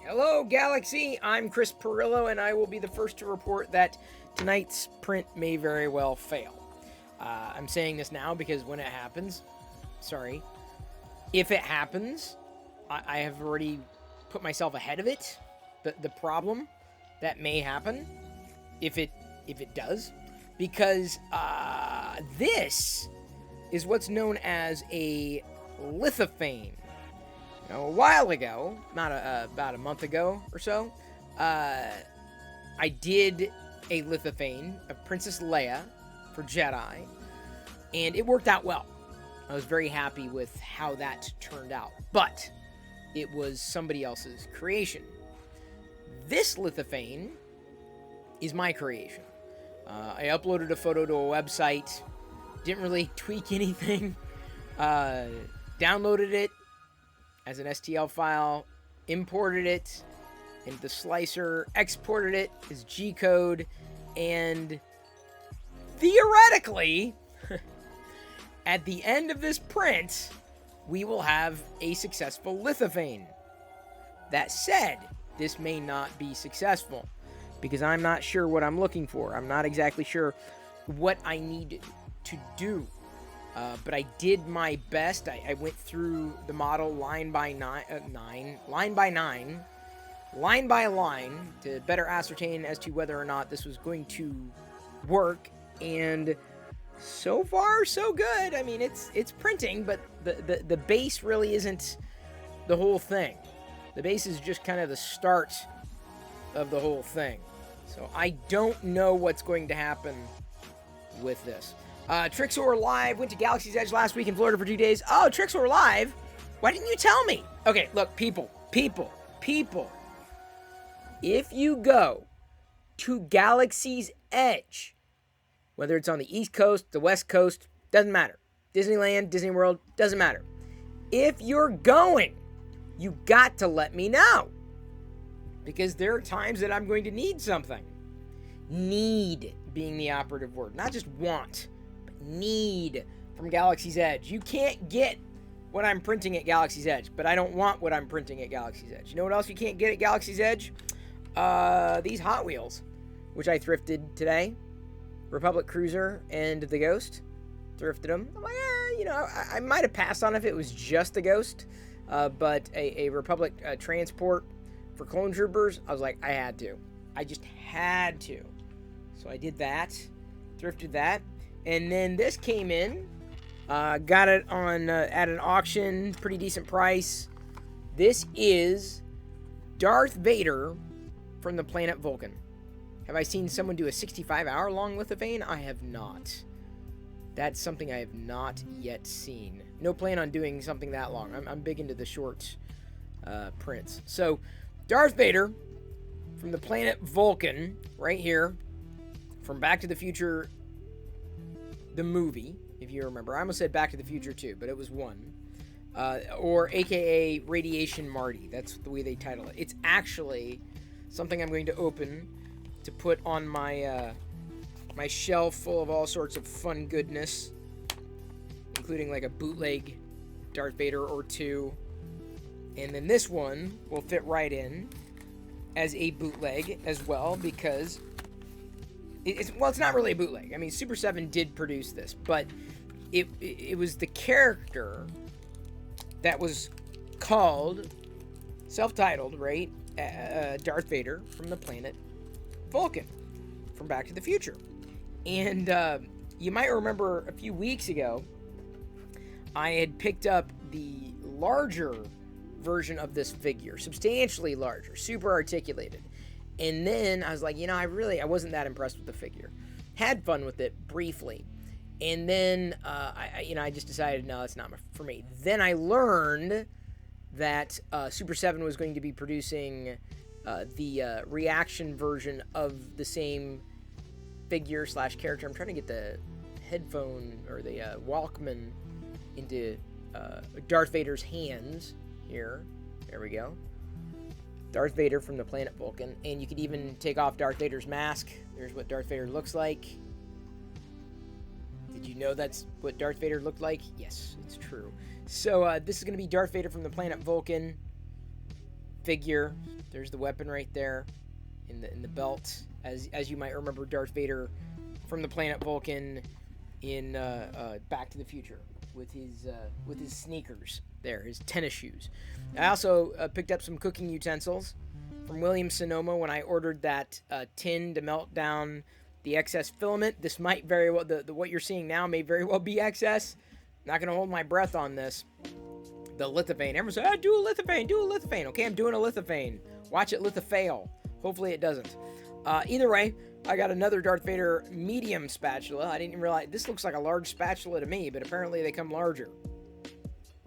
Hello, Galaxy! I'm Chris Perillo, and I will be the first to report that tonight's print may very well fail. I'm saying this now because when it happens, if it happens, I have already put myself ahead of it. The problem that may happen, if it does, because this is what's known as a Lithophane. Now, a while ago, about a month ago or so, I did a Lithophane of Princess Leia for Jedi, and it worked out well. I was very happy with how that turned out, but it was somebody else's creation. This Lithophane is my creation. I uploaded a photo to a website, didn't really tweak anything, downloaded it as an STL file, imported it into the slicer, exported it as G-code, and theoretically, at the end of this print, we will have a successful Lithophane. That said, this may not be successful, because I'm not sure what I'm looking for. I'm not exactly sure what I need to do. But I did my best. I went through the model line by line to better ascertain as to whether or not this was going to work. And so far, so good. I mean, it's printing, but the base really isn't the whole thing. The base is just kind of the start of the whole thing. So I don't know what's going to happen with this. Trixor Live went to Galaxy's Edge last week in Florida for 2 days. Oh, Trixor Live? Why didn't you tell me? Okay, look, people. If you go to Galaxy's Edge, whether it's on the East Coast, the West Coast, doesn't matter. Disneyland, Disney World, doesn't matter. If you're going, you got to let me know. Because there are times that I'm going to need something. Need being the operative word, not just want. Need from Galaxy's Edge. You can't get what I'm printing at Galaxy's Edge, but I don't want what I'm printing at Galaxy's Edge. You know what else you can't get at Galaxy's Edge? These Hot Wheels, which I thrifted today. Republic Cruiser and the Ghost. Thrifted them. I'm like, I might have passed on if it was just the Ghost, but a Republic transport for Clone Troopers, I was like, I had to. I just had to. So I did that. Thrifted that. And then this came in, got it on at an auction, pretty decent price. This is Darth Vader from the planet Vulcan. Have I seen someone do a 65-hour-long Lithophane? I have not. That's something I have not yet seen. No plan on doing something that long. I'm big into the short prints. So, Darth Vader from the planet Vulcan, right here, from Back to the Future, the movie, if you remember. I almost said Back to the Future 2, but it was one. Or AKA Radiation Marty. That's the way they title it. It's actually something I'm going to open to put on my my shelf full of all sorts of fun goodness, including like a bootleg Darth Vader or two. And then this one will fit right in as a bootleg as well, because it's not really a bootleg. I mean, Super 7 did produce this, but it was the character that was called, self-titled, right? Darth Vader from the planet Vulcan from Back to the Future. And you might remember a few weeks ago, I had picked up the larger version of this figure, substantially larger, super articulated. And then I was like, I wasn't that impressed with the figure. Had fun with it briefly. And then, I just decided, no, it's not for me. Then I learned that Super 7 was going to be producing the reaction version of the same figure / character. I'm trying to get the headphone or the Walkman into Darth Vader's hands here. There we go. Darth Vader from the planet Vulcan. And you could even take off Darth Vader's mask. There's what Darth Vader looks like. Did you know that's what Darth Vader looked like? Yes, it's true. So this is going to be Darth Vader from the planet Vulcan figure. There's the weapon right there in the belt. As you might remember Darth Vader from the planet Vulcan in Back to the Future with his sneakers there, his tennis shoes. I also picked up some cooking utensils from Williams Sonoma when I ordered that tin to melt down the excess filament. This might very well, what you're seeing now may very well be excess. Not going to hold my breath on this. The lithophane. Everyone said, do a lithophane. Okay, I'm doing a lithophane. Watch it lithofail. Hopefully it doesn't. Either way, I got another Darth Vader medium spatula. I didn't realize, this looks like a large spatula to me, but apparently they come larger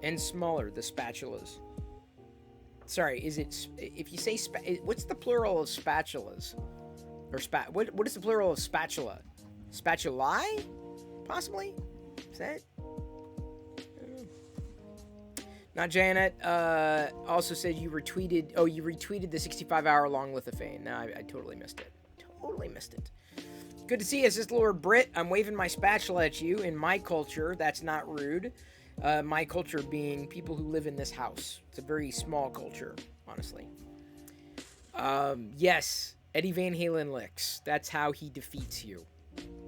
and smaller, the spatulas. Sorry, is it, if you say, what's the plural of spatulas? Or what is the plural of spatula? Spatulae? Possibly? Is that? Not Janet. Also said you retweeted. Oh, you retweeted the 65-hour-long lithophane. No, I totally missed it. Totally missed it. Good to see you, Sister Lord Brit. I'm waving my spatula at you. In my culture, that's not rude. My culture being people who live in this house. It's a very small culture, honestly. Yes, Eddie Van Halen licks. That's how he defeats you.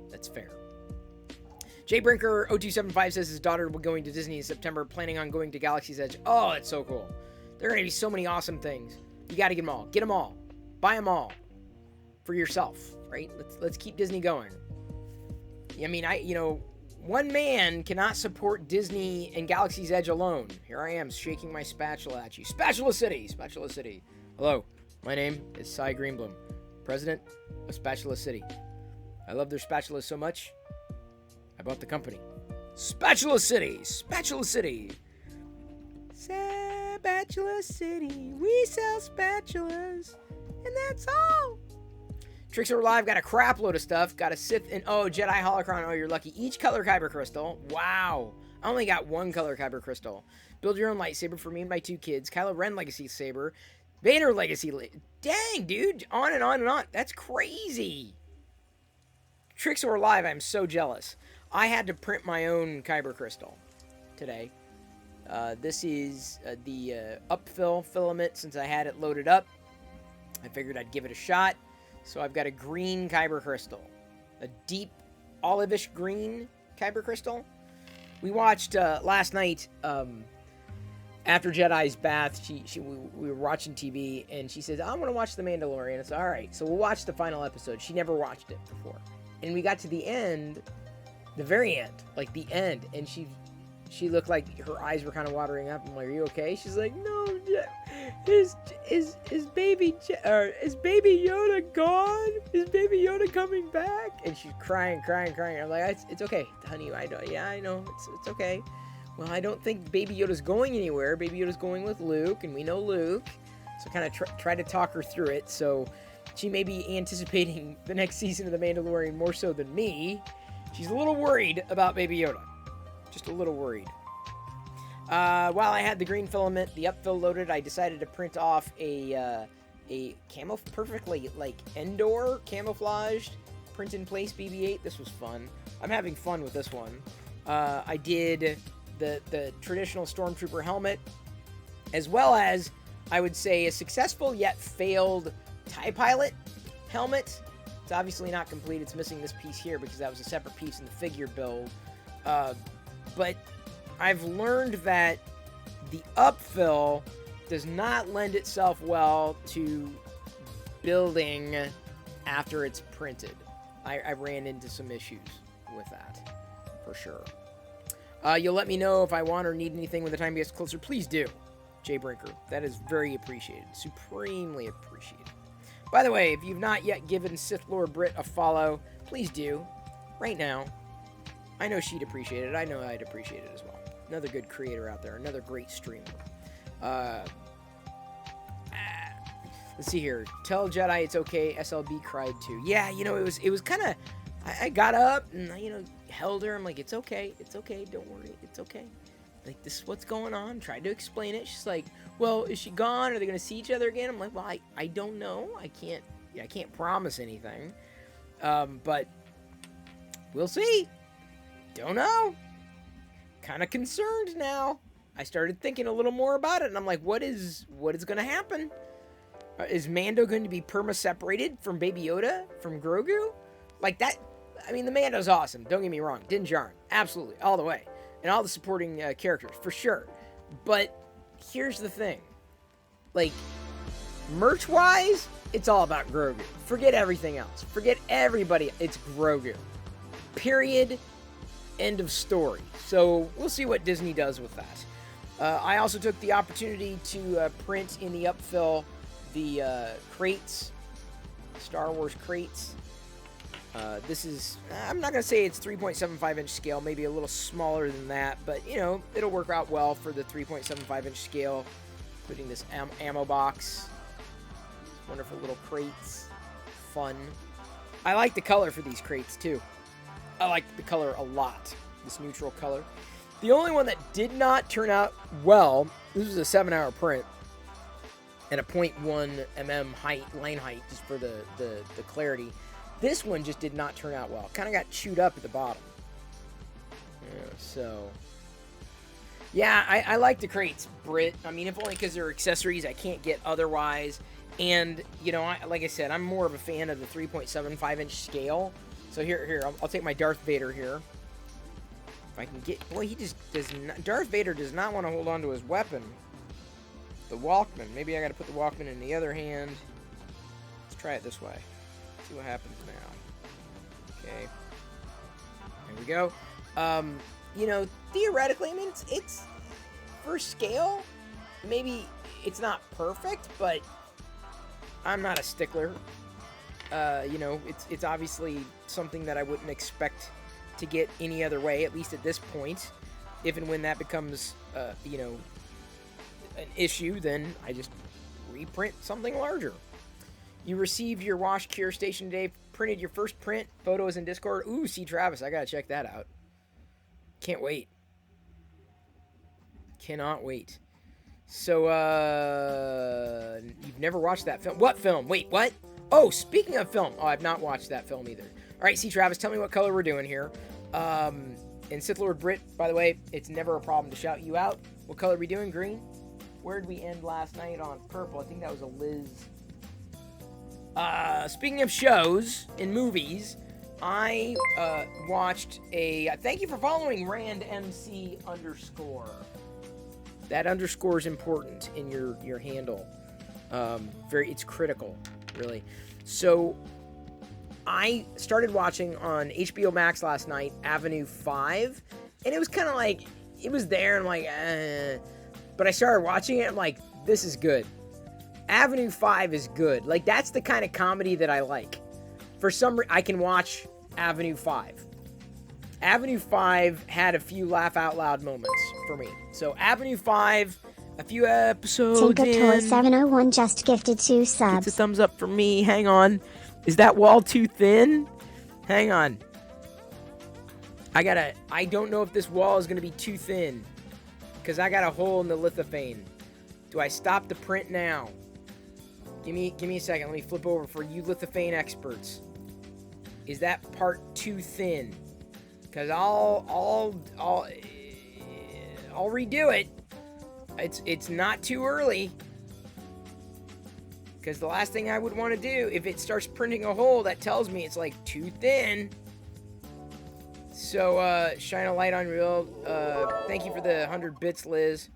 That's fair. Jay Brinker 0275 says his daughter will be going to Disney in September, planning on going to Galaxy's Edge. Oh, that's so cool. There are going to be so many awesome things. You got to get them all. Get them all. Buy them all. For yourself, right? Let's keep Disney going. I mean, one man cannot support Disney and Galaxy's Edge alone. Here I am, shaking my spatula at you. Spatula City! Spatula City. Hello, my name is Cy Greenblum, president of Spatula City. I love their spatulas so much, I bought the company. Spatula City! Spatula City! Spatula City, we sell spatulas, and that's all. Trixor Live got a crap load of stuff. Got a Sith and Jedi Holocron. Oh, you're lucky. Each color kyber crystal. Wow. I only got one color kyber crystal. Build your own lightsaber for me and my two kids. Kylo Ren legacy saber. Vader legacy. Dang, dude. On and on and on. That's crazy. Trixor Live, I'm so jealous. I had to print my own kyber crystal today. This is the upfill filament. Since I had it loaded up, I figured I'd give it a shot. So I've got a green kyber crystal, a deep olivish green kyber crystal. We watched last night after Jedi's bath. We were watching TV and she says, "I want to watch The Mandalorian." It's all right. So we'll watch the final episode. She never watched it before, and we got to the end, the very end, like the end, and she looked like her eyes were kind of watering up. I'm like, "Are you okay?" She's like, "No, is baby Yoda gone? Is baby Yoda coming back?" And she's crying. I'm like, "It's okay, honey. I know. It's okay. Well, I don't think baby Yoda's going anywhere. Baby Yoda's going with Luke, and we know Luke." So kind of try to talk her through it. So she may be anticipating the next season of The Mandalorian more so than me. She's a little worried about baby Yoda. Just a little worried. While I had the green filament, the upfill loaded, I decided to print off a perfectly like Endor camouflaged print in place BB-8. This was fun. I'm having fun with this one. I did the traditional Stormtrooper helmet, as well as I would say a successful yet failed TIE Pilot helmet. It's obviously not complete. It's missing this piece here because that was a separate piece in the figure build. But I've learned that the upfill does not lend itself well to building after it's printed. I ran into some issues with that, for sure. You'll let me know if I want or need anything when the time gets closer. Please do, Jay Brinker. That is very appreciated. Supremely appreciated. By the way, if you've not yet given Sith Lord Brit a follow, please do. Right now. I know she'd appreciate it. I know I'd appreciate it as well. Another good creator out there. Another great streamer. Let's see here. Tell Jedi it's okay. SLB cried too. Yeah, it was kind of... I got up and, held her. I'm like, it's okay. It's okay. Don't worry. It's okay. Like, this is what's going on. Tried to explain it. She's like, well, is she gone? Are they going to see each other again? I'm like, well, I don't know. I can't promise anything. But we'll see. Don't know. Kind of concerned now. I started thinking a little more about it, and I'm like, what is going to happen? Is Mando going to be perma-separated from Baby Yoda, from Grogu? Like that, I mean, the Mando's awesome. Don't get me wrong. Din Djarin, absolutely, all the way. And all the supporting characters, for sure. But here's the thing. Like, merch-wise, it's all about Grogu. Forget everything else. Forget everybody. It's Grogu. Period. End of story. So we'll see what Disney does with that. I also took the opportunity to print in the upfill the crates, Star Wars crates. This is, I'm not going to say it's 3.75 inch scale, maybe a little smaller than that, but you know, it'll work out well for the 3.75 inch scale. Including this ammo box. Wonderful little crates. Fun. I like the color for these crates too. I like the color a lot. This neutral color. The only one that did not turn out well, this was a 7-hour print. And a 0.1 mm height, lane height, just for the clarity. This one just did not turn out well. Kind of got chewed up at the bottom. Yeah, so... yeah, I like the crates, Brit. I mean, if only because they're accessories I can't get otherwise. And, you know, like I said, I'm more of a fan of the 3.75 inch scale. So here, I'll take my Darth Vader here. If I can get... boy, he just does not... Darth Vader does not want to hold on to his weapon. The Walkman. Maybe I got to put the Walkman in the other hand. Let's try it this way. See what happens now. Okay. There we go. You know, theoretically, I mean, it's for scale, maybe it's not perfect, but I'm not a stickler. You know, it's obviously something that I wouldn't expect to get any other way, at least at this point. If and when that becomes, you know, an issue, then I just reprint something larger. You received your wash cure station today, printed your first print, photos in Discord. Ooh, see Travis, I gotta check that out. Can't wait. Cannot wait. So, you've never watched that film? What film? Wait, what? Oh, speaking of film. Oh, I've not watched that film either. All right, see, Travis, tell me what color we're doing here. And Sith Lord Brit, by the way, it's never a problem to shout you out. What color are we doing? Green? Where did we end last night on purple? I think that was a Liz. Speaking of shows and movies... I watched a... thank you for following RandMC_. That underscore is important in your handle. It's critical, really. So, I started watching on HBO Max last night, Avenue 5, and it was kind of like... it was there, and I'm like, But I started watching it, I'm like, this is good. Avenue 5 is good. Like, that's the kind of comedy that I like. For some reason, I can watch Avenue 5. Avenue 5 had a few laugh out loud moments for me. So Avenue 5, a few episodes in. TinkerToy701 just gifted 2 subs. It's a thumbs up for me. Hang on. Is that wall too thin? Hang on. I don't know if this wall is going to be too thin. Because I got a hole in the lithophane. Do I stop the print now? Give me a second. Let me flip over for you lithophane experts. Is that part too thin? Because I'll redo it. It's not too early. Because the last thing I would want to do, if it starts printing a hole, that tells me it's like too thin. So shine a light on real. Thank you for the 100 bits, Liz.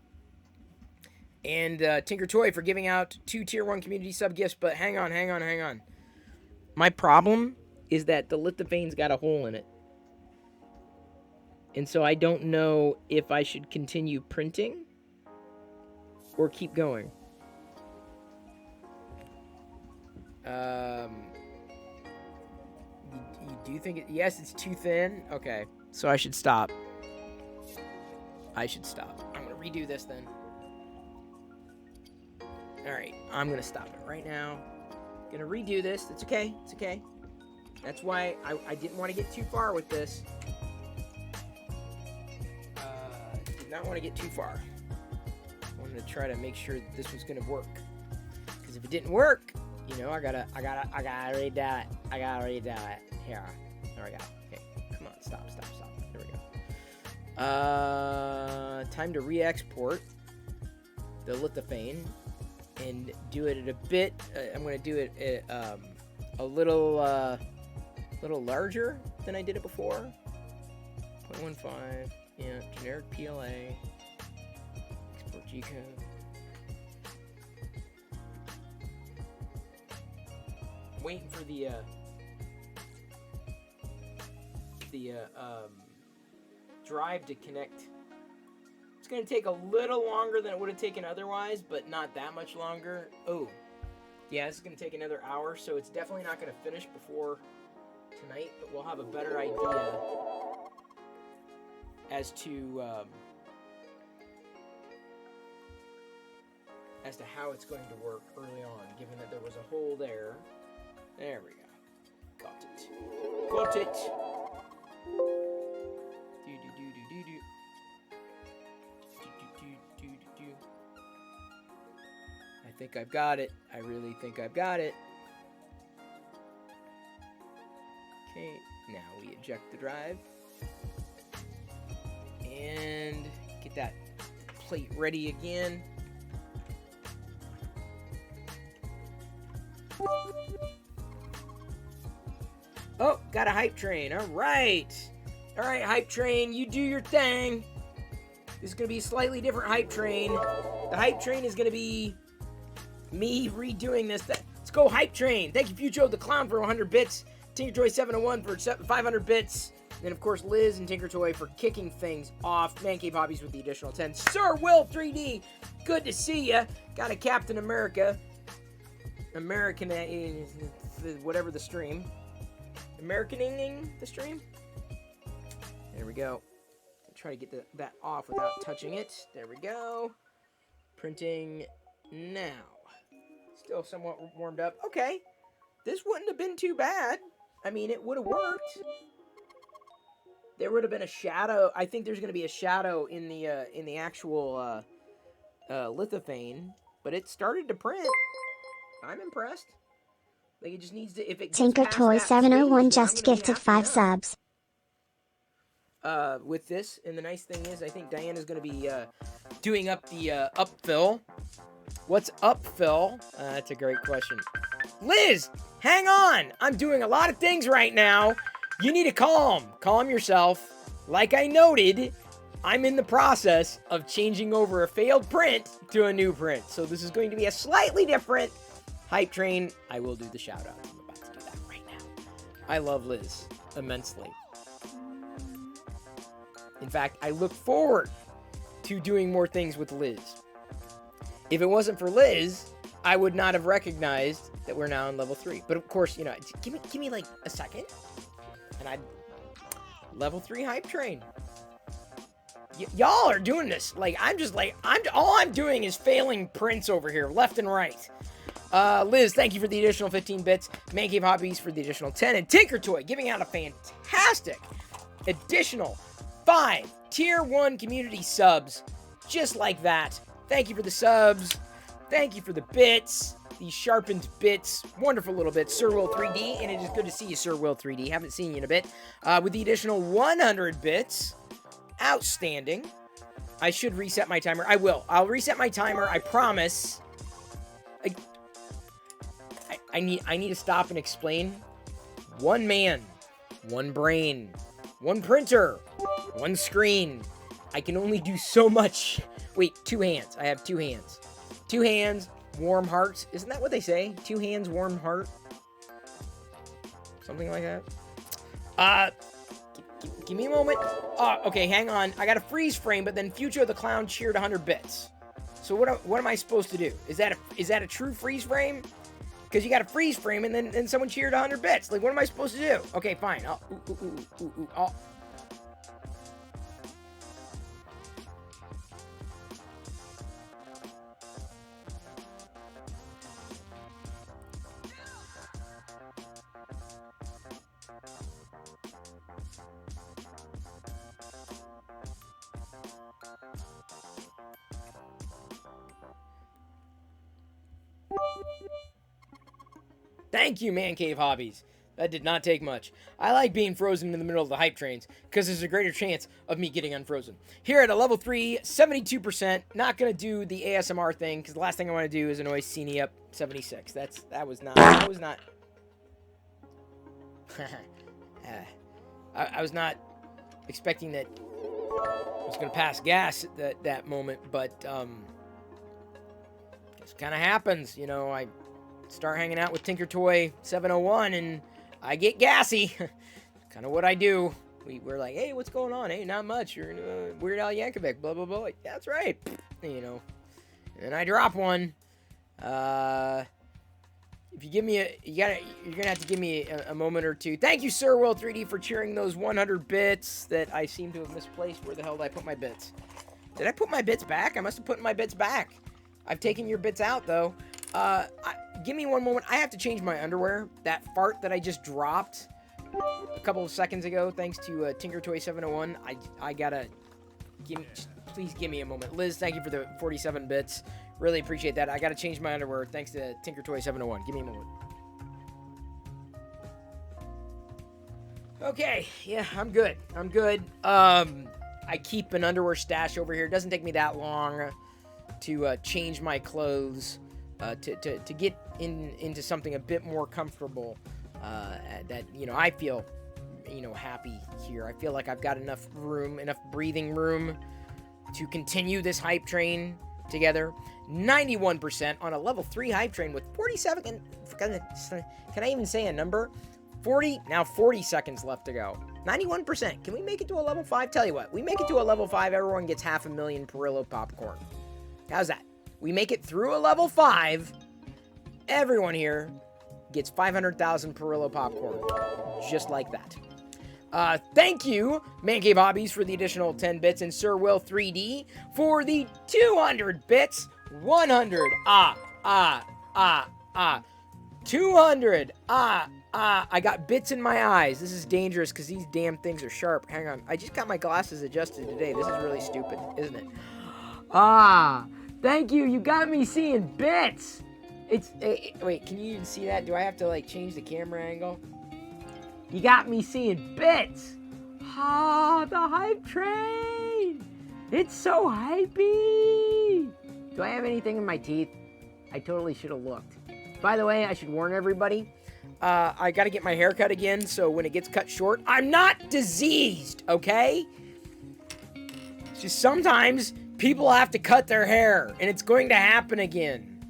And Tinker Toy for giving out 2 tier 1 community sub gifts. But hang on. My problem is that the lithophane's got a hole in it. And so I don't know if I should continue printing or keep going. Do you think it... yes, it's too thin? Okay. So I should stop. I'm going to redo this then. Alright, I'm going to stop it right now. Going to redo this. It's okay. That's why I didn't want to get too far with this. Did not want to get too far. I wanted to try to make sure that this was going to work. Because if it didn't work, you know, I gotta redo it. Here. There we go. Okay, come on, stop. There we go. Time to re-export the lithophane. and do it at a bit. I'm going to do it at, a little larger than I did it before. 0.15. Yeah, generic PLA. Export G-code. Waiting for the drive to connect. It's going to take a little longer than it would have taken otherwise, but not that much longer. Oh, yeah, this is going to take another hour, so it's definitely not going to finish before tonight, but we'll have a better idea as to how it's going to work early on, given that there was a hole there. There we go. Got it. Got it. I think I've got it. I really think I've got it. Okay, now we eject the drive. And get that plate ready again. Oh, got a hype train. All right. All right, hype train, you do your thing. This is going to be a slightly different hype train. The hype train is going to be me redoing this. Let's go, hype train. Thank you, Fujo the Clown, for 100 bits. TinkerToy701 for 500 bits. And then, of course, Liz and Tinkertoy for kicking things off. Man Cave Hobbies with the additional 10. Sir Will 3D, good to see ya. Got a Captain America. American, whatever the stream. Americaning the stream. There we go. Try to get that off without touching it. There we go. Printing now. Still somewhat warmed up. Okay. This wouldn't have been too bad. I mean, it would have worked. There would have been a shadow. I think there's going to be a shadow in the actual lithophane, but it started to print. I'm impressed. Like, it just needs to, if it gets TinkerToy701 just gifted 5 subs. With this, and the nice thing is, I think Diana's going to be doing up the upfill. What's upfill? That's a great question. Liz, hang on! I'm doing a lot of things right now. You need to calm yourself. Like I noted, I'm in the process of changing over a failed print to a new print. So this is going to be a slightly different hype train. I will do the shout out. I'm about to do that right now. I love Liz immensely. In fact, I look forward to doing more things with Liz. If it wasn't for Liz, I would not have recognized that we're now on level 3. But of course, you know, give me like a second, and I'd level 3 hype train. Y'all are doing this. Like, all I'm doing is failing prints over here, left and right. Liz, thank you for the additional 15 bits. Man Cave Hobbies for the additional 10. And Tinkertoy giving out a fantastic additional 5 tier 1 community subs. Just like that. Thank you for the subs. Thank you for the bits. These sharpened bits. Wonderful little bits. Sir Will 3D. And it is good to see you, Sir Will 3D. Haven't seen you in a bit. With the additional 100 bits. Outstanding. I should reset my timer. I will. I'll reset my timer. I promise. I need to stop and explain. One man. One brain. One printer. One screen. I can only do so much. Wait, 2 hands. I have 2 hands. 2 hands, warm heart. Isn't that what they say? 2 hands, warm heart. Something like that. Give me a moment. Okay, hang on. I got a freeze frame, but then Future the Clown cheered 100 bits. So what am I supposed to do? Is that a true freeze frame? Because you got a freeze frame and then someone cheered 100 bits. Like, what am I supposed to do? Okay, fine. Thank you, Man Cave Hobbies. That did not take much. I like being frozen in the middle of the hype trains because there's a greater chance of me getting unfrozen. Here at a level 3, 72%. Not going to do the ASMR thing because the last thing I want to do is annoy Cini up 76. That was not... I was not expecting that I was going to pass gas at that moment, but just kind of happens. You know, I start hanging out with Tinker Toy 701 and I get gassy. Kind of what I do. We're like, hey, what's going on? Hey, not much. You're in Weird Al Yankovic, blah, blah, blah. Like, that's right. You know, and I drop one. If you give me you're gonna have to give me a moment or two. Thank you, Sir Will 3D, for cheering those 100 bits that I seem to have misplaced. Where the hell did I put my bits? Did I put my bits back? I must have put my bits back. I've taken your bits out, though. Give me one moment. I have to change my underwear. That fart that I just dropped a couple of seconds ago, thanks to Tinker Toy 701. I gotta please give me a moment. Liz, thank you for the 47 bits. Really appreciate that. I gotta change my underwear thanks to Tinker Toy 701. Give me a moment. Okay, yeah, I'm good. I keep an underwear stash over here. It doesn't take me that long to change my clothes, to get into something a bit more comfortable, that, you know, I feel, you know, happy here. I feel like I've got enough room, enough breathing room to continue this hype train together. 91% on a level 3 hype train with 47, can I even say a number? 40 seconds left to go. 91%. Can we make it to a level 5? Tell you what, we make it to a level 5, everyone gets 500,000 Perillo popcorn. How's that? We make it through a level 5, everyone here gets 500,000 Perillo popcorn. Just like that. Thank you, Man Cave Hobbies, for the additional 10 bits, and Sir Will 3D for the 200 bits. 100. 200. I got bits in my eyes. This is dangerous because these damn things are sharp. Hang on. I just got my glasses adjusted today. This is really stupid, isn't it? Thank you. You got me seeing bits. Wait, can you even see that? Do I have to, like, change the camera angle? You got me seeing bits. The hype train. It's so hypey. Do I have anything in my teeth? I totally should have looked. By the way, I should warn everybody. I got to get my hair cut again, so when it gets cut short, I'm not diseased, okay? It's just sometimes people have to cut their hair, and it's going to happen again.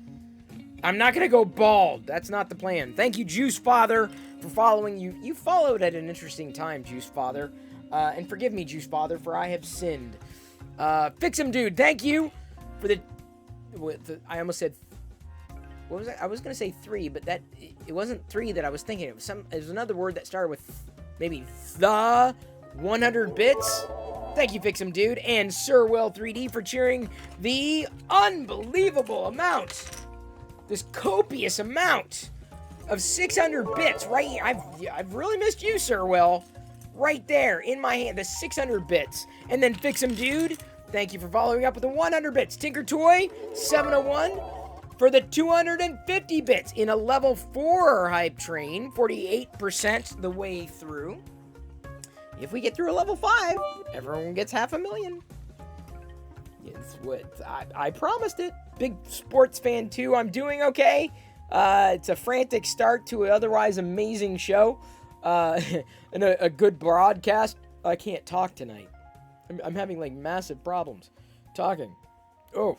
I'm not going to go bald. That's not the plan. Thank you, Juice Father, for following you. You followed at an interesting time, Juice Father. And forgive me, Juice Father, for I have sinned. Fix'em Dude, thank you for the I almost said, what was that? I was going to say 3, but it wasn't 3 that I was thinking. It was another word that started with maybe the 100 bits. Thank you, Fix'em Dude, and Sir Will 3D for cheering the unbelievable amount, this copious amount of 600 bits right here. I've really missed you, Sir Will. Right there in my hand, the 600 bits. And then Fix'em Dude, thank you for following up with the 100 bits. Tinker Toy 701 for the 250 bits in a level 4 hype train, 48% the way through. If we get through a level 5, everyone gets 500,000. It's what I promised it. Big sports fan too. I'm doing okay. It's a frantic start to an otherwise amazing show. And a good broadcast. I can't talk tonight. I'm having like massive problems talking. Oh,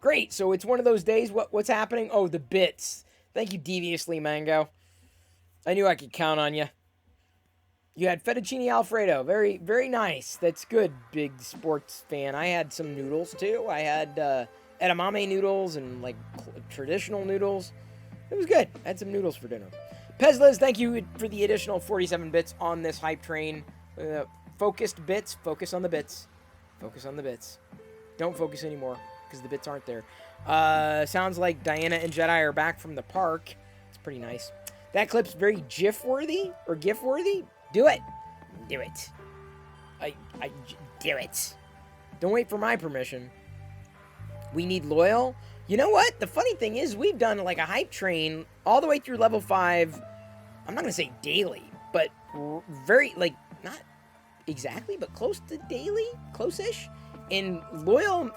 great. So it's one of those days. What's happening? Oh, the bits. Thank you, Deviously Mango. I knew I could count on you. You had fettuccine Alfredo. Very, very nice. That's good, big sports fan. I had some noodles too. I had edamame noodles and like traditional noodles. It was good. I had some noodles for dinner. Pezliz, thank you for the additional 47 bits on this hype train. Focused bits. Focus on the bits. Focus on the bits. Don't focus anymore because the bits aren't there. Sounds like Diana and Jedi are back from the park. It's pretty nice. That clip's very GIF-worthy or GIF-worthy. Do it. Do it. I do it. Don't wait for my permission. We need loyal. You know what? The funny thing is we've done like a hype train all the way through level 5 I'm not going to say daily, but very, like, not exactly, but close to daily, close-ish. And Loyal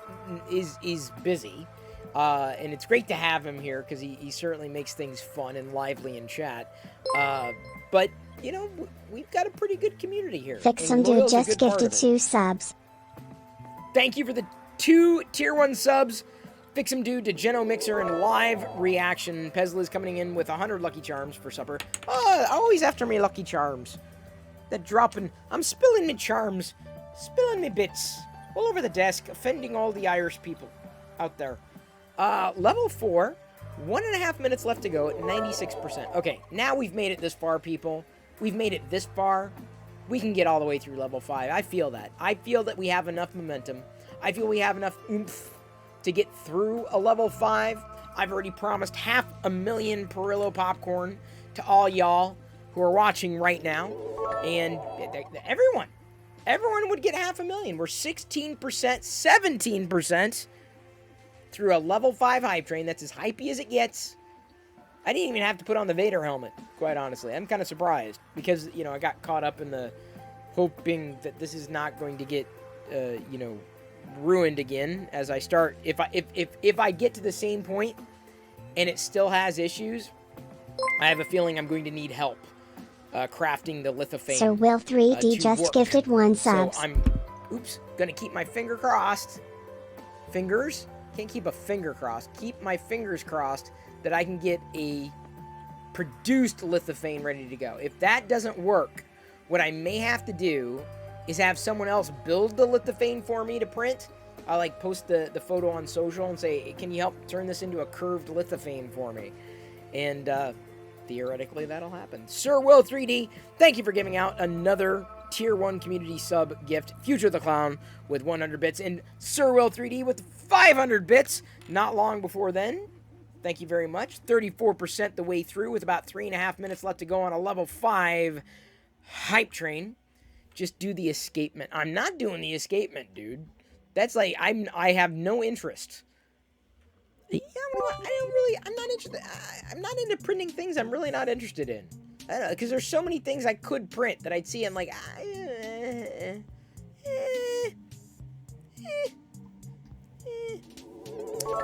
is busy, and it's great to have him here because he certainly makes things fun and lively in chat. But, you know, we've got a pretty good community here. Fixum Dude just gifted 2 subs. Thank you for the 2 Tier 1 subs. Fixum Dude to Geno Mixer and live reaction. Pezla's coming in with 100 Lucky Charms for supper. Oh, always after me Lucky Charms. That dropping. I'm spilling me charms. Spilling me bits. All over the desk, offending all the Irish people out there. Level 4. 1.5 minutes left to go at 96%. Okay, now we've made it this far, people. We've made it this far. We can get all the way through level 5. I feel that. I feel that we have enough momentum. I feel we have enough oomph to get through a level 5. I've already promised 500,000 Perillo popcorn to all y'all who are watching right now. And everyone would get 500,000. We're 16%, 17% through a level 5 hype train. That's as hypey as it gets. I didn't even have to put on the Vader helmet, quite honestly. I'm kind of surprised because, you know, I got caught up in the hoping that this is not going to get, you know, ruined again as I start. If I get to the same point and it still has issues, I have a feeling I'm going to need help crafting the Lithophane. So Will 3D just gifted 1 sub. So I'm, gonna keep my finger crossed. Fingers? Can't keep a finger crossed. Keep my fingers crossed that I can get a produced Lithophane ready to go. If that doesn't work, what I may have to do is have someone else build the Lithophane for me to print. I'll like post the photo on social and say, can you help turn this into a curved Lithophane for me? And theoretically that'll happen. Sir Will 3D, thank you for giving out another Tier 1 community sub gift. Future the Clown with 100 bits. And Sir Will 3D with 500 bits. Not long before then. Thank you very much. 34% the way through with about 3.5 minutes left to go on a level 5 hype train. Just do the escapement. I'm not doing the escapement, dude. That's like, I have no interest. Yeah, I'm not interested. I'm not into printing things I'm really not interested in. I don't know, because there's so many things I could print that I'd see and like,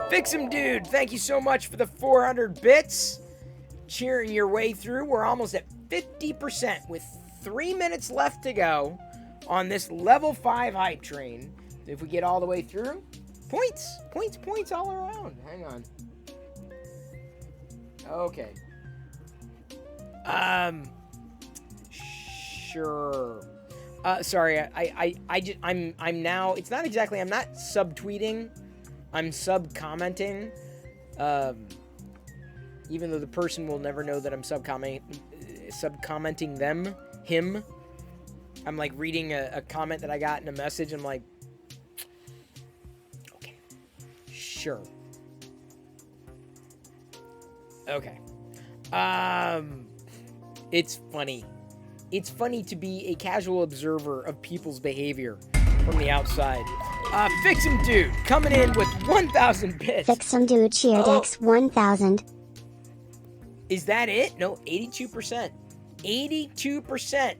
Fixum Dude, thank you so much for the 400 bits. Cheering your way through. We're almost at 50% with 3 minutes left to go on this level 5 hype train. If we get all the way through, points all around. Hang on. Okay. Sure. Sorry, I'm now, it's not exactly, I'm not subtweeting, I'm sub-commenting, even though the person will never know that I'm sub-commenting him. I'm like reading a comment that I got in a message, I'm like, okay, sure. Okay. It's funny. It's funny to be a casual observer of people's behavior from the outside. Fixum Dude coming in with 1,000 bits. Fixum Dude cheered X 1,000. Is that it? No, 82%. 82%.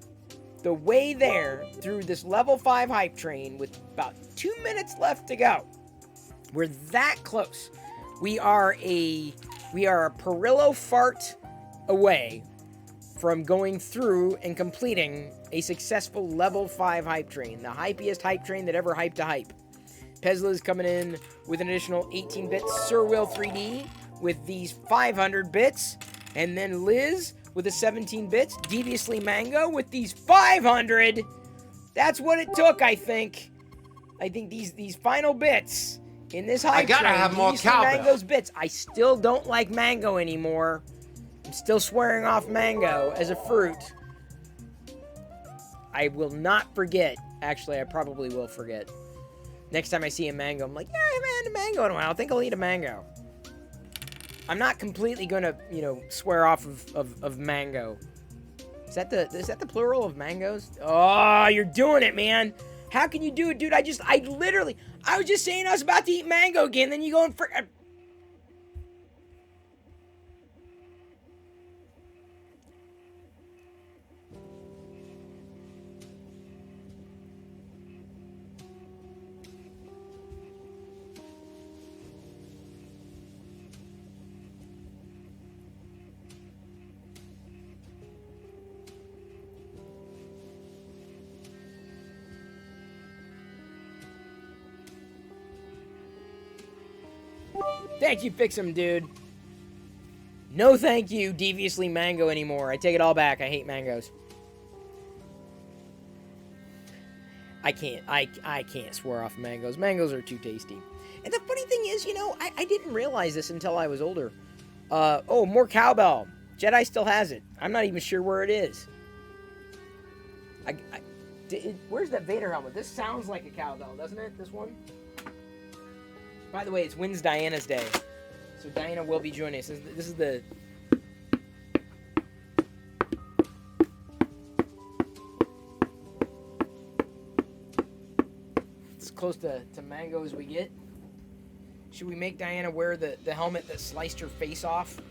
The way there through this level 5 hype train with about 2 minutes left to go. We're that close. We are a Perillo fart away from going through and completing a successful level 5 hype train. The hypiest hype train that ever hyped a hype. Pezla's coming in with an additional 18 bits. Sir Will 3D with these 500 bits. And then Liz with the 17 bits. Deviously Mango with these 500. That's what it took, I think. I think these final bits in this hype train. I gotta have more cowbell. Mango's bits. I still don't like mango anymore. I'm still swearing off mango as a fruit. I will not forget. Actually, I probably will forget. Next time I see a mango, I'm like, yeah, I haven't had a mango in a while. I think I'll eat a mango. I'm not completely gonna, swear off of mango. Is that the plural of mangoes? Oh, you're doing it, man. How can you do it, dude? I was just saying I was about to eat mango again, then you go and Thank you, Fix'em, dude. No thank you, Deviously Mango anymore. I take it all back. I hate mangoes. I can't swear off mangoes. Mangoes are too tasty. And the funny thing is, you know, I didn't realize this until I was older. Oh, more cowbell. Jedi still has it. I'm not even sure where it is. Where's that Vader helmet? This sounds like a cowbell, doesn't it? This one? By the way, it's When's Diana's Day. So Diana will be joining us. This is the... It's close to mango as we get. Should we make Diana wear the helmet that sliced her face off?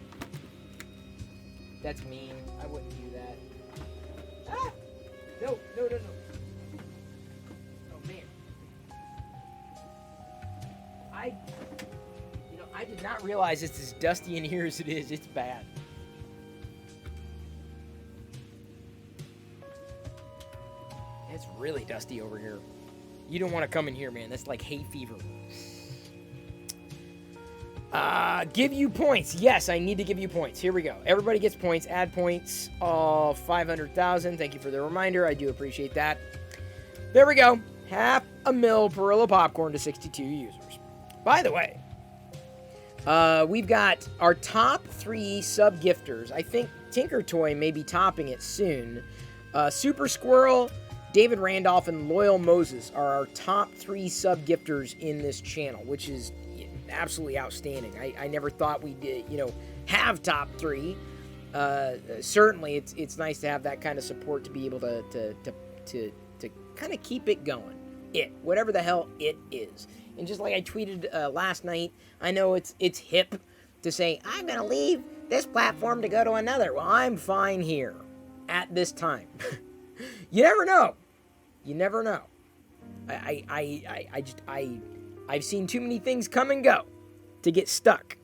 That's mean. I wouldn't do that. Ah! No. Oh, man. I did not realize it's as dusty in here as it is. It's bad. It's really dusty over here. You don't want to come in here, man. That's like hay fever. Give you points. Yes, I need to give you points. Here we go. Everybody gets points. Add points. 500,000. Thank you for the reminder. I do appreciate that. There we go. 500 mil Perillo popcorn to 62 users. By the way, we've got our top 3 sub-gifters. I think Tinker Toy may be topping it soon. Super Squirrel, David Randolph, and Loyal Moses are our top 3 sub-gifters in this channel, which is absolutely outstanding. I never thought we'd, have top 3. Certainly, it's nice to have that kind of support to be able to kind of keep it going. Whatever the hell it is. And just like I tweeted last night, I know it's hip to say, I'm going to leave this platform to go to another. Well, I'm fine here at this time. You never know. You never know. I've seen too many things come and go to get stuck.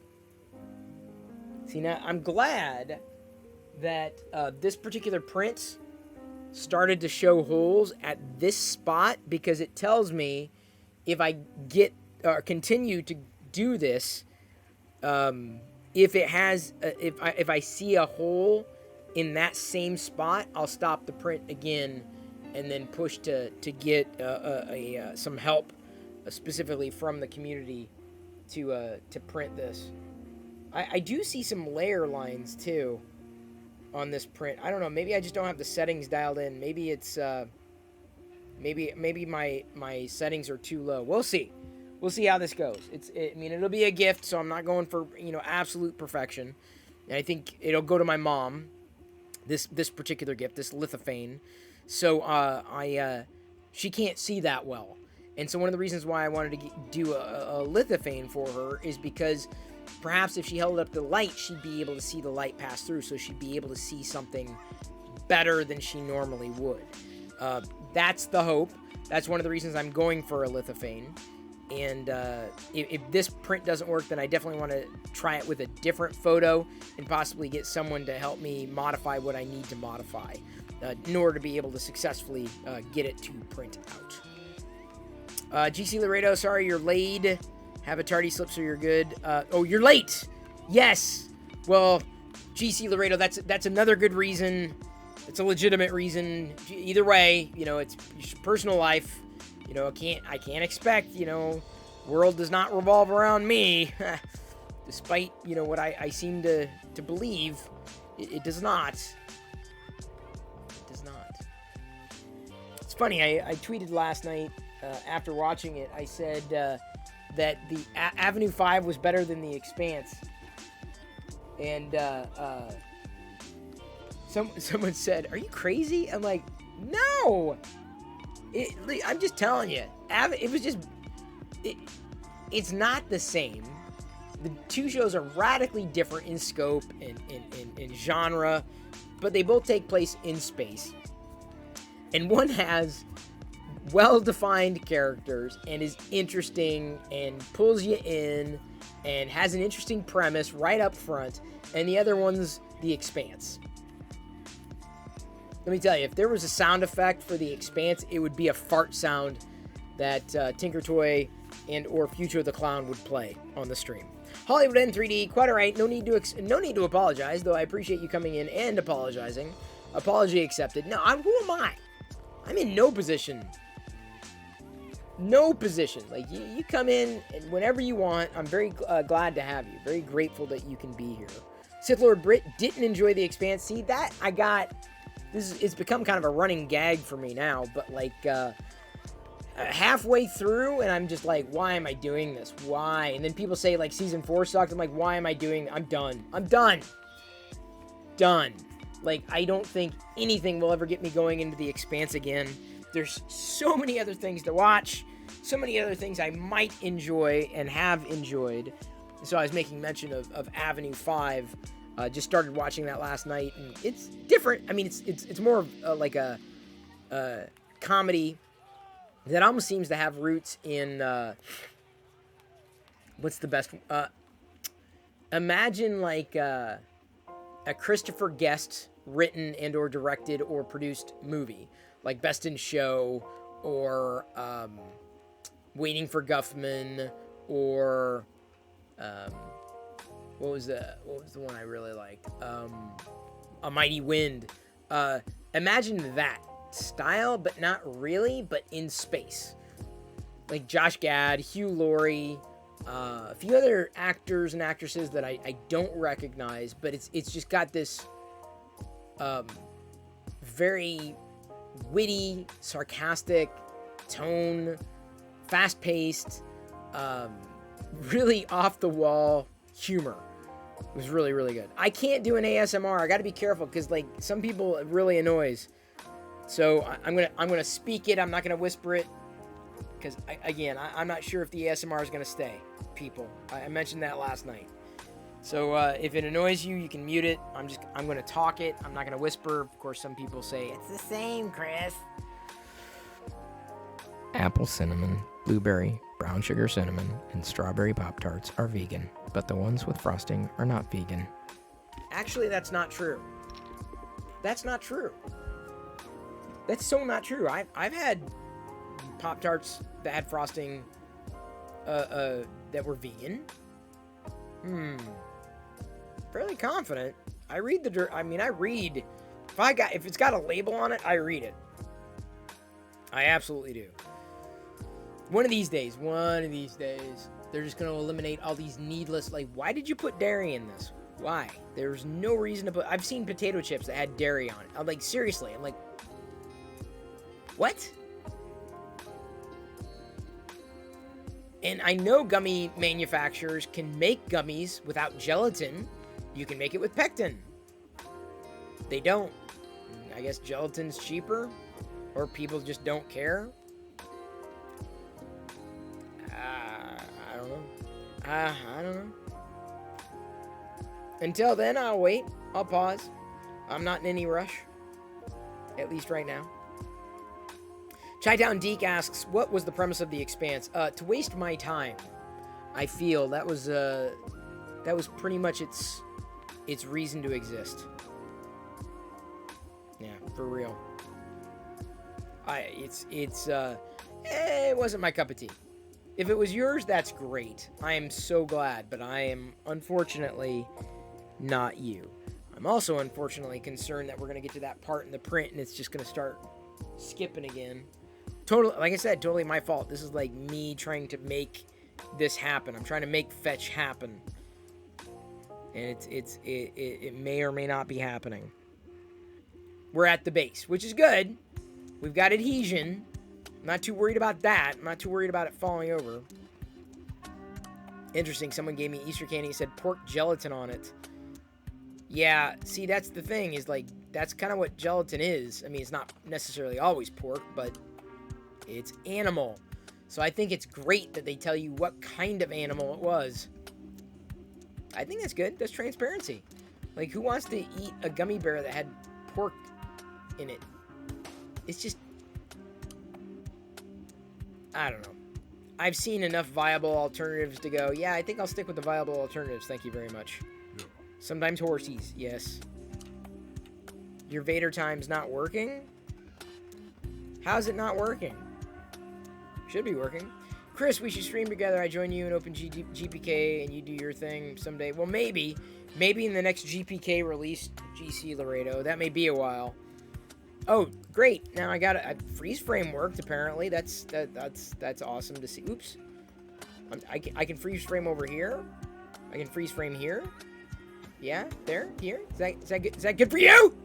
See, now, I'm glad that this particular print started to show holes at this spot, because it tells me if I continue to do this, if I see a hole in that same spot, I'll stop the print again and then push to get some help, specifically from the community, to print this. I do see some layer lines too on this print. I don't know. Maybe I just don't have the settings dialed in. Maybe it's maybe my settings are too low. We'll see. We'll see how this goes. It'll be a gift, so I'm not going for absolute perfection. And I think it'll go to my mom. This particular gift, this Lithophane. So she can't see that well. And so one of the reasons why I wanted to do a Lithophane for her is because perhaps if she held up the light, she'd be able to see the light pass through, so she'd be able to see something better than she normally would. That's the hope. That's one of the reasons I'm going for a Lithophane. And if this print doesn't work, then I definitely want to try it with a different photo and possibly get someone to help me modify what I need to modify in order to be able to successfully get it to print out. GC Laredo, sorry you're late. Have a tardy slip so you're good. Oh, you're late. Yes. Well, GC Laredo, that's another good reason. It's a legitimate reason. Either way, it's personal life. I can't expect, world does not revolve around me. Despite, what I seem to believe, it does not. It does not. It's funny, I tweeted last night, after watching it, I said that the Avenue 5 was better than The Expanse. And someone said, are you crazy? I'm like, no! I'm just telling you, it's not the same. The two shows are radically different in scope and in genre, but they both take place in space. And one has well-defined characters and is interesting and pulls you in and has an interesting premise right up front, and the other one's The Expanse. Let me tell you, if there was a sound effect for The Expanse, it would be a fart sound that Tinker Toy and or Future the Clown would play on the stream. Hollywood N3D, quite alright. No need to apologize, though I appreciate you coming in and apologizing. Apology accepted. No, who am I? I'm in no position. No position. Like, you come in and whenever you want. I'm very glad to have you. Very grateful that you can be here. Sith Lord Brit didn't enjoy The Expanse. See, that I got... It's become kind of a running gag for me now, but like... halfway through, and I'm just like, why am I doing this? Why? And then people say, like, Season 4 sucked. I'm like, why am I doing... I'm done. I'm done. Done. Like, I don't think anything will ever get me going into The Expanse again. There's so many other things to watch. So many other things I might enjoy and have enjoyed. So I was making mention of Avenue 5. Just started watching that last night, and it's different. I mean, it's more of like a comedy that almost seems to have roots in... what's the best... imagine like a Christopher Guest written and or directed or produced movie. Like Best in Show, or Waiting for Guffman, or what was the one I really liked? A Mighty Wind. Imagine that style, but not really, but in space. Like Josh Gad, Hugh Laurie, a few other actors and actresses that I don't recognize, but it's just got this very witty, sarcastic tone, fast-paced, really off-the-wall humor. It was really, really good. I can't do an ASMR. I got to be careful because, like, some people it really annoys. So I'm gonna speak it. I'm not gonna whisper it because I'm not sure if the ASMR is gonna stay. People, I mentioned that last night. So if it annoys you, you can mute it. I'm gonna talk it. I'm not gonna whisper. Of course, some people say it's the same, Chris. Apple cinnamon, blueberry, brown sugar cinnamon, and strawberry Pop-Tarts are vegan, but the ones with frosting are not vegan. Actually, that's not true. That's not true. That's so not true. I've had Pop-Tarts that had frosting that were vegan. Fairly confident. I read. If it's got a label on it, I read it. I absolutely do. One of these days, they're just going to eliminate all these needless, like, why did you put dairy in this? Why? There's no reason to put... I've seen potato chips that had dairy on it. I'm like, seriously. I'm like, what? And I know gummy manufacturers can make gummies without gelatin. You can make it with pectin. They don't. I guess gelatin's cheaper, or people just don't care. I don't know. I don't know. Until then, I'll wait. I'll pause. I'm not in any rush. At least right now. Chi-Town Deke asks, what was the premise of The Expanse? To waste my time. I feel that was pretty much its reason to exist. Yeah, for real. It wasn't my cup of tea. If it was yours, that's great. I am so glad, but I am unfortunately not you. I'm also unfortunately concerned that we're going to get to that part in the print and it's just going to start skipping again. Totally, like I said, totally my fault. This is like me trying to make this happen. I'm trying to make fetch happen. And it may or may not be happening. We're at the base, which is good. We've got adhesion. I'm not too worried about that. I'm not too worried about it falling over. Interesting. Someone gave me Easter candy and said pork gelatin on it. Yeah, see, that's the thing, is like, that's kind of what gelatin is. I mean, it's not necessarily always pork, but it's animal. So I think it's great that they tell you what kind of animal it was. I think that's good. That's transparency. Like, who wants to eat a gummy bear that had pork in it? It's just... I don't know. I've seen enough viable alternatives to go, yeah, I think I'll stick with the viable alternatives. Thank you very much. Yeah. Sometimes horsies, yes. Your Vader time's not working? How's it not working? Should be working. Chris, we should stream together. I join you in open GPK and you do your thing someday. Well, maybe in the next GPK release, GC Laredo. That may be a while. Oh, great! Now I got a freeze frame worked. Apparently, that's awesome to see. Oops, I can freeze frame over here. I can freeze frame here. Yeah, there, here. Is that good for you?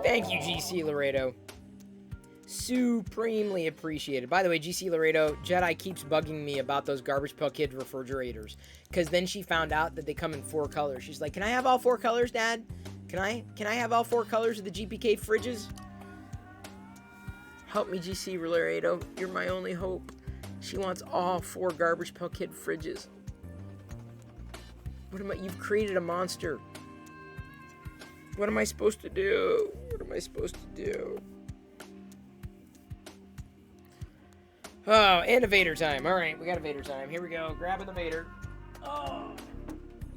Thank you, GC Laredo. Supremely appreciated. By the way, GC Laredo, Jedi keeps bugging me about those Garbage Pail Kid refrigerators. Because then she found out that they come in 4 colors. She's like, can I have all 4 colors, Dad? Can I have all 4 colors of the GPK fridges? Help me, GC Laredo. You're my only hope. She wants all 4 Garbage Pail Kid fridges. You've created a monster. What am I supposed to do? What am I supposed to do? Oh, and a Vader time. All right, we got a Vader time. Here we go. Grabbing the Vader. Oh,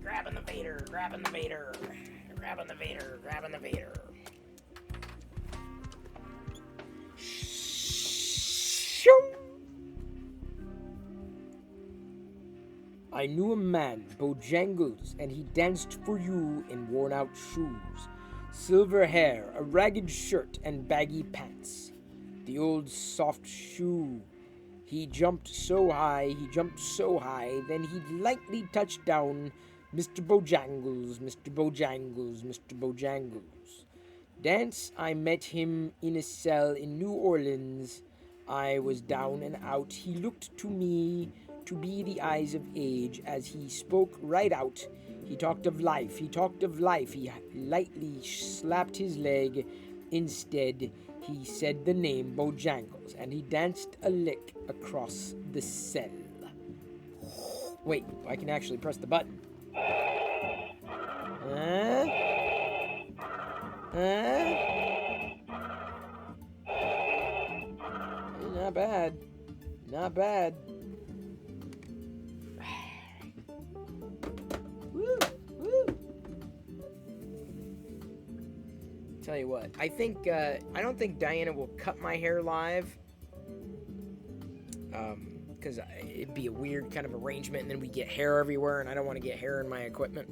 grabbing the Vader. Grabbing the Vader. Grabbing the Vader. Grabbing the Vader. I knew a man, Bojangles, and he danced for you in worn-out shoes, silver hair, a ragged shirt, and baggy pants. The old soft shoe. He jumped so high, then he lightly touched down, Mr. Bojangles, Mr. Bojangles, Mr. Bojangles. Dance, I met him in a cell in New Orleans. I was down and out. He looked to me to be the eyes of age as he spoke right out. He talked of life, he lightly slapped his leg. Instead, he said the name Bojangles, and he danced a lick across the cell. Wait, I can actually press the button. Not bad. Not bad. Tell you what, I don't think Diana will cut my hair live, because it'd be a weird kind of arrangement, and then we get hair everywhere, and I don't want to get hair in my equipment.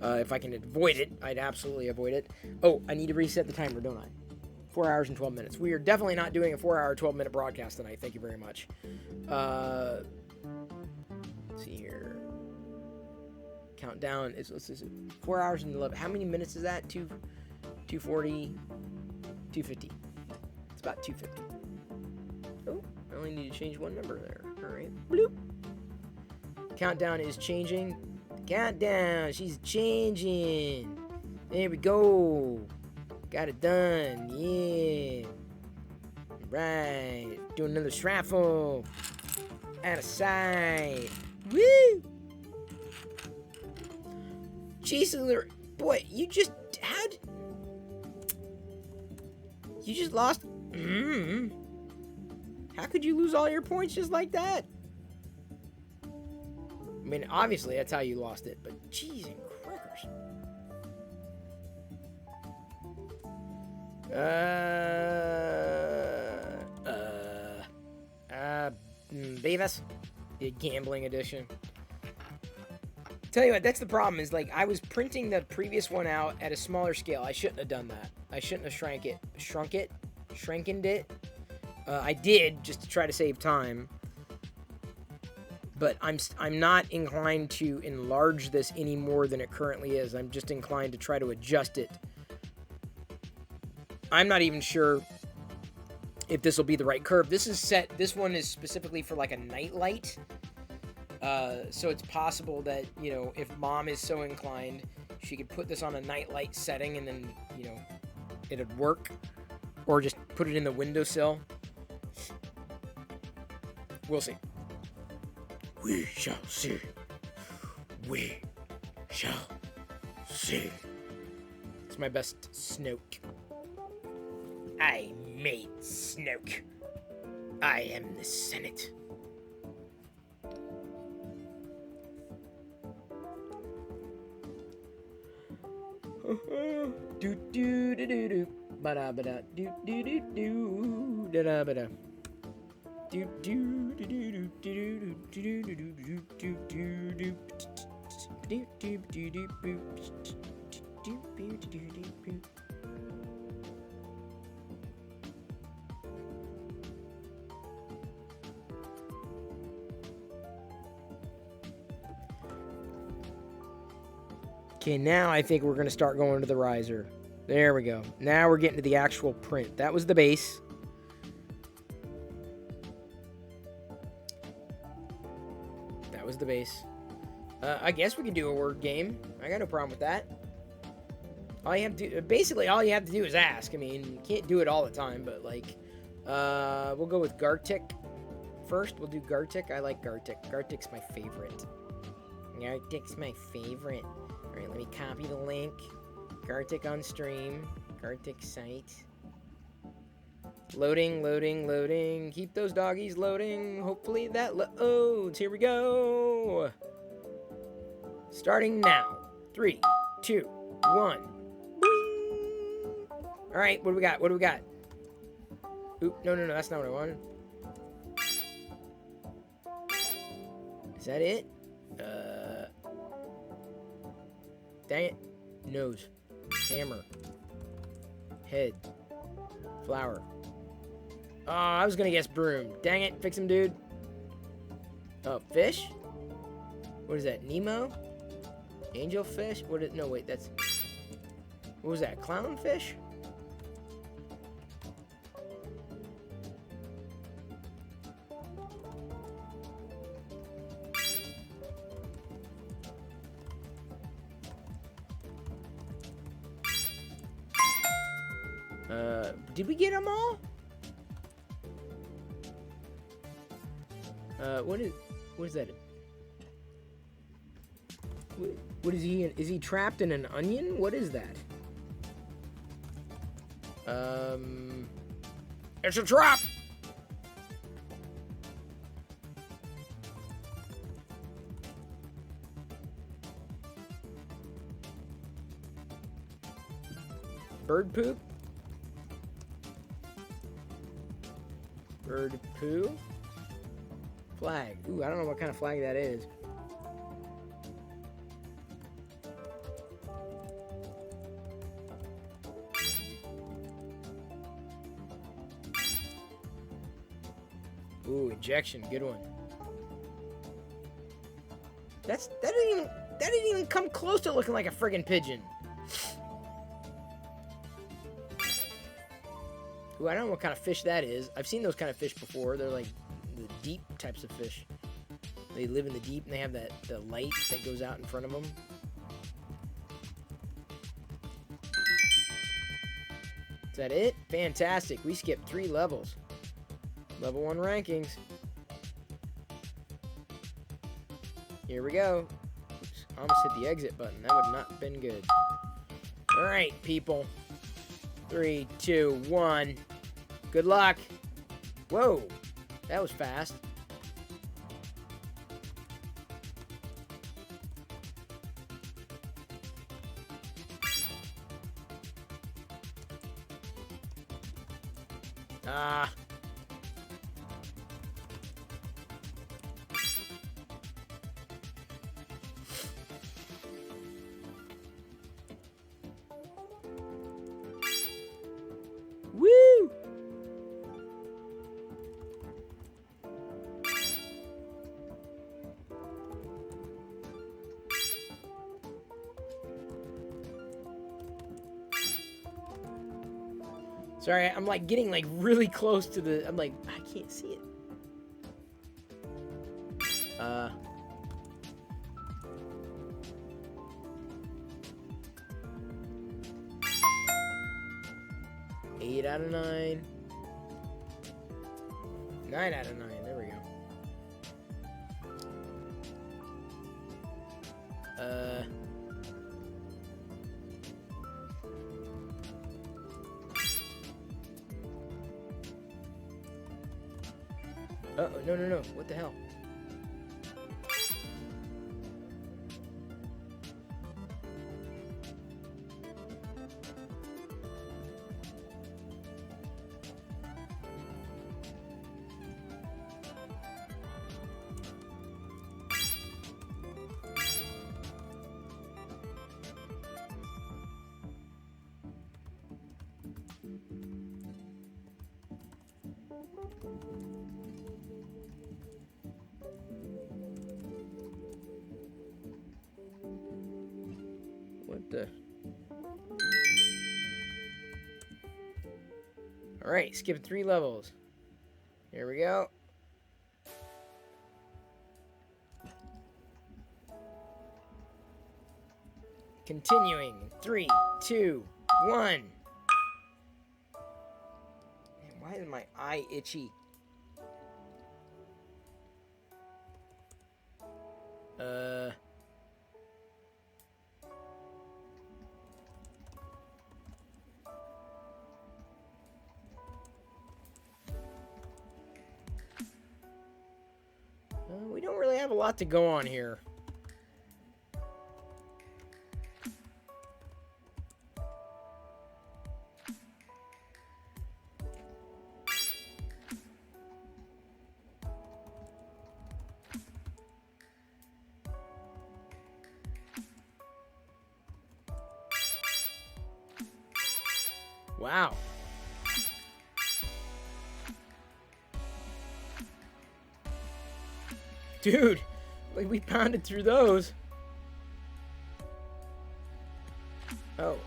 If I can avoid it, I'd absolutely avoid it. Oh, I need to reset the timer, don't I? 4 hours and 12 minutes. We are definitely not doing a 4-hour, 12-minute broadcast tonight. Thank you very much. Let's see here. Countdown is 4 hours and 11. How many minutes is that? 240, 250. It's about 250. Oh, I only need to change one number there. All right. Bloop. Countdown is changing. Countdown. She's changing. There we go. Got it done. Yeah. Right. Do another shuffle. Out of sight. Woo. Jesus, boy, you just had. You just lost. How could you lose all your points just like that? I mean, obviously that's how you lost it, but jeez and crackers. Beavis, the gambling edition. Tell you what, that's the problem, is like I was printing the previous one out at a smaller scale. I shouldn't have done that. I shouldn't have shrinkened it. I did just to try to save time. But I'm not inclined to enlarge this any more than it currently is. I'm just inclined to try to adjust it. I'm not even sure if this will be the right curve. This one is specifically for like a night light. So it's possible that, you know, if Mom is so inclined, she could put this on a nightlight setting and then, you know, it'd work. Or just put it in the windowsill. We'll see. We shall see. We shall see. It's my best Snoke. I made Snoke. I am the Senate. Do do do do do. Ba da ba da. Do do do do. Da da ba da. Do do do do do do do do do do do do do. Do do do do do. Do do do do do. Okay, now I think we're going to start going to the riser. There we go. Now we're getting to the actual print. That was the base. That was the base. I guess we can do a word game. I got no problem with that. All you have to do, basically all you have to do is ask. I mean, you can't do it all the time, but like, we'll go with Gartic first. We'll do Gartic. I like Gartic. Gartic's my favorite. Gartic's my favorite. All right, let me copy the link. Gartic on stream. Gartic site. Loading, loading, loading. Keep those doggies loading. Hopefully that loads. Here we go. Starting now. 3, 2, 1. All right, what do we got? What do we got? Oop, no, no, no, that's not what I wanted. Is that it? Dang it. Nose. Hammer. Head. Flower. Oh, I was gonna guess broom. Dang it. Fix him, dude. Oh, fish? What is that? Nemo? Angelfish? What is... No, wait, that's... What was that? Clownfish? Did we get them all? What is that? What is he in? Is he trapped in an onion? What is that? It's a trap! Bird poop? Bird poo? Flag. Ooh, I don't know what kind of flag that is. Ooh, injection, good one. That didn't even come close to looking like a friggin' pigeon. Ooh, I don't know what kind of fish that is. I've seen those kind of fish before. They're like the deep types of fish. They live in the deep and they have the light that goes out in front of them. Is that it? Fantastic. We skipped 3 levels. Level 1 rankings. Here we go. Oops, I almost hit the exit button. That would not have been good. Alright, people. 3, 2, 1. Good luck. Whoa. That was fast. Ah. Woo! Sorry, I'm like getting like really close to the... I'm like, I can't see it. 8 out of 9. 9 out of 9. There we go. Oh, no. What the hell? What the? Alright, skip 3 levels. Here we go. Continuing. 3, 2, 1. Man, why is my eye itchy? We don't really have a lot to go on here. Wow. Dude, like we pounded through those. Oh.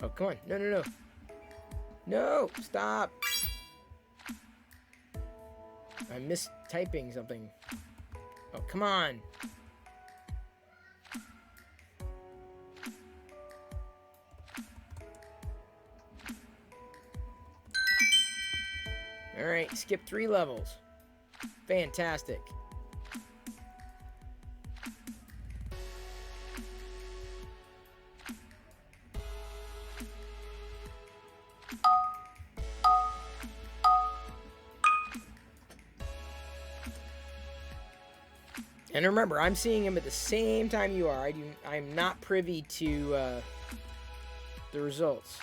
Oh, come on. No. No, stop. I mistyping something. Oh, come on. All right, skip 3 levels. Fantastic. And remember, I'm seeing him at the same time you are. I'm not privy to the results.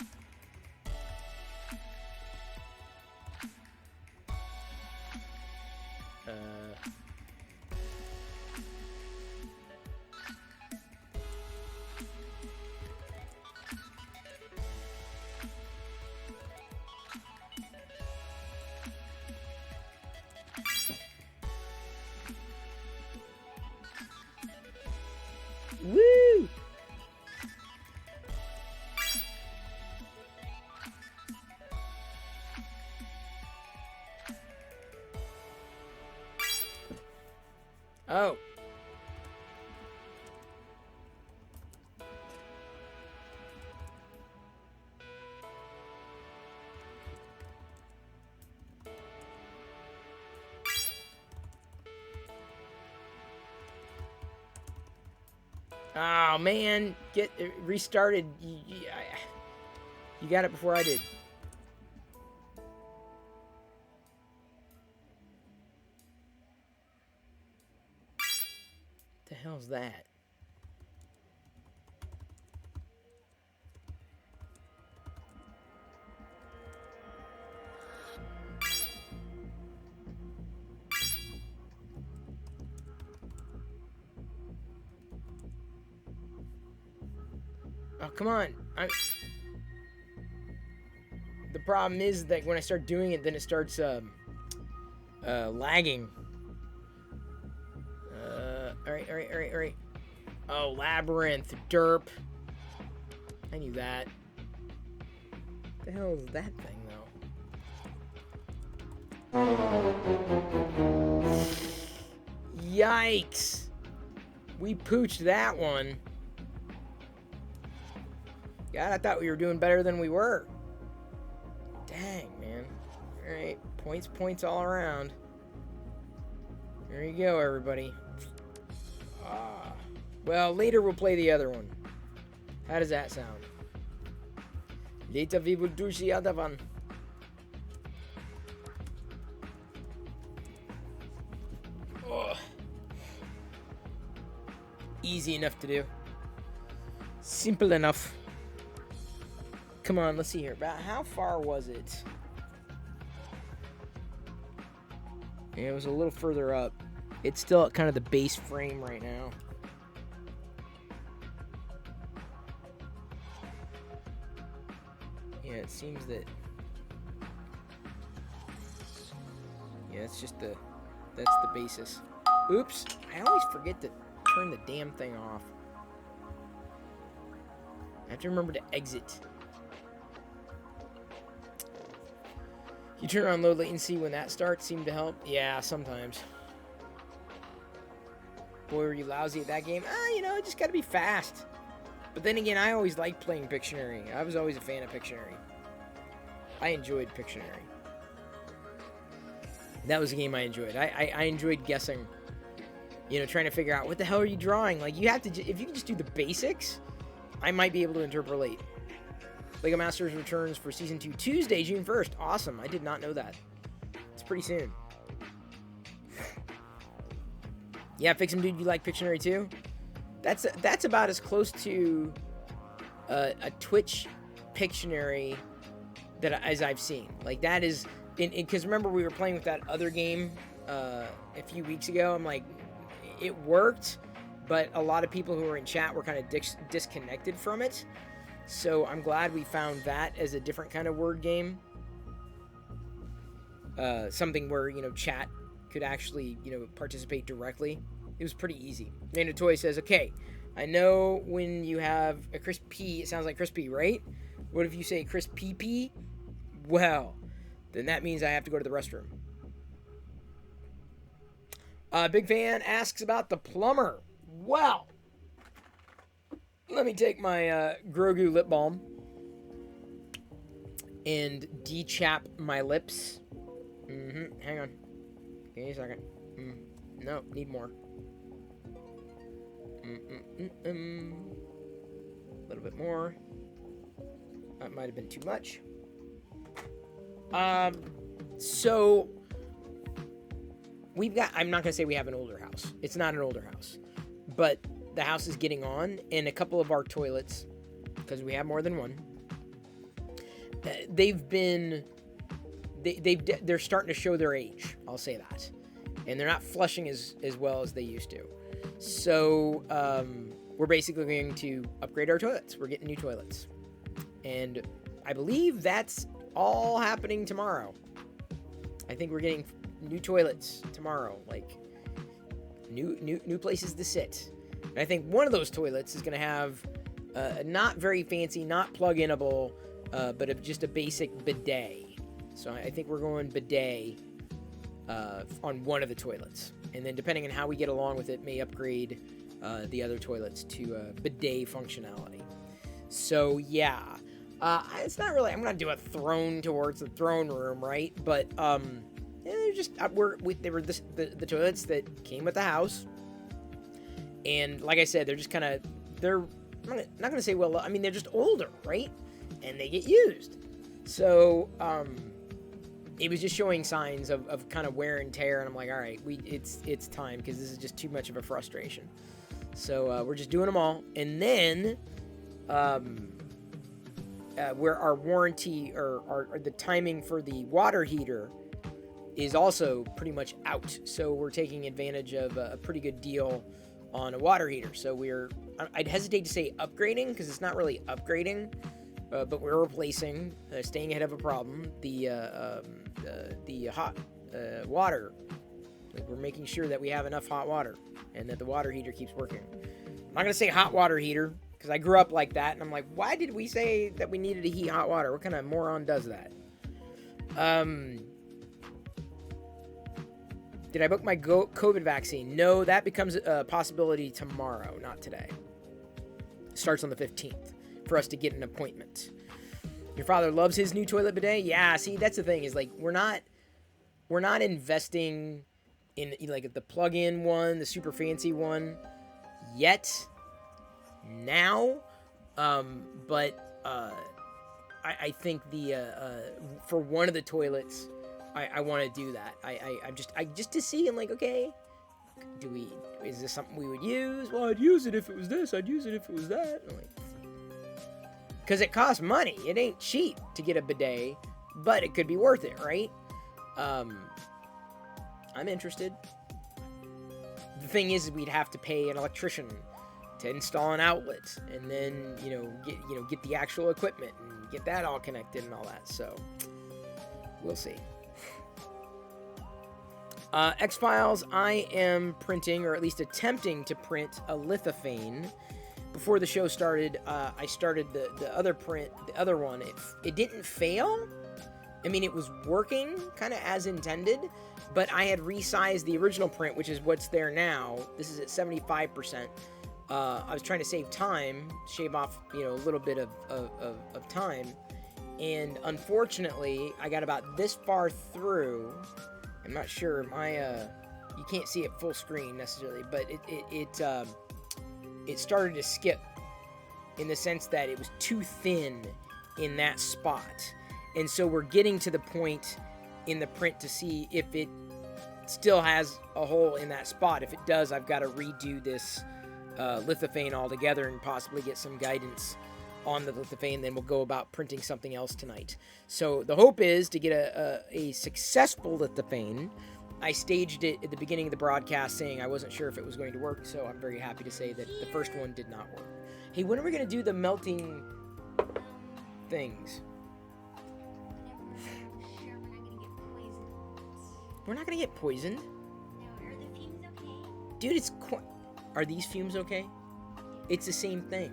Woo! Oh. Oh man, get it restarted. You got it before I did. What the hell's that? Oh, come on. The problem is that when I start doing it, then it starts lagging. Alright. Oh, Labyrinth. Derp. I knew that. What the hell is that thing, though? Yikes. We pooched that one. God, I thought we were doing better than we were. Dang, man. Alright, points all around. There you go, everybody. Well, later we'll play the other one. How does that sound? Later we will do the other one. Oh. Easy enough to do. Simple enough. Come on, let's see here. About how far was it? Yeah, it was a little further up. It's still at kind of the base frame right now. Yeah, it seems that... Yeah, it's just the... That's the basis. Oops! I always forget to turn the damn thing off. I have to remember to exit. You turn on low latency when that starts, seem to help? Yeah, sometimes. Boy, were you lousy at that game? You know, it just gotta be fast. But then again, I always liked playing Pictionary. I was always a fan of Pictionary. I enjoyed Pictionary. That was a game I enjoyed. I enjoyed guessing. You know, trying to figure out what the hell are you drawing. Like, you have to, if you can just do the basics, I might be able to interpolate. LEGO Masters returns for Season 2 Tuesday, June 1st. Awesome. I did not know that. It's pretty soon. Yeah, Fix'em Dude, you like Pictionary too? That's about as close to a Twitch Pictionary as I've seen. Like, that is... Because remember, we were playing with that other game a few weeks ago. I'm like, it worked, but a lot of people who were in chat were kind of disconnected from it. So I'm glad we found that as a different kind of word game. Something where, you know, chat could actually, you know, participate directly. It was pretty easy. And Toy says, okay, I know when you have a crispy, it sounds like crispy, right? What if you say crispy pee? Well, then that means I have to go to the restroom. Big Fan asks about the plumber. Well, let me take my Grogu lip balm and de-chap my lips. Hang on. Give me a second. No, need more. A little bit more. That might have been too much. So we've got, I'm not going to say we have an older house. It's not an older house. But the house is getting on, and a couple of our toilets, because we have more than one, they're starting to show their age. I'll say that. And they're not flushing as well as they used to. So we're basically going to upgrade our toilets. We're getting new toilets. And I believe that's all happening tomorrow. I think we're getting new toilets tomorrow, like new places to sit. And I think one of those toilets is going to have not very fancy, not plug-inable, but just a basic bidet. So I think we're going bidet on one of the toilets. And then depending on how we get along with it, may upgrade the other toilets to bidet functionality. So yeah, it's not really, I'm going to do a throne towards the throne room, right? But they're just, they were the toilets that came with the house. And like I said, they're just kind of, they're I'm not going to say, well, I mean, they're just older, right? And they get used. So, it was just showing signs of kind of wear and tear, and I'm like, all right, it's time, because this is just too much of a frustration. So we're just doing them all, and then where our warranty or the timing for the water heater is also pretty much out. So we're taking advantage of a pretty good deal on a water heater. So I'd hesitate to say upgrading because it's not really upgrading, but we're replacing, staying ahead of a problem, the hot water. Like, we're making sure that we have enough hot water and that the water heater keeps working. I'm not going to say hot water heater because I grew up like that, and I'm like, why did we say that we needed to heat hot water? What kind of moron does that? Did I book my COVID vaccine? No, that becomes a possibility tomorrow, not today. It starts on the 15th for us to get an appointment. Your father loves his new toilet bidet? Yeah, see, that's the thing, is like we're not investing in like the plug-in one, the super fancy one yet. Now, but I think for one of the toilets, I want to do that. I just to see. I'm like, okay, is this something we would use? Well, I'd use it if it was this. I'd use it if it was that. Because it costs money. It ain't cheap to get a bidet, but it could be worth it, right? I'm interested. The thing is, we'd have to pay an electrician to install an outlet, and then get the actual equipment and get that all connected and all that. So we'll see. X-Files, I am printing, or at least attempting to print, a Lithophane. Before the show started, I started the other print, the other one. It didn't fail. I mean, it was working kind of as intended, but I had resized the original print, which is what's there now. This is at 75%. I was trying to save time, shave off, a little bit of time. And unfortunately, I got about this far through. I'm not sure, you can't see it full screen necessarily, but it started to skip in the sense that it was too thin in that spot. And so we're getting to the point in the print to see if it still has a hole in that spot. If it does, I've got to redo this Lithophane altogether and possibly get some guidance on the Lithophane. Then we'll go about printing something else tonight. So the hope is to get a successful Lithophane. I staged it at the beginning of the broadcast saying I wasn't sure if it was going to work, so I'm very happy to say that the first one did not work. Hey, when are we going to do the melting things? We're not going to get poisoned. No, are the fumes okay? Dude, are these fumes okay? It's the same thing.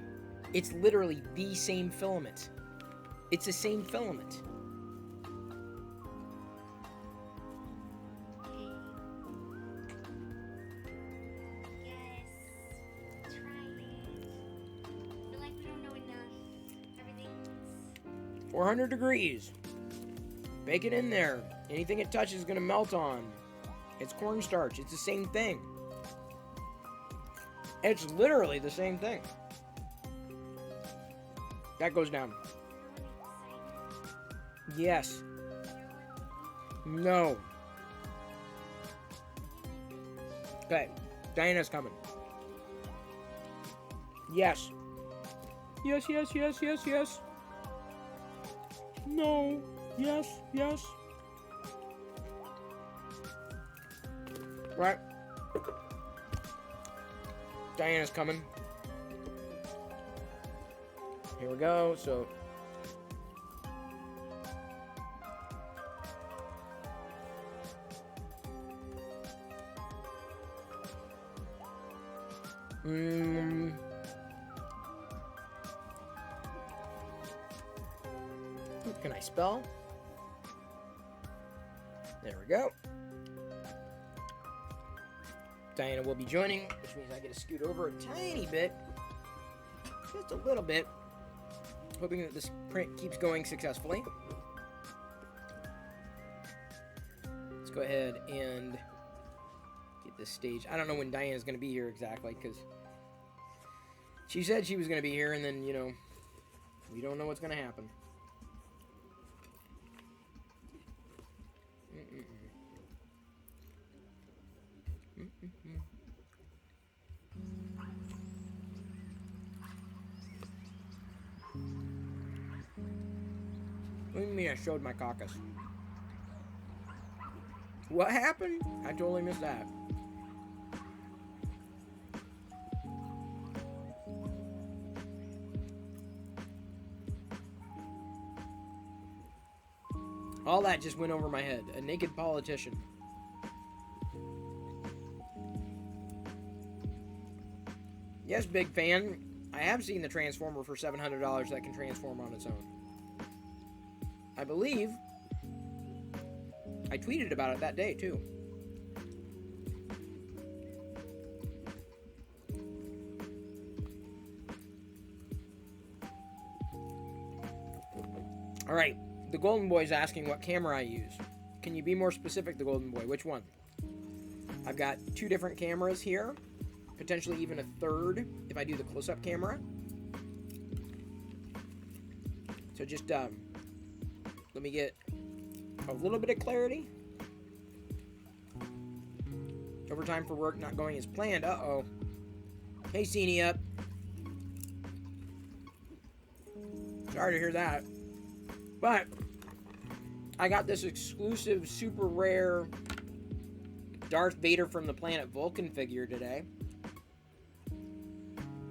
It's literally the same filament. It's the same filament. Yes. Try it. I feel like we don't know enough. Everything's 400 degrees. Bake it in there. Anything it touches is going to melt on. It's cornstarch. It's the same thing. It's literally the same thing. That goes down. Yes. No. Okay. Diana's coming. Yes. Yes, yes, yes, yes, yes. No. Yes, yes. Right. Diana's coming. Here we go. So can I spell? There we go. Diana will be joining, which means I get to scoot over a tiny bit. Just a little bit. Hoping that this print keeps going successfully. Let's go ahead and get this stage. I don't know when Diana's going to be here exactly, because she said she was going to be here, and then, we don't know what's going to happen. What do you mean I showed my caucus? What happened? I totally missed that. All that just went over my head. A naked politician. Yes, big fan. I have seen the Transformer for $700 that can transform on its own. I believe I tweeted about it that day, too. Alright, the Golden Boy's asking what camera I use. Can you be more specific, the Golden Boy? Which one? I've got 2 different cameras here. Potentially even a third if I do the close-up camera. So just, let me get a little bit of clarity. Overtime for work not going as planned. Uh-oh. Hey, Ceenie up. Sorry to hear that. But I got this exclusive, super rare Darth Vader from the planet Vulcan figure today.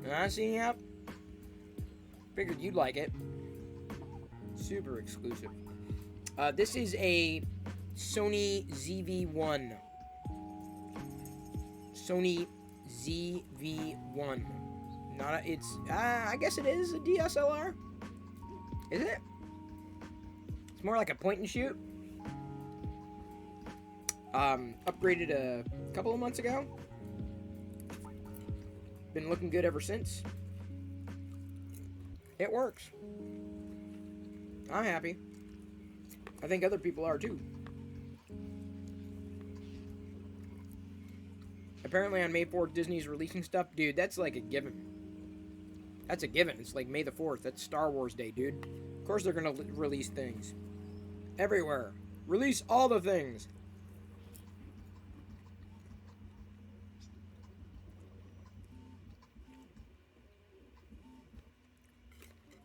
Ceenie up? Figured you'd like it. Super exclusive. This is a Sony ZV-1. Sony ZV-1. I guess it is a DSLR. Is it? It's more like a point and shoot. Upgraded a couple of months ago. Been looking good ever since. It works. I'm happy. I think other people are too. Apparently on May 4th, Disney's releasing stuff. Dude, that's like a given. That's a given. It's like May the 4th. That's Star Wars Day, dude. Of course they're gonna release things. Everywhere. Release all the things.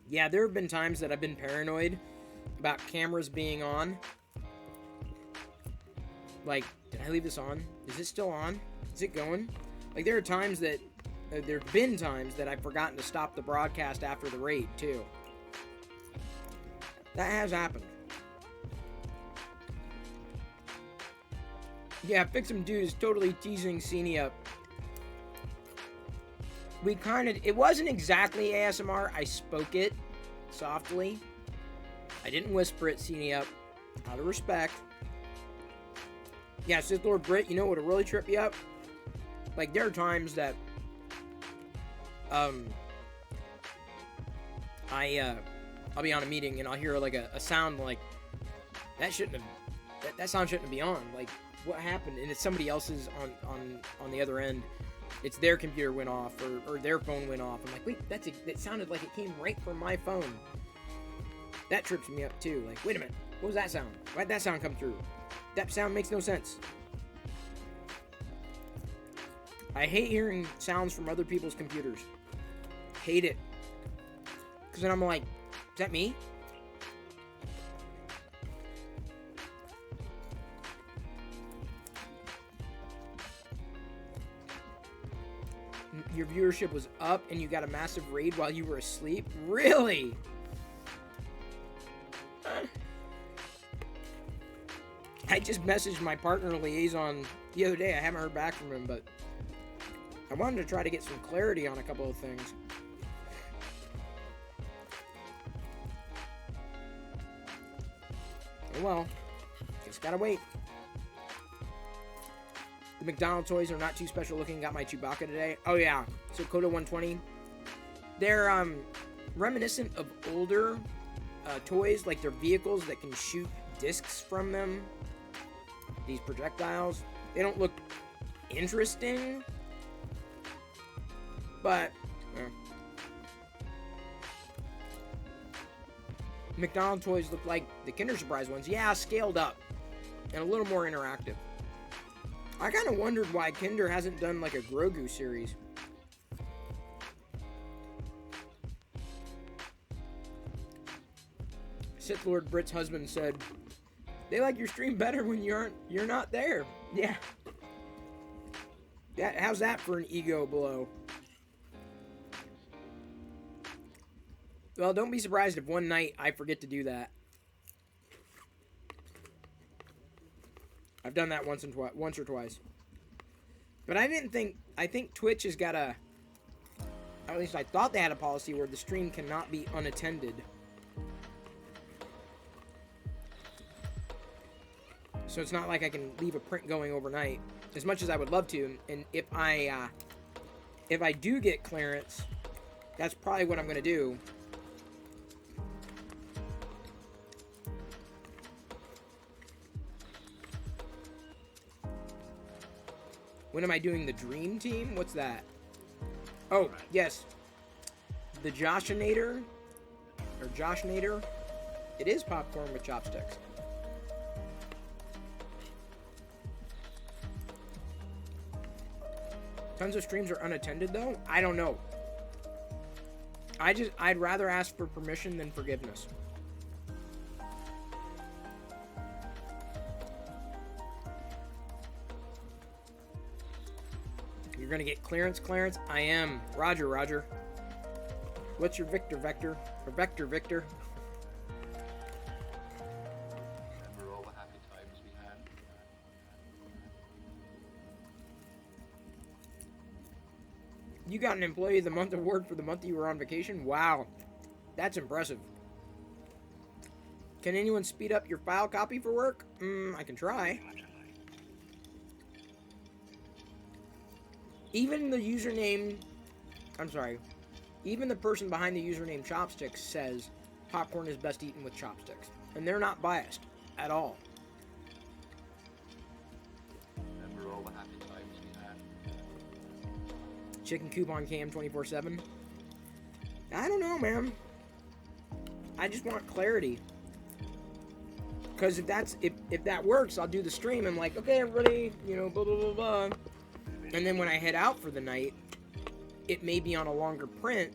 Yeah, there have been times that I've been paranoid about cameras being on. Like, did I leave this on? Is it still on? Is it going? Like, there are times that, there have been times that I've forgotten to stop the broadcast after the raid, too. That has happened. Yeah, Fix 'em Dude is totally teasing Ceenie up. It wasn't exactly ASMR. I spoke it softly. I didn't whisper it, Ceenie up. Out of respect. Yeah, Sith Lord Brit, you know what would really trip you up? Like, there are times that, I'll be on a meeting and I'll hear, like, a sound like, that sound shouldn't be on. Like, what happened? And it's somebody else's on the other end. It's their computer went off, or their phone went off. I'm like, wait, that sounded like it came right from my phone. That trips me up too. Like, wait a minute, what was that sound? Why'd that sound come through? That sound makes no sense. I hate hearing sounds from other people's computers. Hate it. Because then I'm like, is that me? Your viewership was up and you got a massive raid while you were asleep? Really? I just messaged my partner liaison the other day. I haven't heard back from him, but I wanted to try to get some clarity on a couple of things. Oh well, just gotta wait. The McDonald's toys are not too special looking. Got my Chewbacca today. Oh yeah, so Coda 120. They're reminiscent of older toys, like they're vehicles that can shoot discs from them. These projectiles. They don't look interesting, but McDonald's toys look like the Kinder Surprise ones. Yeah, scaled up and a little more interactive. I kind of wondered why Kinder hasn't done like a Grogu series. Sith Lord Brit's husband said, "They like your stream better when you're not there." Yeah. How's that for an ego blow? Well, don't be surprised if one night I forget to do that. I've done that once or twice. But I think Twitch has got a, at least I thought they had a policy where the stream cannot be unattended. So it's not like I can leave a print going overnight, as much as I would love to. And if I do get clearance, that's probably what I'm going to do. When am I doing the Dream Team? What's that? Oh, yes. The Joshinator. Or Joshinator. It is popcorn with chopsticks. Tons of streams are unattended, though? I don't know. I'd rather ask for permission than forgiveness. You're gonna get clearance, Clarence? I am. Roger, Roger. What's your Vector? Or Vector? Remember all the happy times we had? You got an Employee of the Month award for the month you were on vacation? Wow. That's impressive. Can anyone speed up your file copy for work? I can try. Even the username... I'm sorry. Even the person behind the username Chopsticks says popcorn is best eaten with chopsticks. And they're not biased at all. Remember all the happy times we had? Chicken coupon cam 24/7. I don't know, man. I just want clarity. Because if that works, I'll do the stream. I'm like, okay, everybody, you know, blah, blah, blah, blah. And then when I head out for the night, it may be on a longer print.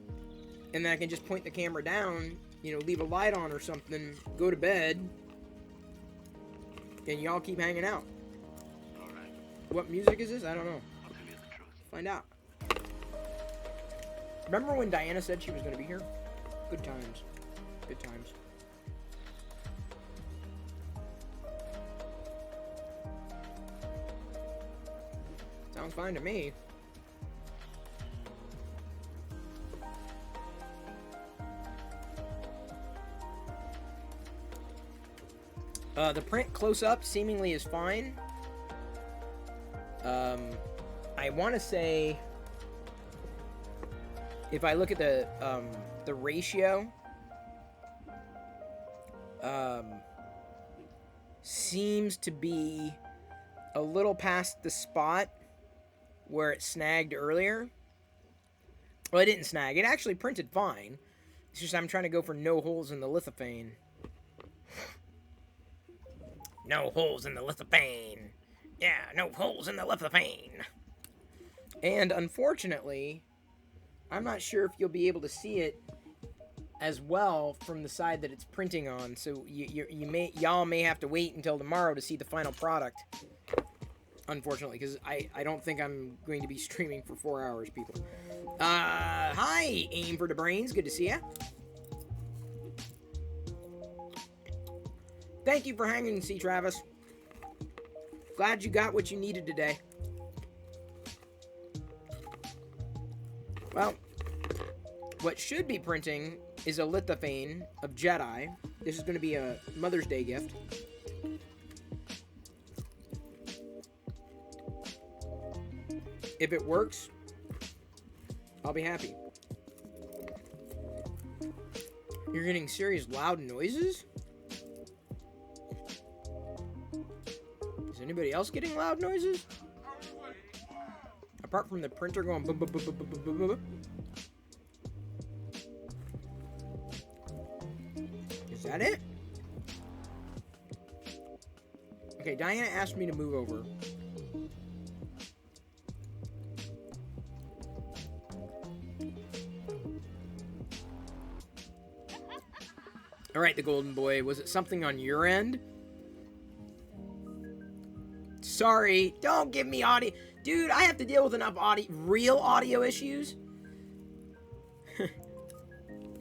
And then I can just point the camera down, you know, leave a light on or something, go to bed. And y'all keep hanging out. Alright. What music is this? I don't know. I'll tell you the truth. Find out. Remember when Diana said she was going to be here? Good times. Good times. Sounds fine to me. The print close-up seemingly is fine. I want to say, if I look at the ratio, seems to be a little past the spot where it snagged earlier. Well, it didn't snag. It actually printed fine. It's just I'm trying to go for no holes in the lithophane. No holes in the lithophane. Yeah, no holes in the lithophane. And unfortunately, I'm not sure if you'll be able to see it as well from the side that it's printing on. So y'all may have to wait until tomorrow to see the final product. Unfortunately, because I don't think I'm going to be streaming for 4 hours, people. Hi, Aim for the Brains. Good to see ya. Thank you for hanging, C. Travis. Glad you got what you needed today. Well, what should be printing is a lithophane of Jedi. This is going to be a Mother's Day gift. If it works, I'll be happy. You're getting serious loud noises? Is anybody else getting loud noises? Apart from the printer going boom, boom, boom, boom, boom, boom, boom, boom. Is that it? Okay, Diana asked me to move over. Alright, the golden boy. Was it something on your end? Sorry. Don't give me audio. Dude, I have to deal with enough real audio issues.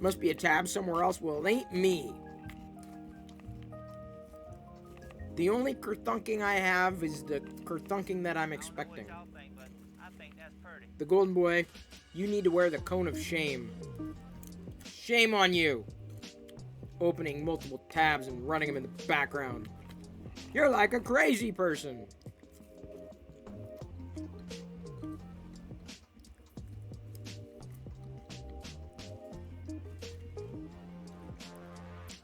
Must be a tab somewhere else. Well, it ain't me. The only kerthunking I have is the kerthunking that I'm expecting. The golden boy, you need to wear the cone of shame. Shame on you. Opening multiple tabs and running them in the background. You're like a crazy person.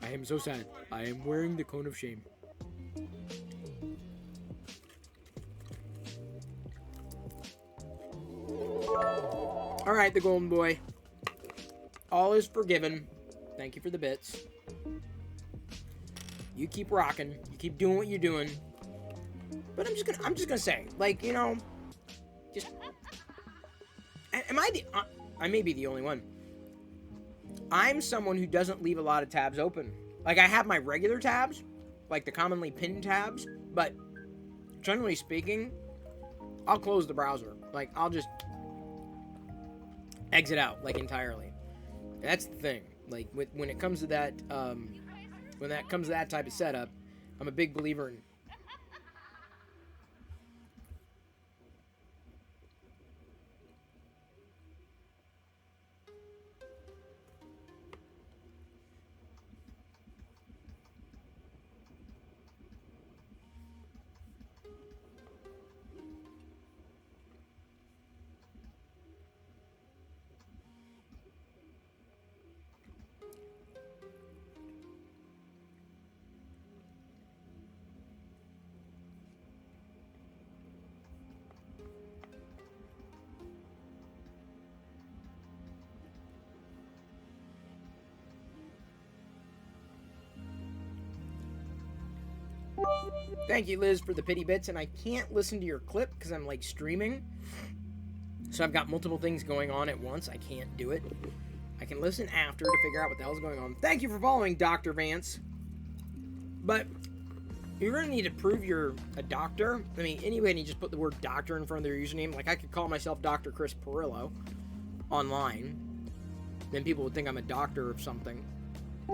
I am so sad. I am wearing the cone of shame. Alright, the golden boy. All is forgiven. Thank you for the bits. You keep rocking. You keep doing what you're doing. But I'm just gonna say, like, you know, just I may be the only one. I'm someone who doesn't leave a lot of tabs open. Like, I have my regular tabs, like the commonly pinned tabs, but generally speaking, I'll close the browser. Like, I'll just exit out, like, entirely. That's the thing. Like, when it comes to that, when that comes to that type of setup, I'm a big believer in. Thank you, Liz, for the pity bits, and I can't listen to your clip because I'm, like, streaming. So I've got multiple things going on at once. I can't do it. I can listen after to figure out what the hell's going on. Thank you for following, Dr. Vance. But you're going to need to prove you're a doctor. I mean, anybody just put the word doctor in front of their username. Like, I could call myself Dr. Chris Perillo online. Then people would think I'm a doctor of something.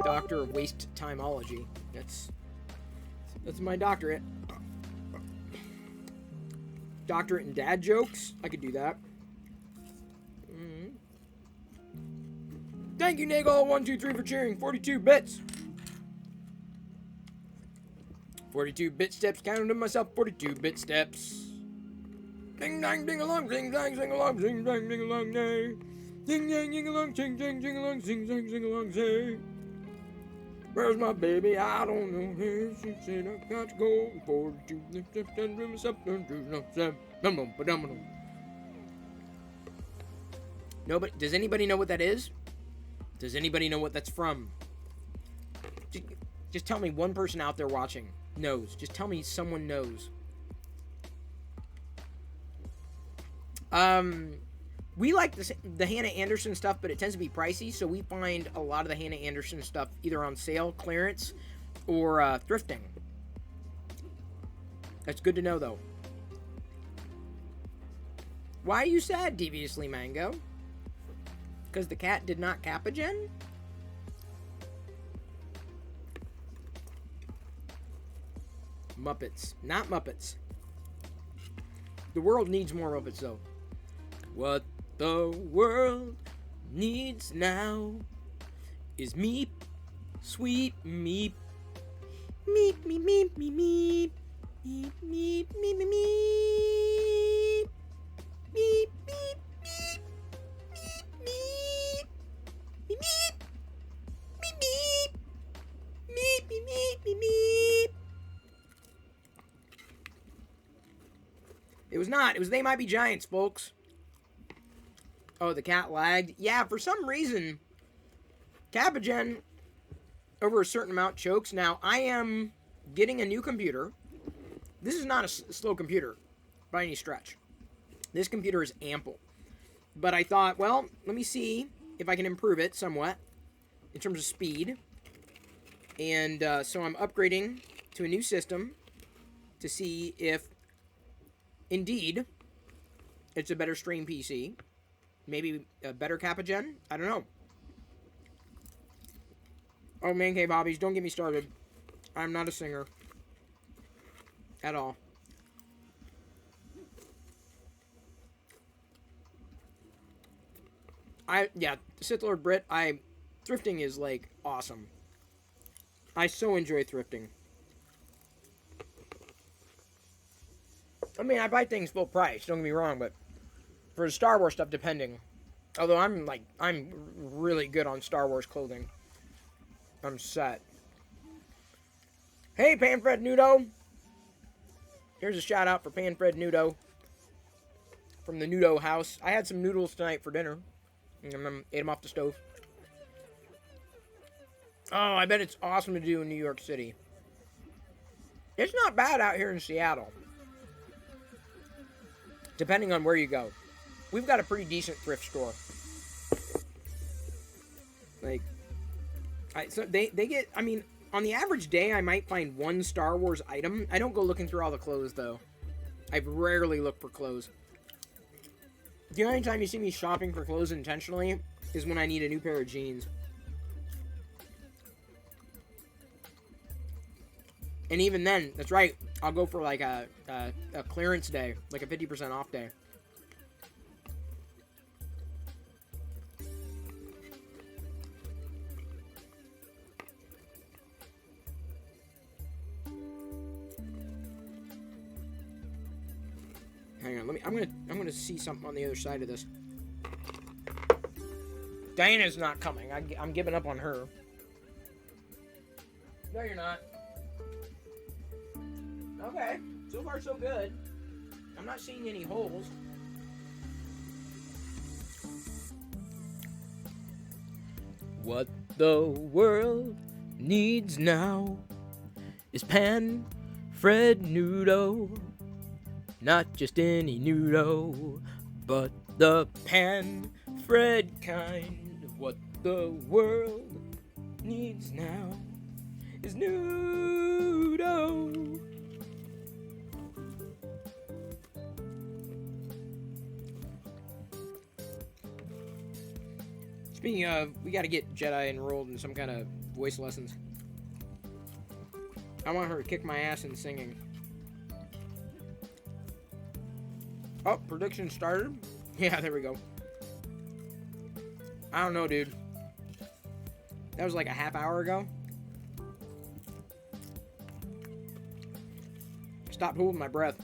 Doctor of waste timeology. That's my doctorate. Doctorate in dad jokes. I could do that. Thank you, Nagel123 for cheering. 42 bits. 42 bit steps. Counted to myself. 42 bit steps. Ding dang ding along, ding dang sing along, ding dang ding along, day. Ding dang ding along, ding dang ding along, ding dang ding along, day. Where's my baby? I don't know. She said I got to go. 42 steps and do myself. Nobody. Does anybody know what that is? Does anybody know what that's from? Just tell me one person out there watching knows. Just tell me someone knows. We like the Hannah Anderson stuff, but it tends to be pricey, so we find a lot of the Hannah Anderson stuff either on sale, clearance, or thrifting. That's good to know, though. Why are you sad, Deviously Mango? Because the cat did not capagen? Muppets. Not Muppets. The world needs more Muppets, though. What the world needs now is meep, sweet meep. Meep, meep, meep, meep, meep. Meep, meep, meep, meep, meep. Meep, meep, meep. Meep, meep. Meep, meep. Meep, meep. Meep, meep, meep, meep, meep. It was not. It was They Might Be Giants, folks. Oh, the cat lagged. Yeah, for some reason, Capagen over a certain amount chokes. Now, I am getting a new computer. This is not a slow computer by any stretch. This computer is ample. But I thought, well, let me see if I can improve it somewhat in terms of speed. And so I'm upgrading to a new system to see if, indeed, it's a better stream PC. Maybe a better Capagen? I don't know. Oh, Man Cave Hobbies, don't get me started. I'm not a singer. At all. Yeah, Sith Lord Brit, thrifting is, like, awesome. I so enjoy thrifting. I mean, I buy things full price, don't get me wrong, but for the Star Wars stuff, depending. Although I'm really good on Star Wars clothing. I'm set. Hey, Panfred Nudo. Here's a shout out for Panfred Nudo from the Nudo house. I had some noodles tonight for dinner. And ate them off the stove. Oh, I bet it's awesome to do in New York City. It's not bad out here in Seattle. Depending on where you go. We've got a pretty decent thrift store. Like, so they get, I mean, on the average day, I might find one Star Wars item. I don't go looking through all the clothes, though. I rarely look for clothes. The only time you see me shopping for clothes intentionally is when I need a new pair of jeans. And even then, that's right, I'll go for like a clearance day, like a 50% off day. Hang on, I'm gonna see something on the other side of this. Diana's not coming. I'm giving up on her. No, you're not. Okay, so far so good. I'm not seeing any holes. What the world needs now is Pan-Fred Nudo. Not just any Nudo, but the Pan-Fred kind. What the world needs now is Nudo. Speaking of, we gotta get Jedi enrolled in some kind of voice lessons. I want her to kick my ass in singing. Oh, prediction started? Yeah, there we go. I don't know, dude. That was like a half hour ago. Stop holding my breath.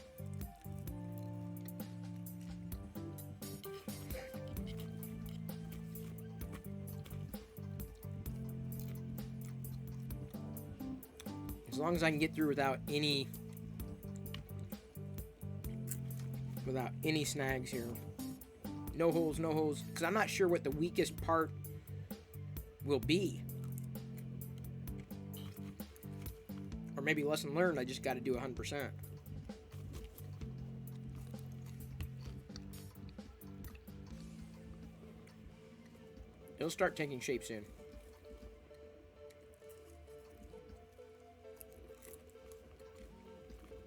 As long as I can get through without any snags here. No holes, no holes. Because I'm not sure what the weakest part will be. Or maybe lesson learned, I just got to do 100%. It'll start taking shape soon.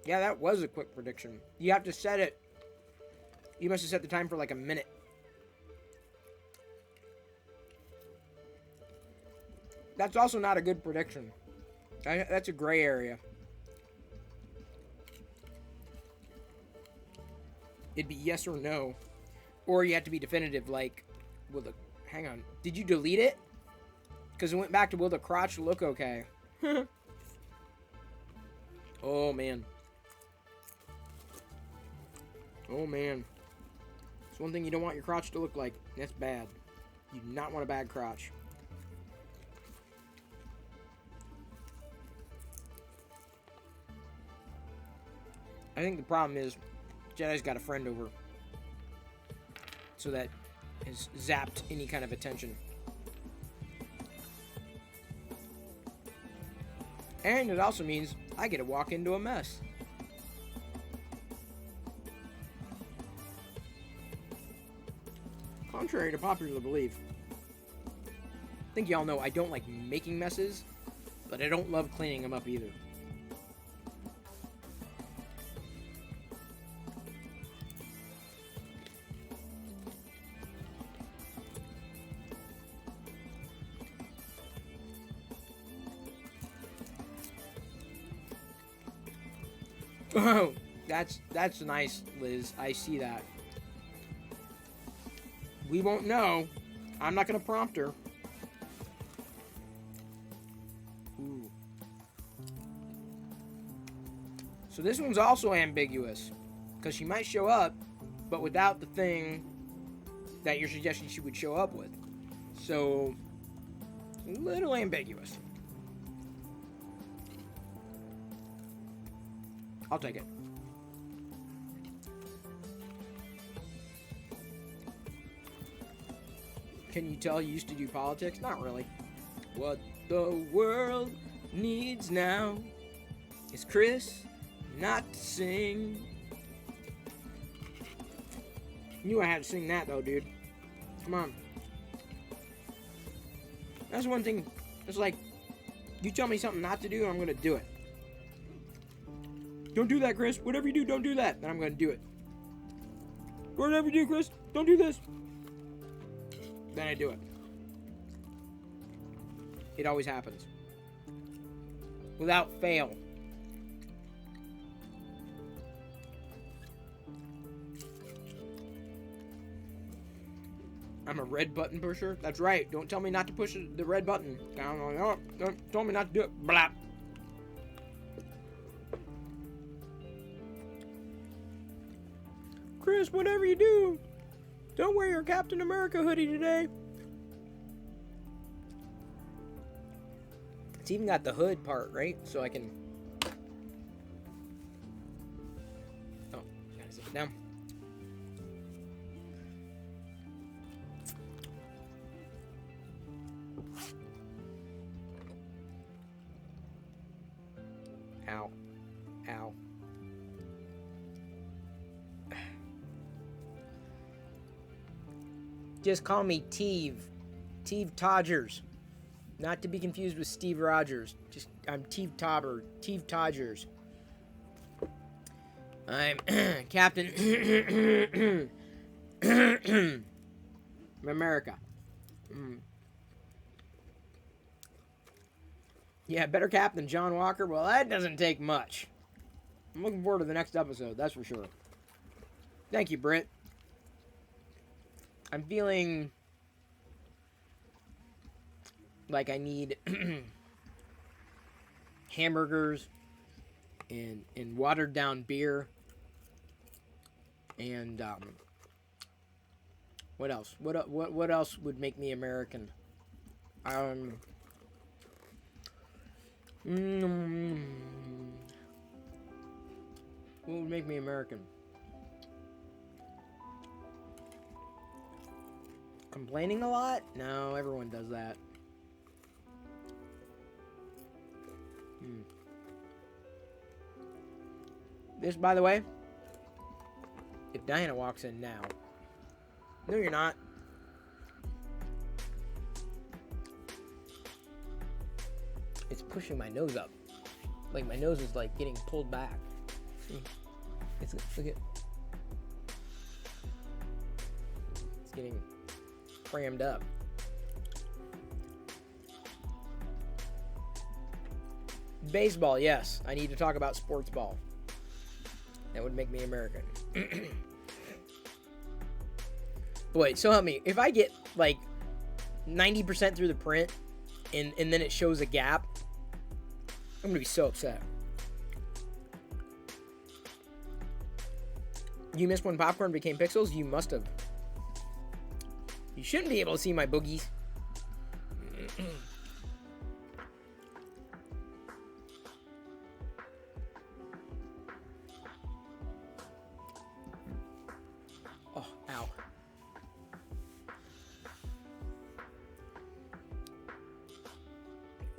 Yeah, that was a quick prediction. You have to set it. You must have set the time for like a minute. That's also not a good prediction. That's a gray area. It'd be yes or no. Or you have to be definitive, like, will the... Hang on. Did you delete it? Because it went back to will the crotch look okay? Oh, man. Oh, man. It's one thing you don't want your crotch to look like. That's bad. You do not want a bad crotch. I think the problem is Jedi's got a friend over. So that has zapped any kind of attention. And it also means I get to walk into a mess. Contrary to popular belief. I think y'all know I don't like making messes, but I don't love cleaning them up either. Oh, that's nice, Liz. I see that. We won't know. I'm not gonna prompt her. Ooh. So this one's also ambiguous, because she might show up, but without the thing that you're suggesting she would show up with. So, a little ambiguous. I'll take it. Can you tell you used to do politics? Not really. What the world needs now is Chris not to sing. Knew I had to sing that though, dude. Come on. That's one thing. It's like, you tell me something not to do, I'm gonna do it. Don't do that, Chris. Whatever you do, don't do that. Then I'm gonna do it. Whatever you do, Chris, don't do this. Then I do it. It always happens. Without fail. I'm a red button pusher? That's right. Don't tell me not to push the red button. Don't tell me not to do it. Blah. Chris, whatever you do, don't wear your Captain America hoodie today. It's even got the hood part, right? So I can... Oh, gotta sit down. Ow. Ow. Just call me Teve. Teve Todgers. Not to be confused with Steve Rogers. Just, I'm Teve Tobber. Teve Todgers. I'm Captain America. Yeah, better cap than John Walker? Well, that doesn't take much. I'm looking forward to the next episode, that's for sure. Thank you, Britt. I'm feeling like I need hamburgers and watered down beer and what else? What else would make me American? What would make me American? Complaining a lot? No, everyone does that. This, by the way, if Diana walks in now. No, you're not. It's pushing my nose up. Like, my nose is, like, getting pulled back. See? Look at... It's getting crammed up. Baseball, yes. I need to talk about sports ball. That would make me American. Wait, so help me. If I get, like, 90% through the print, and then it shows a gap, I'm gonna be so upset. You missed when popcorn became pixels? You must have. You shouldn't be able to see my boogies. Oh, ow.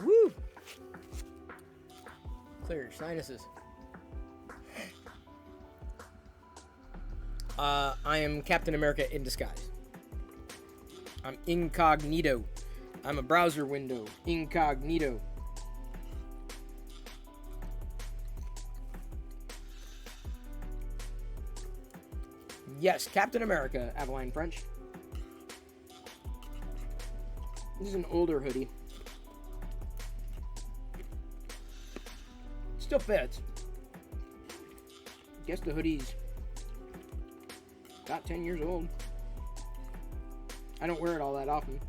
Woo! Clear your sinuses. I am Captain America in disguise. I'm incognito. I'm a browser window. Incognito. Yes, Captain America, Aveline French. This is an older hoodie. Still fits. guess the hoodie's about 10 years old. I don't wear it all that often.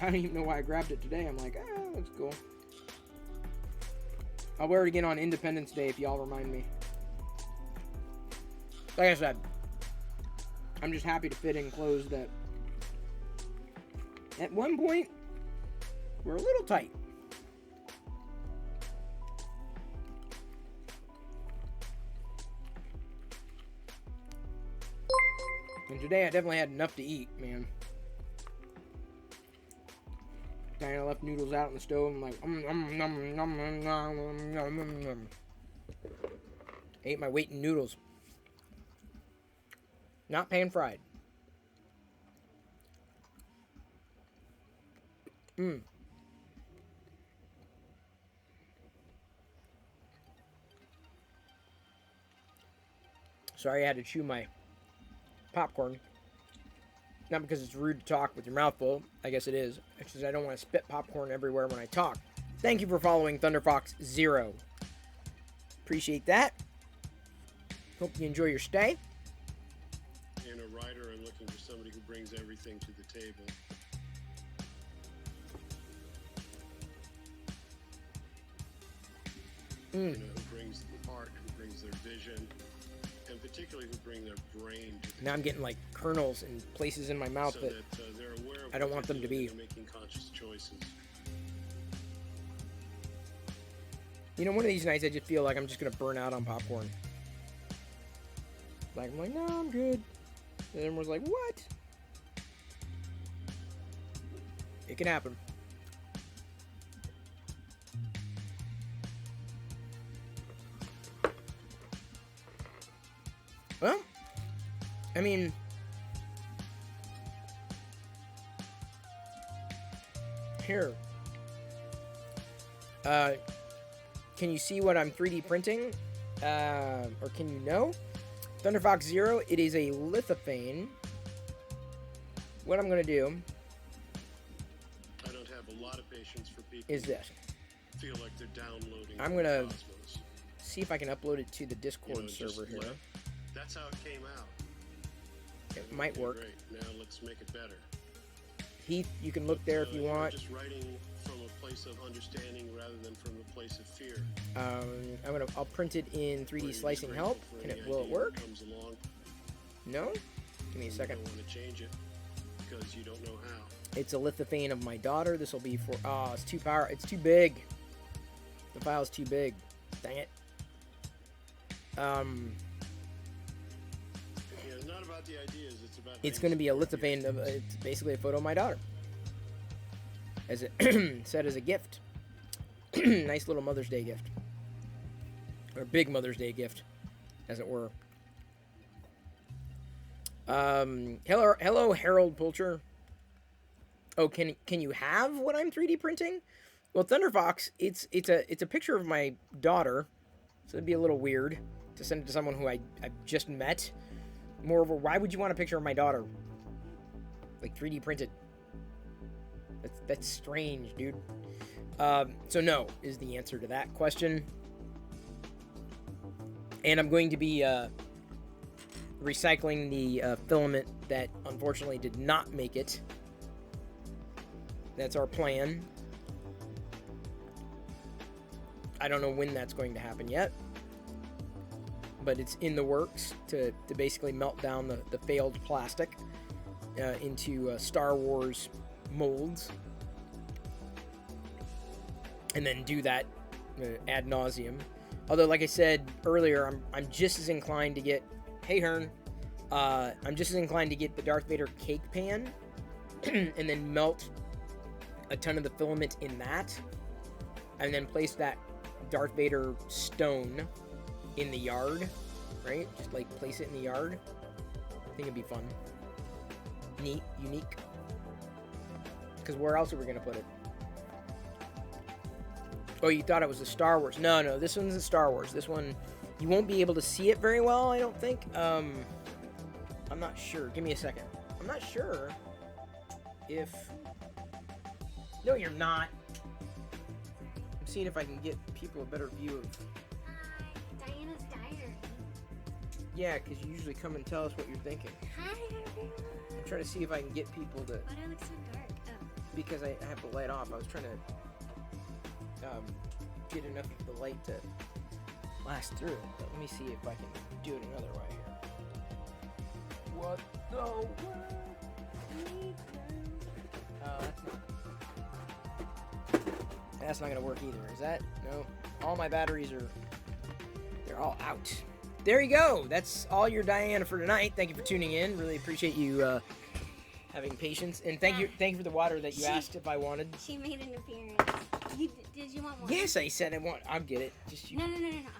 I don't even know why I grabbed it today. I'm like, that's cool. I'll wear it again on Independence Day if y'all remind me. Like I said, I'm just happy to fit in clothes that at one point were a little tight. And today I definitely had enough to eat, man. Diana left noodles out on the stove. I'm like, ate my weight in noodles. Not pan fried. Sorry I had to chew my popcorn. Not because it's rude to talk with your mouth full. I guess it is. It's just I don't want to spit popcorn everywhere when I talk. Thank you for following ThunderFox0. Appreciate that. Hope you enjoy your stay. And a writer, I'm looking for somebody who brings everything to the table. You know, who brings the heart, who brings their vision, and particularly who bring their brain to the Now I'm getting like kernels and places in my mouth so that they're aware of I don't what want they're them to doing, be. they're making conscious choices. You know, one of these nights I just feel like I'm just gonna burn out on popcorn. Like I'm like, no, I'm good. And everyone's like, what? It can happen. Well, I mean, here. Can you see what I'm 3D printing? Or can you know? ThunderFox0, it is a lithophane. What I'm going to do I don't have a lot of patience for people is this. who feel like they're downloading I'm from going to the cosmos. see if I can upload it to the Discord You know, just server here. That's how it came out. It might Okay, work. Great. Now let's make it better. Heath, you can look there if you want. Just writing from a place of understanding rather than from a place of fear. I'll print it in 3D slicing help. Will it work? Comes along, No? Give me a you second. don't want to change it because you don't know how. It's a lithophane of my daughter. This will be for it's too big. The file's too big. Dang it. Yeah, it's not about the ideas, it's about It's things going to be a that lithophane of it's basically a photo of my daughter. As it said as a gift. Nice little Mother's Day gift. Or big Mother's Day gift, as it were. Hello, Harold Pulcher. Oh, can you have what I'm 3D printing? Well, Thunderfox, it's a picture of my daughter, so it'd be a little weird to send it to someone who I just met. Moreover, why would you want a picture of my daughter? Like 3D printed. That's strange, dude. So no is the answer to that question. And I'm going to be recycling the filament that unfortunately did not make it. That's our plan. I don't know when that's going to happen yet, but it's in the works to basically melt down the failed plastic into Star Wars molds, and then do that ad nauseum. Although, like I said earlier, I'm just as inclined to get, hey Hearn, I'm just as inclined to get the Darth Vader cake pan, and then melt a ton of the filament in that, and then place that Darth Vader stone in the yard, right? Just like place it in the yard. I think it'd be fun. Neat, unique. Because where else are we gonna put it? Oh, you thought it was a Star Wars. No, this one's a Star Wars. This one, you won't be able to see it very well, I don't think. I'm not sure. Give me a second. I'm not sure if... No, you're not. I'm seeing if I can get people a better view of... Hi, Diana Yeah, because you usually come and tell us what you're thinking. Hi, everyone. I'm trying to see if I can get people to... Why do I look so dark? Oh. Because I have the light off. I was trying to get enough of the light to last through. But let me see if I can do it another way here. What the world? That's not gonna work either. Is that? No. All my batteries are... They're all out. There you go. That's all your Diana for tonight. Thank you for tuning in. Really appreciate you having patience. And thank you for the water that you asked if I wanted. She made an appearance. Did you want more? Yes, I said I want. I'll get it. Just you. No.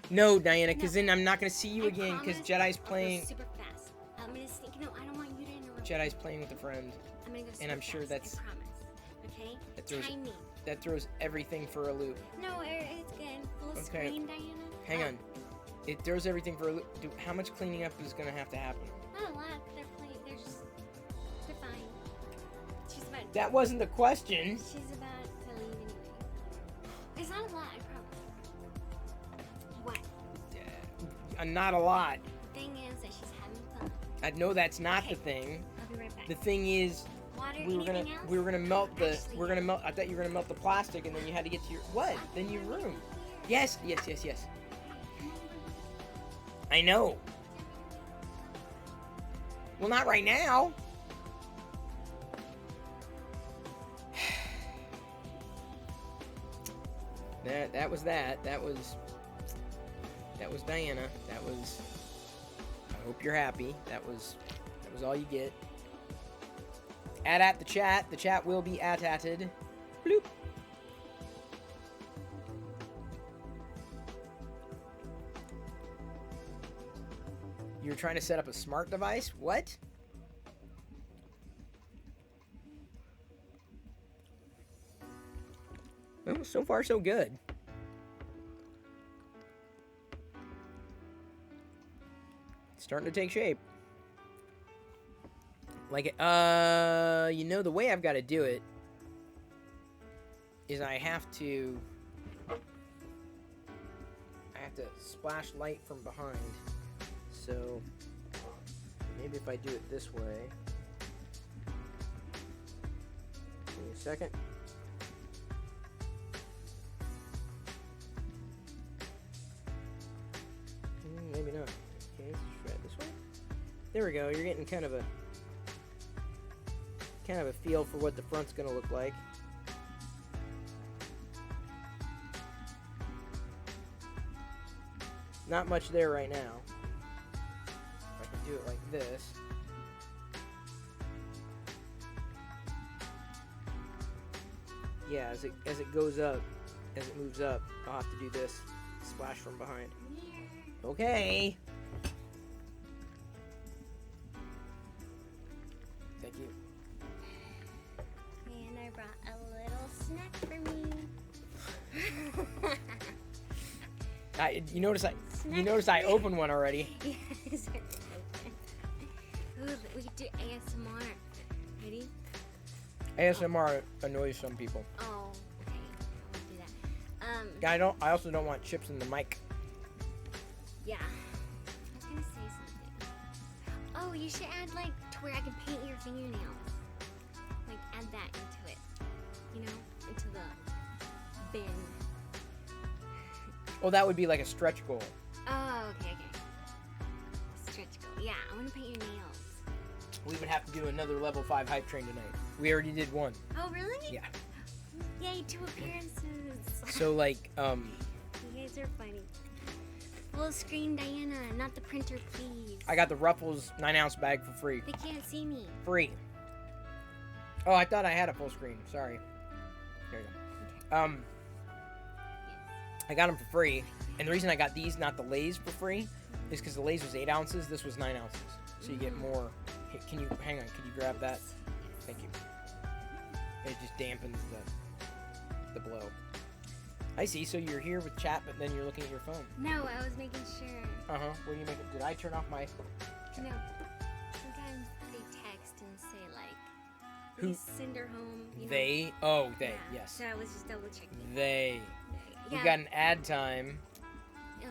No, Diana, because then I'm not gonna see you I again. Because promise Jedi's I'll go playing. super fast. I'm gonna sneak. No, I don't want you to interrupt. Jedi's playing with a friend. I'm gonna go super And I'm sure fast, that's- I promise. Okay. That throws, Time me. that throws everything for a loop. No, it's good. Full Okay. screen, Diana. Hang on. It throws everything for a loop. How much cleaning up is gonna have to happen? Not a lot. They're playing. They're fine. She's about. That wasn't the question. She's about to leave anyway. It's not a lot, I promise. What? Not a lot. The thing is that she's having fun. I know that's not Okay. the thing. I'll be right back. The thing is, Water, we were anything else? gonna melt the. Actually, We're gonna melt. I thought you were gonna melt the plastic, and then you had to get to your what? Then your room. Yes. I know. Well, not right now. That was that. That was Diana. That was. I hope you're happy. That was all you get. At the chat. The chat will be atted. Bloop. You're trying to set up a smart device? What? Well, so far so good. It's starting to take shape. Like it, you know, the way I've got to do it is I have to splash light from behind. So maybe if I do it this way. Give me a second. Maybe not. Okay, let's try it this way. There we go. You're getting kind of a feel for what the front's gonna look like. Not much there right now. I can do it like this. Yeah, as it goes up, as it moves up, I'll have to do this. Splash from behind. Okay. Thank you. And I brought a little snack for me. You notice I opened one already. Yes. Ooh, we could do ASMR. Ready? ASMR annoys some people. Oh, okay. I'll do that. I also don't want chips in the mic. Yeah. I was gonna say something. Oh, you should add like to where I can paint your fingernails. Like add that into it. You know, into the bin. Oh, that would be like a stretch goal. Oh, okay. Stretch goal. Yeah, I want to paint your nails. We would have to do another level 5 hype train tonight. We already did one. Oh, really? Yeah. Yay, 2 appearances. So like, You guys are funny. Full screen Diana, not the printer, please. I got the Ruffles 9-ounce bag for free. They can't see me. Free. Oh, I thought I had a full screen. Sorry. There you go. I got them for free, and the reason I got these, not the Lays, for free, is because the Lays was 8 ounces. This was 9 ounces, so you get more. Hey, can you hang on? Can you grab that? Thank you. It just dampens the blow. I see. So you're here with chat, but then you're looking at your phone. No, I was making sure. What do you make? Did I turn off my? No. Sometimes they text and say like, Who? please send her home. You know? They? Oh, they. Yeah. Yes. So I was just double checking. They. Yeah. We got an ad time. Okay.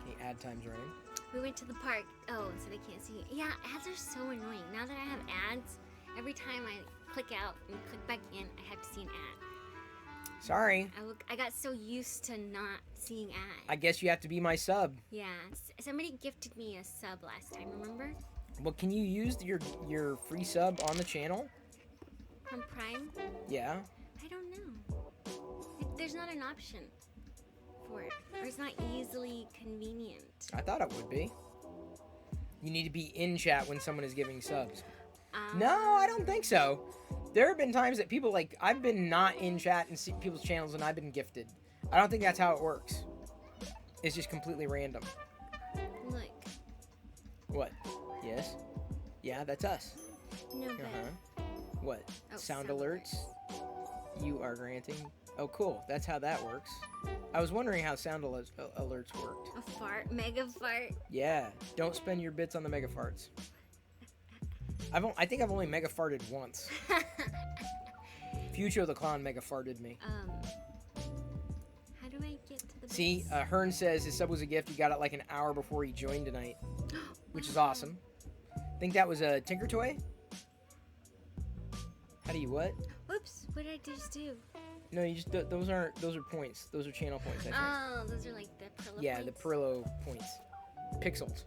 Okay, ad time's running. We went to the park. Oh, so they can't see. Yeah, ads are so annoying. Now that I have ads, every time I click out and click back in, I have to see an ad. Sorry. I got so used to not seeing ads. I guess you have to be my sub. Yeah, somebody gifted me a sub last time, remember? Well, can you use your free sub on the channel? From Prime? Yeah. I don't know. There's not an option for it. Or it's not easily convenient. I thought it would be. You need to be in chat when someone is giving subs. No, I don't think so. There have been times that people, like, I've been not in chat and see people's channels and I've been gifted. I don't think that's how it works. It's just completely random. Look. What? Yes? Yeah, that's us. No, but... What? Oh, sound alerts? You are granting... Oh, cool. That's how that works. I was wondering how sound alerts worked. A fart? Mega fart? Yeah. Don't spend your bits on the mega farts. I think I've only mega farted once. Future the Clown mega farted me. How do I get to the See, base? Hearn says his sub was a gift. He got it like an hour before he joined tonight, which is awesome. Think that was a Tinker Toy? How do you what? Whoops! What did I just do? No, you just those are points. Those are channel points. I think. Oh, those are like the Pearl Yeah, points? the Perillo points. Pixels,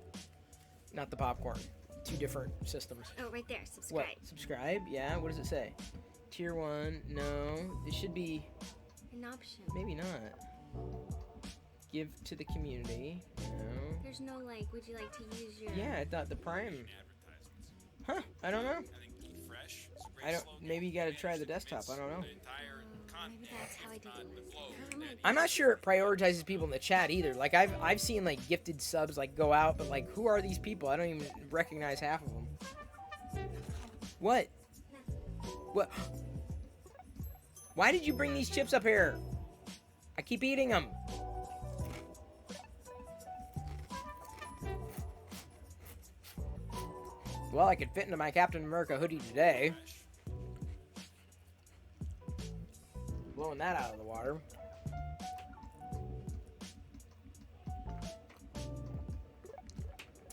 not the popcorn. Two different systems. Oh, right there. Subscribe. What? Subscribe? Yeah. What does it say? Tier 1. No. It should be. An option. Maybe not. Give to the community. No. There's no like, would you like to use your... Yeah, I thought the Prime. Huh? I don't know. I don't. Maybe you gotta try the desktop. I don't know. Maybe that's how I did it. I'm not sure it prioritizes people in the chat either. Like I've seen like gifted subs like go out, but like who are these people? I don't even recognize half of them. What? What? Why did you bring these chips up here? I keep eating them. Well, I could fit into my Captain America hoodie today. Blowing that out of the water.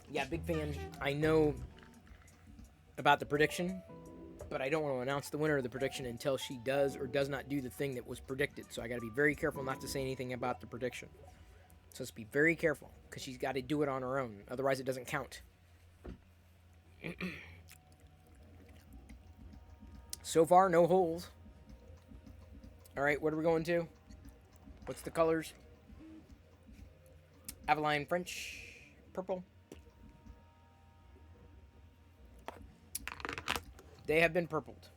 Yeah, big fan. I know about the prediction, but I don't want to announce the winner of the prediction until she does or does not do the thing that was predicted. So I got to be very careful not to say anything about the prediction. So let's be very careful, because she's got to do it on her own. Otherwise, it doesn't count. So far, no holes. All right, what are we going to? What's the colors? Avaline French, purple. They have been purpled.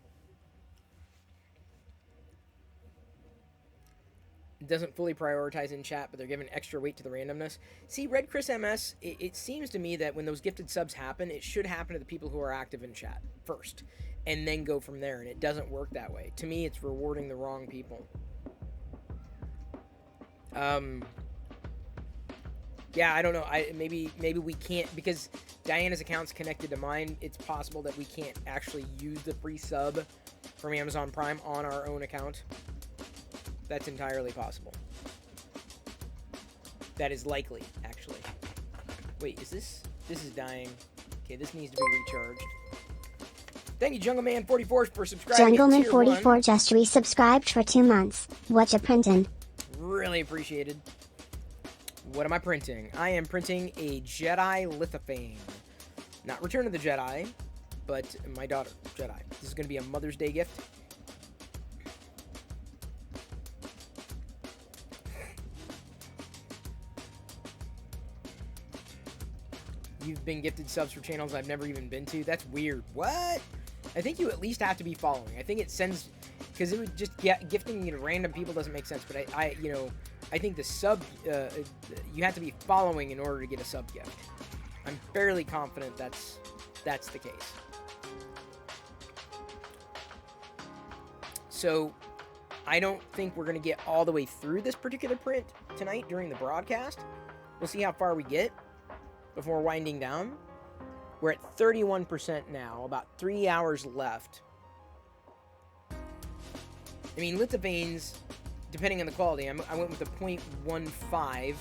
It doesn't fully prioritize in chat, but they're giving extra weight to the randomness. See, Red Chris MS, it seems to me that when those gifted subs happen, it should happen to the people who are active in chat first, and then go from there, and it doesn't work that way. To me, it's rewarding the wrong people. Yeah, I don't know. Maybe we can't, because Diana's account's connected to mine. It's possible that we can't actually use the free sub from Amazon Prime on our own account. That's entirely possible. That is likely, actually. Wait, is this? This is dying. Okay, this needs to be recharged. Thank you, Jungleman44 for subscribing. Jungleman44 just resubscribed for 2 months. What you printin'? Really appreciated. What am I printing? I am printing a Jedi Lithophane. Not Return of the Jedi, but my daughter, Jedi. This is going to be a Mother's Day gift. You've been gifted subs for channels I've never even been to? That's weird. What? I think you at least have to be following. I think it sends... Because it would just gifting you to random people doesn't make sense. But I think the sub... you have to be following in order to get a sub gift. I'm fairly confident that's the case. So, I don't think we're going to get all the way through this particular print tonight during the broadcast. We'll see how far we get before winding down. We're at 31% now, about 3 hours left. I mean, Lithophanes, depending on the quality, I went with the 0.15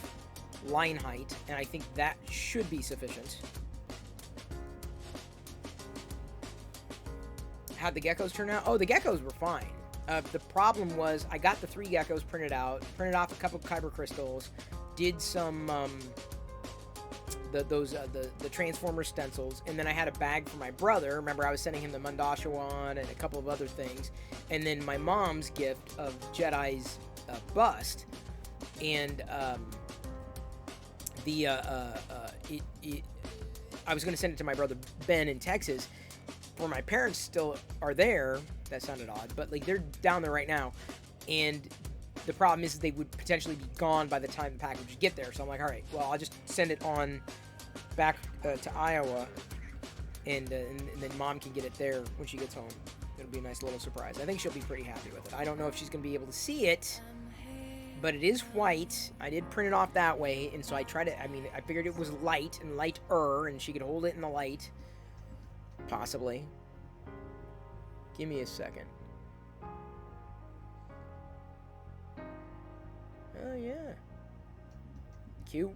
line height, and I think that should be sufficient. How'd the geckos turn out? Oh, the geckos were fine. The problem was I got the 3 geckos printed out, printed off a couple of kyber crystals, did some the Transformer stencils, and then I had a bag for my brother. Remember, I was sending him the Mundashawan and a couple of other things, and then my mom's gift of Jedi's bust, and I was going to send it to my brother Ben in Texas, where my parents still are there. That sounded odd, but like they're down there right now, and the problem is they would potentially be gone by the time the package would get there. So I'm like, all right, well, I'll just send it on back to Iowa, and then Mom can get it there when she gets home. It'll be a nice little surprise. I think she'll be pretty happy with it. I don't know if she's going to be able to see it, but it is white. I did print it off that way, and so I tried to, I figured it was light and lighter, and she could hold it in the light. Possibly. Give me a second. Oh, yeah. Cute.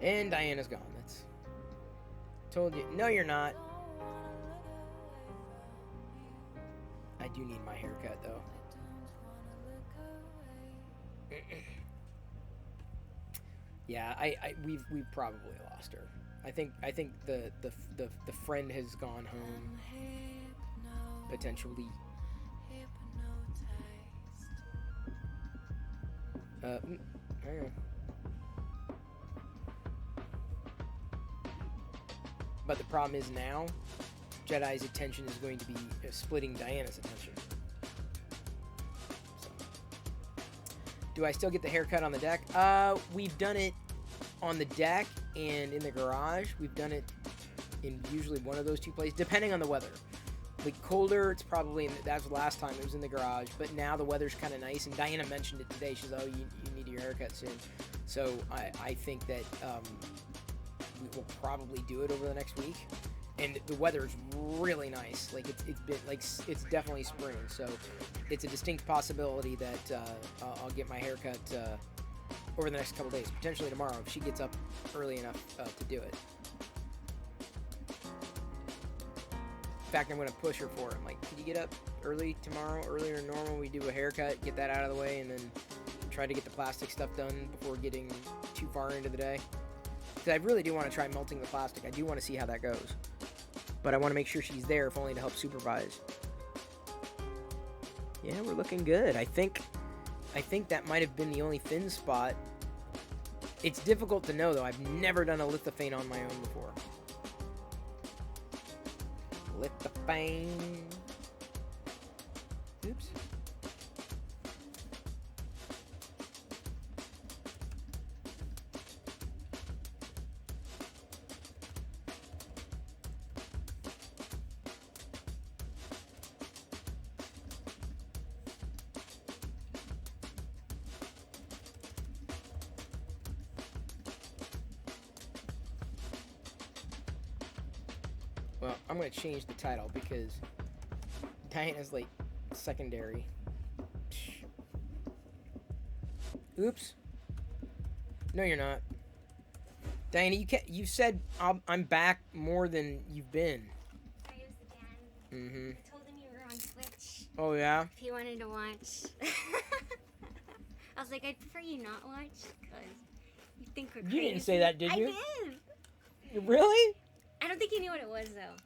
And Diana's gone. That's... Told you. No, you're not. I do need my haircut, though. Yeah, we've probably lost her. I think the friend has gone home. Potentially. Hang on. But the problem is now, Jedi's attention is going to be splitting Diana's attention. So. Do I still get the haircut on the deck? We've done it on the deck and in the garage. We've done it in usually one of those 2 places, depending on the weather. Like colder, it's probably, that was the last time it was in the garage, but now the weather's kind of nice, and Diana mentioned it today. She's, oh, you need your haircut soon. So I think that we will probably do it over the next week. And the weather is really nice. Like it's been like it's definitely spring, so it's a distinct possibility that I'll get my haircut over the next couple days, potentially tomorrow if she gets up early enough to do it. In fact, I'm going to push her for it. I'm like, can you get up early tomorrow, earlier than normal? We do a haircut, get that out of the way, and then try to get the plastic stuff done before getting too far into the day. Because I really do want to try melting the plastic. I do want to see how that goes. But I want to make sure she's there, if only to help supervise. Yeah, we're looking good. I think that might have been the only thin spot. It's difficult to know, though. I've never done a Lithophane on my own before. Lithophane. Oops. Well, I'm going to change the title because Diana's like secondary. Oops. No, you're not. Diana, you said I'm back more than you've been. Sorry, it was the dad. Mm-hmm. I told him you were on Twitch. Oh, yeah? If he wanted to watch. I was like, I'd prefer you not watch because you think we're crazy. You didn't say that, did you? I did. Really? I don't think he knew what it was, though.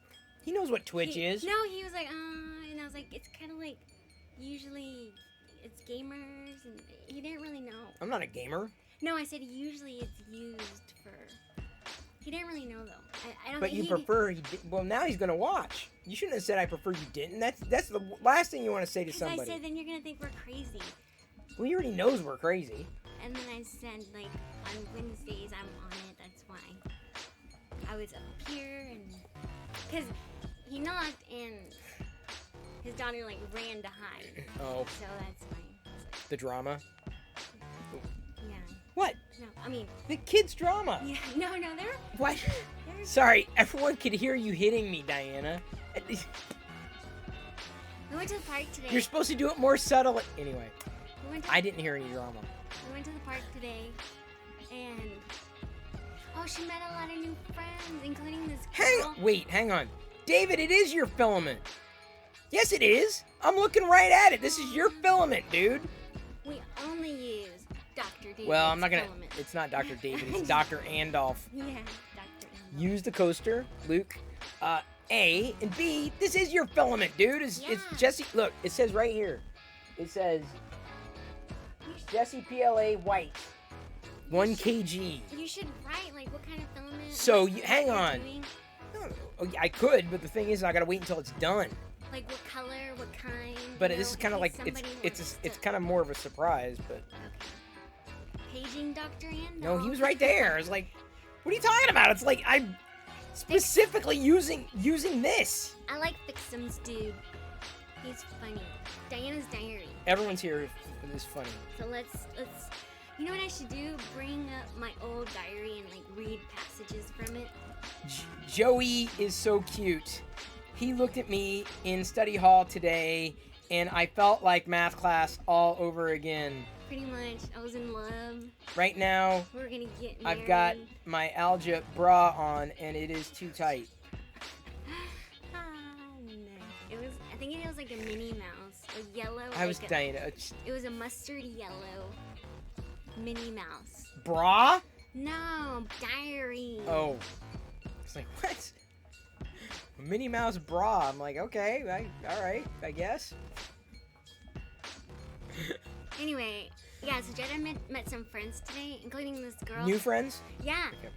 He knows what Twitch is. No, he was like, and I was like, it's kind of like, usually it's gamers, and he didn't really know. I'm not a gamer. No, I said usually it's used for, he didn't really know, though. I don't But think you prefer, well, now he's going to watch. You shouldn't have said I prefer you didn't. That's the last thing you want to say to somebody. I said, then you're going to think we're crazy. Well, he already knows we're crazy. And then I said, like, on Wednesdays I'm on it, that's why. I was up here, and because he knocked and his daughter like ran to hide. Oh. So that's why. The drama? Yeah. What? No, I mean. The kids' drama. Yeah. No, they're. What? Sorry, everyone could hear you hitting me, Diana. We went to the park today. You're supposed to do it more subtle. Anyway, We went to, I didn't hear any drama. we went to the park today, and oh, she met a lot of new friends, including this girl. Hang on. David, it is your filament. Yes, it is. I'm looking right at it. This is your filament, dude. We only use Dr. David's Well, I'm not gonna. filament. It's not Dr. David. It's Dr. Andolph. Yeah, Dr. Use the coaster, Luke. A and B. This is your filament, dude. It's Yeah. Jesse. Look, it says right here. It says Jesse PLA white, 1 kg. You should write like what kind of filament. So, what hang you're on. doing. Oh, I could, but the thing is, I gotta wait until it's done. Like what color, what kind. But you this know, is kind of in like case somebody it's wants kind of more of a surprise. But Okay. Paging Dr. Andolph. no, he was right there. It's like, what are you talking about? It's like I'm specifically using this. I like Fixums, dude. He's funny. Diana's diary. Everyone's here is funny. So let's. You know what I should do? Bring up my old diary and like read passages from it. Joey is so cute. He looked at me in study hall today, and I felt like math class all over again. Pretty much, I was in love. Right now, We're gonna get married. I've got my algebra bra on, and it is too tight. Ah, no. It was. I think it was like a Minnie Mouse, a yellow. I was like dying. It was a mustard yellow Minnie Mouse. Bra? No, diary. Oh. It's like, what? A Minnie Mouse bra. I'm like, okay, alright, I guess. Anyway, yeah, so Jedi met some friends today, including this girl. New friends? Yeah. Okay.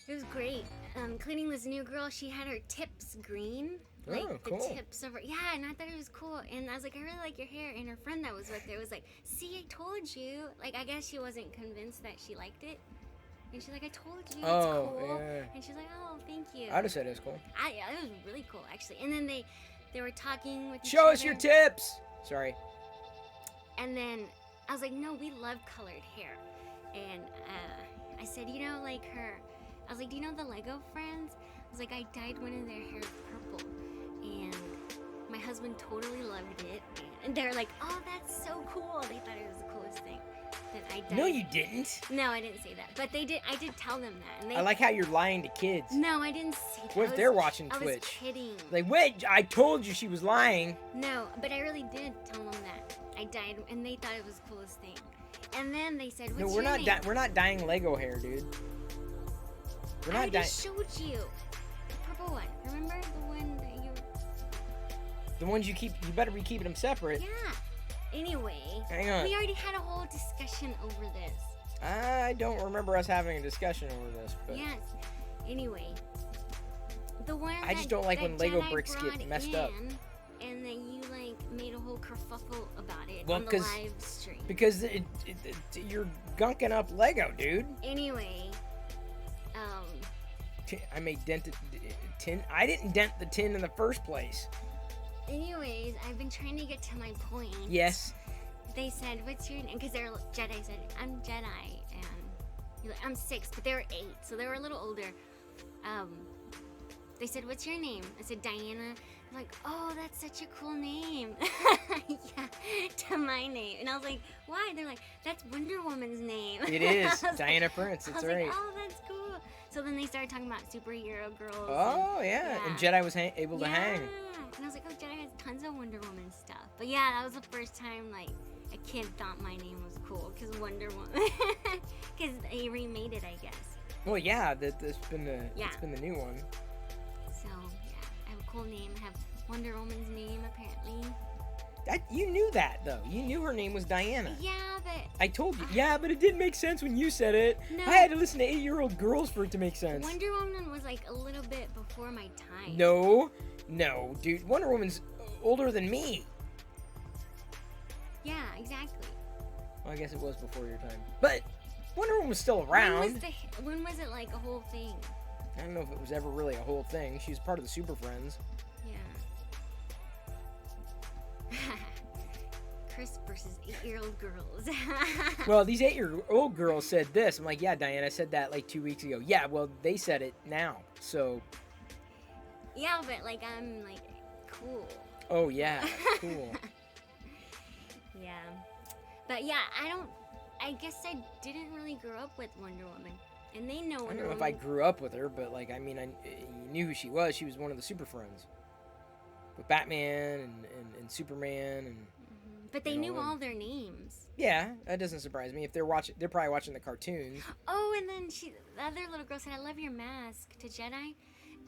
It was great. Including this new girl, she had her tips green. Like Oh, cool. the tips of her. Yeah, and I thought it was cool. And I was like, I really like your hair. And her friend that was with her was like, see, I told you. Like, I guess she wasn't convinced that she liked it. And she's like, I told you, Oh, it's cool. yeah. And she's like, oh, thank you. I'd have said it was cool. Yeah, it was really cool, actually. And then they were talking with each Show us other. your tips! Sorry. And then I was like, no, we love colored hair. And I said, you know, like her, I was like, do you know the Lego friends? I was like, I dyed one of their hair purple. And my husband totally loved it. And they're like, oh, that's so cool. They thought it was the coolest thing that I dyed. No, you didn't. No, I didn't say that. But they did. I did tell them that. And they, I like how you're lying to kids. No, I didn't say that. What if they're watching I was Twitch? kidding. Like, wait, I told you she was lying. No, but I really did tell them that. I dyed, and they thought it was the coolest thing. And then they said, No, what's we're your not name? we're not dyeing Lego hair, dude. We're I not dyeing just showed you. The purple one. Remember the one that you... the ones you keep. You better be keeping them separate. Yeah. Anyway. Hang on. We already had a whole discussion over this. I don't remember us having a discussion over this, but Yes. Anyway. The one I just don't like that when Lego Jedi bricks get brought messed up. And then you, like, made a whole kerfuffle about it Well, on the 'cause- live stream. because you're gunking up Lego, dude. Anyway. I made dented tin. I didn't dent the tin in the first place. Anyways, I've been trying to get to my point. Yes. They said, what's your name? Because they're Jedi said, I'm Jedi. And you're like, I'm 6, but they were 8. So they were a little older. They said, what's your name? I said, Diana. I'm like, oh, that's such a cool name. Yeah, to my name. And I was like, why? They're like, that's Wonder Woman's name. It is. I was Diana like, Prince. I It's was right. like, oh, that's cool. So then they started talking about superhero girls. Oh, yeah. And Jedi was able to hang. And I was like, oh, Jedi has tons of Wonder Woman stuff. But yeah, that was the first time, like, a kid thought my name was cool. Because Wonder Woman. Because they remade it, I guess. Well, yeah. It's been the new one. So, yeah. I have a cool name. I have Wonder Woman's name, apparently. You knew that, though. You knew her name was Diana. Yeah, but... I told you. Yeah, but it didn't make sense when you said it. No. I had to listen to 8-year-old girls for it to make sense. Wonder Woman was, like, a little bit before my time. No, dude. Wonder Woman's older than me. Yeah, exactly. Well, I guess it was before your time. But Wonder Woman was still around. When was it, like, a whole thing? I don't know if it was ever really a whole thing. She was part of the Super Friends. Yeah. Chris versus 8-year-old girls. Well, these 8-year-old girls said this. I'm like, yeah, Diana, I said that like 2 weeks ago. Yeah, well, they said it now. So. Yeah, but like I'm like cool. Oh yeah, cool. Yeah. But yeah, I guess I didn't really grow up with Wonder Woman. And they know I Wonder don't know if Woman. I grew up with her, but like, I mean, you knew who she was. She was one of the Super Friends with Batman and Superman and. But they you know, knew and- all their names. Yeah, that doesn't surprise me. If they're watching, they're probably watching the cartoons. Oh, and then the other little girl said, "I love your mask" to Jedi,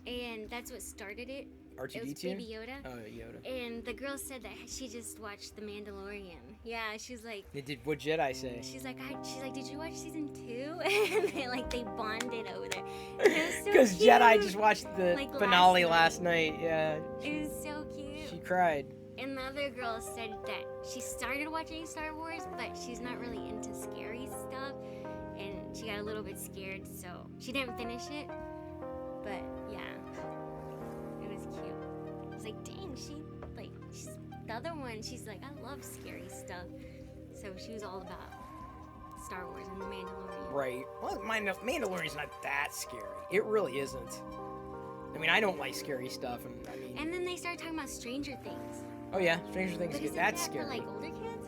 and that's what started it. It was R2D2. Baby Yoda. Oh, Yoda. And the girl said that she just watched The Mandalorian. Yeah, she was like, What Jedi say? she's like, did you watch season 2? And they bonded over there. It was so Because cute. Jedi just watched the Like, finale last last night. Yeah, It was so cute. she cried. And the other girl said that she started watching Star Wars, but she's not really into scary stuff, and she got a little bit scared, so she didn't finish it. But yeah, it was cute. I was like, dang, she's the other one. She's like, I love scary stuff, so she was all about Star Wars and the Mandalorian. Right. Well, Mandalorian's not that scary. It really isn't. I mean, I don't like scary stuff, and I mean. And then they started talking about Stranger Things. Oh yeah, Stranger Things. But isn't That's that scary. for like older kids?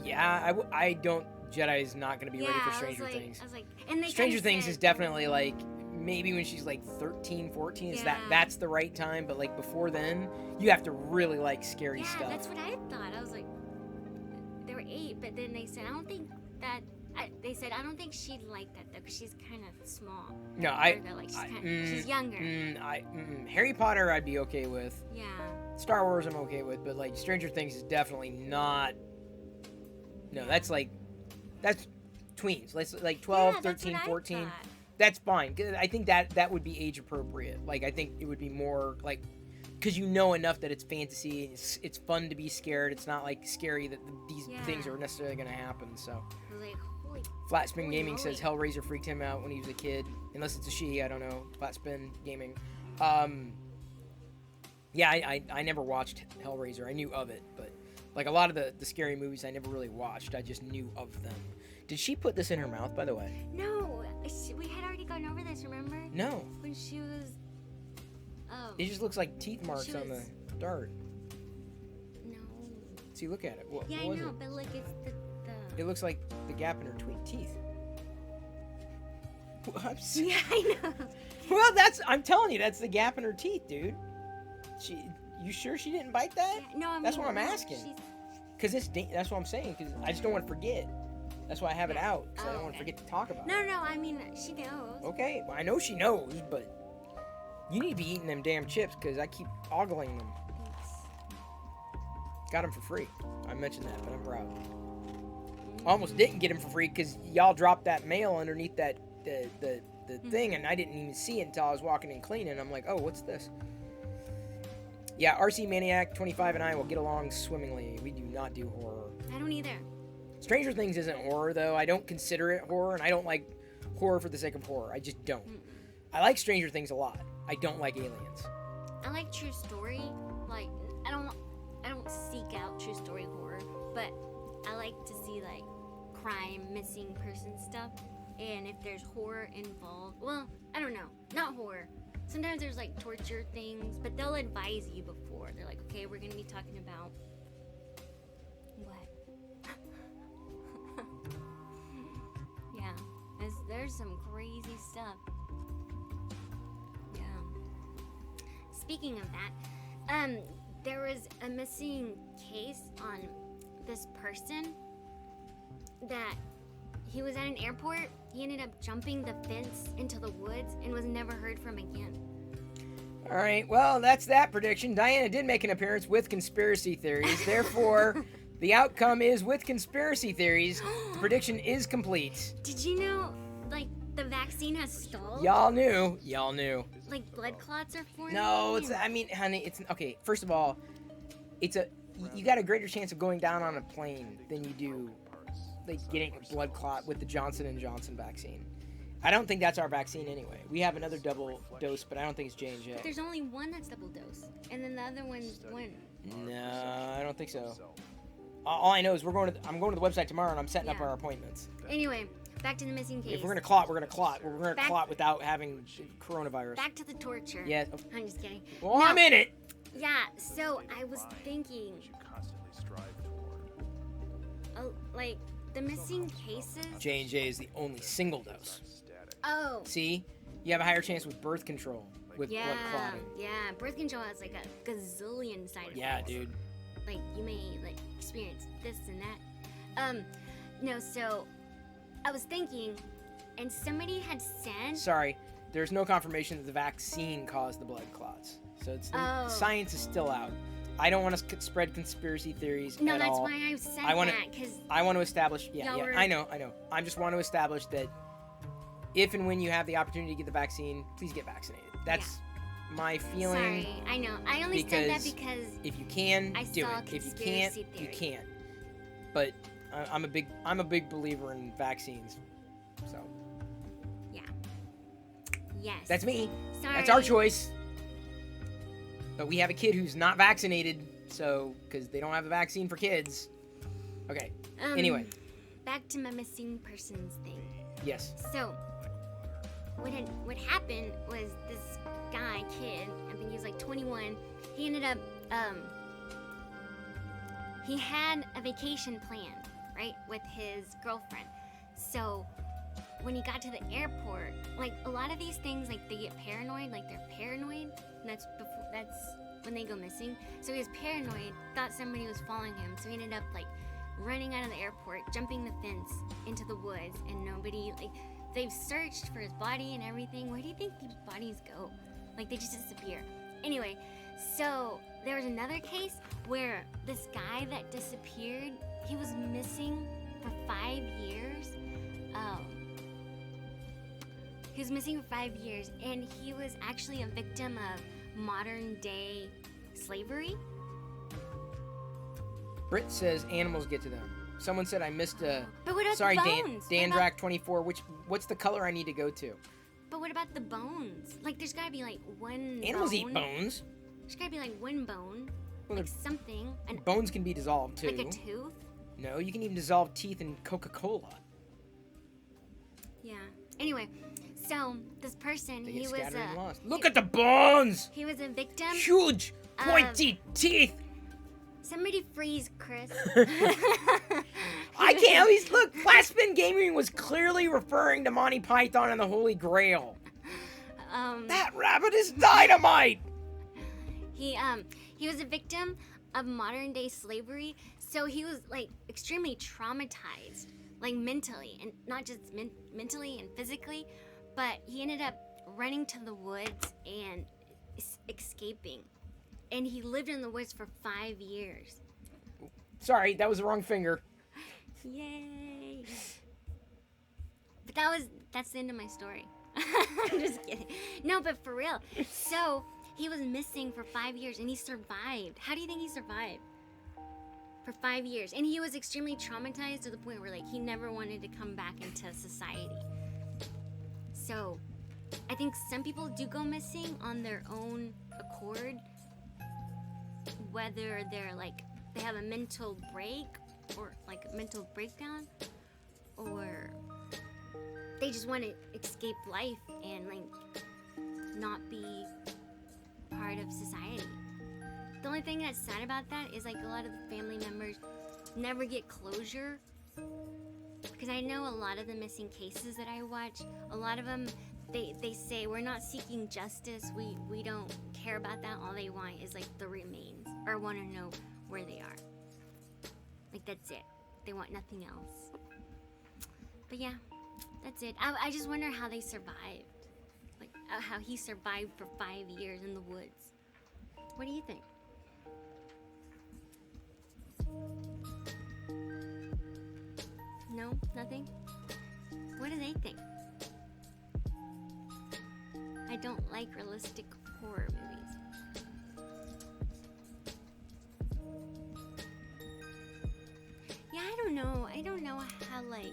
Yeah, I don't. Jedi's not going to be ready for I Stranger was like, Things. I was like, and they Stranger kinda Things said- is definitely like maybe when she's like 13, 14. Is Yeah. that's the right time? But like before then, you have to really like scary Yeah, stuff. that's what I thought. I was like, they were 8, but then they said, I don't think that. They said, I don't think she'd like that though, because she's kind of small. No, Or they're like, she's younger. Harry Potter, I'd be okay with. Yeah. Star Wars, I'm okay with. But like Stranger Things is definitely not. No, that's tweens. Like 12, Yeah, that's 13, what I 14. thought. That's fine. 'Cause I think that would be age appropriate. Like I think it would be more like because you know enough that it's fantasy. It's fun to be scared. It's not like scary that these things are necessarily going to happen. So I was like, holy. Flatspin Holy Gaming moly. says Hellraiser freaked him out when he was a kid. Unless it's a she, I don't know. Flatspin Gaming. Yeah, I never watched Hellraiser. I knew of it, but like a lot of the scary movies I never really watched. I just knew of them. Did she put this in her mouth, by the way? No, we had already gone over this, remember? No. When she was. Oh. It just looks like teeth marks She on the was- dart. No. See, look at it. What Yeah, I was know, it? but like it's the. It looks like the gap in her teeth. Whoops. Yeah, I know. Well, I'm telling you, that's the gap in her teeth, dude. You sure she didn't bite that? Yeah, no, I mean, That's what I'm no, asking. she's- Because that's what I'm saying. Because I just don't want to forget. That's why I have it out. Because I don't want to forget to talk about it. No, I mean, she knows. Okay, well, I know she knows, but you need to be eating them damn chips because I keep ogling them. Thanks. Got them for free. I mentioned that, but I'm proud. I almost didn't get them for free because y'all dropped that mail underneath the thing, and I didn't even see it until I was walking in cleaning. I'm like, oh, what's this? Yeah, RC Maniac 25 and I will get along swimmingly. We do not do horror. I don't either. Stranger Things isn't horror, though. I don't consider it horror, and I don't like horror for the sake of horror. I just don't. I like Stranger Things a lot. I don't like aliens. I like true story. Like I don't seek out true story horror, but I like to see like crime, missing person stuff. And if there's horror involved, well, I don't know, not horror. Sometimes there's like torture things, but they'll advise you before. They're like, okay, we're gonna be talking about what? Yeah, there's some crazy stuff. Yeah. Speaking of that, there was a missing case on this person that he was at an airport. He ended up jumping the fence into the woods and was never heard from again. All right, well, that's that prediction. Diana did make an appearance with conspiracy theories. Therefore, the outcome is with conspiracy theories. The prediction is complete. Did you know, like, the vaccine has stalled? Y'all knew. Like, blood clots are forming? No, honey, it's, okay, first of all, you got a greater chance of going down on a plane than you do, like, getting a blood clot with the Johnson & Johnson vaccine. I don't think that's our vaccine anyway. We have another double dose, but I don't think it's J&J. But there's only one that's double dose, and then the other one's one. No, I don't think so. All I know is I'm going to the website tomorrow, and I'm setting up Yeah. our appointments. Anyway, back to the missing case. If we're gonna clot, we're gonna clot. We're gonna Back- clot without having coronavirus. Back to the torture. Yeah. I'm just kidding. Well, No. I'm in it. Yeah, so I was thinking, You constantly strive toward. like, the missing cases. J&J is the only single dose. Static. Oh, See? You have a higher chance with birth control, with blood yeah, clotting. yeah. Birth control has like a gazillion side effects. Yeah, dude. Like, you may, like, experience this and that. No, so, I was thinking, and somebody had sent... Sorry, there's no confirmation that the vaccine caused the blood clots. So it's Oh. science is still out. I don't want to spread conspiracy theories No, at that's all. why I said I wanna- that, because... I want to establish... Yeah, Y'all yeah, were- I know. I just want to establish that if and when you have the opportunity to get the vaccine, please get vaccinated. That's my feeling. Sorry, I know. I only said that because... If you can, I do saw it. If you can't, conspiracy you theory. can't. But I'm a big believer in vaccines. So Yes. that's me. Sorry. That's our choice. But we have a kid who's not vaccinated, so because they don't have a vaccine for kids. Okay. Anyway, Back to my missing persons thing. yes. So, what happened was this kid, I think he was like 21, he ended up, he had a vacation planned, right, with his girlfriend. So, when he got to the airport, like, a lot of these things, like, they get paranoid, like, they're paranoid, and that's when they go missing. So he was paranoid, thought somebody was following him, so he ended up, like, running out of the airport, jumping the fence into the woods, and nobody, like, they've searched for his body and everything. Where do you think these bodies go? Like, they just disappear. Anyway, so there was another case where this guy that disappeared, he was missing for 5 years. He was missing for 5 years, and he was actually a victim of modern day slavery. Britt says animals get to them. Someone said I missed a. But what about Sorry, the Dan. bones? Dandrak24. What's the color I need to go to? But what about the bones? Like, there's gotta be like one Animals bone. eat bones. There's gotta be like one bone, Well, like something, bones can be dissolved too. like a tooth. No, you can even dissolve teeth in Coca-Cola. Yeah. Anyway, so this person, They he get was scattered and a lost. Look at the bones! he was a victim. Huge, pointy teeth. Somebody freeze Chris. I can't always look. Flatspin Gaming was clearly referring to Monty Python and the Holy Grail. That rabbit is dynamite. He was a victim of modern day slavery, so he was like extremely traumatized, like mentally, and not just mentally and physically, but he ended up running to the woods and escaping, and he lived in the woods for 5 years. Sorry, that was the wrong finger. Yay! But that's the end of my story. I'm just kidding. No, but for real. So he was missing for 5 years, and he survived. How do you think he survived? For 5 years, and he was extremely traumatized to the point where like he never wanted to come back into society. So I think some people do go missing on their own accord, whether they're like they have a mental break or like a mental breakdown, or they just want to escape life and like not be part of society. The only thing that's sad about that is like a lot of the family members never get closure, because I know a lot of the missing cases that I watch, a lot of them they say we're not seeking justice, we don't care about that, all they want is like the remains, or want to know where they are. Like that's it, they want nothing else. But yeah, that's it. I just wonder how they survived, like how he survived for 5 years in the woods. What do you think? No, nothing. What do they think? I don't like realistic horror movies. Yeah, I don't know. I don't know how, like,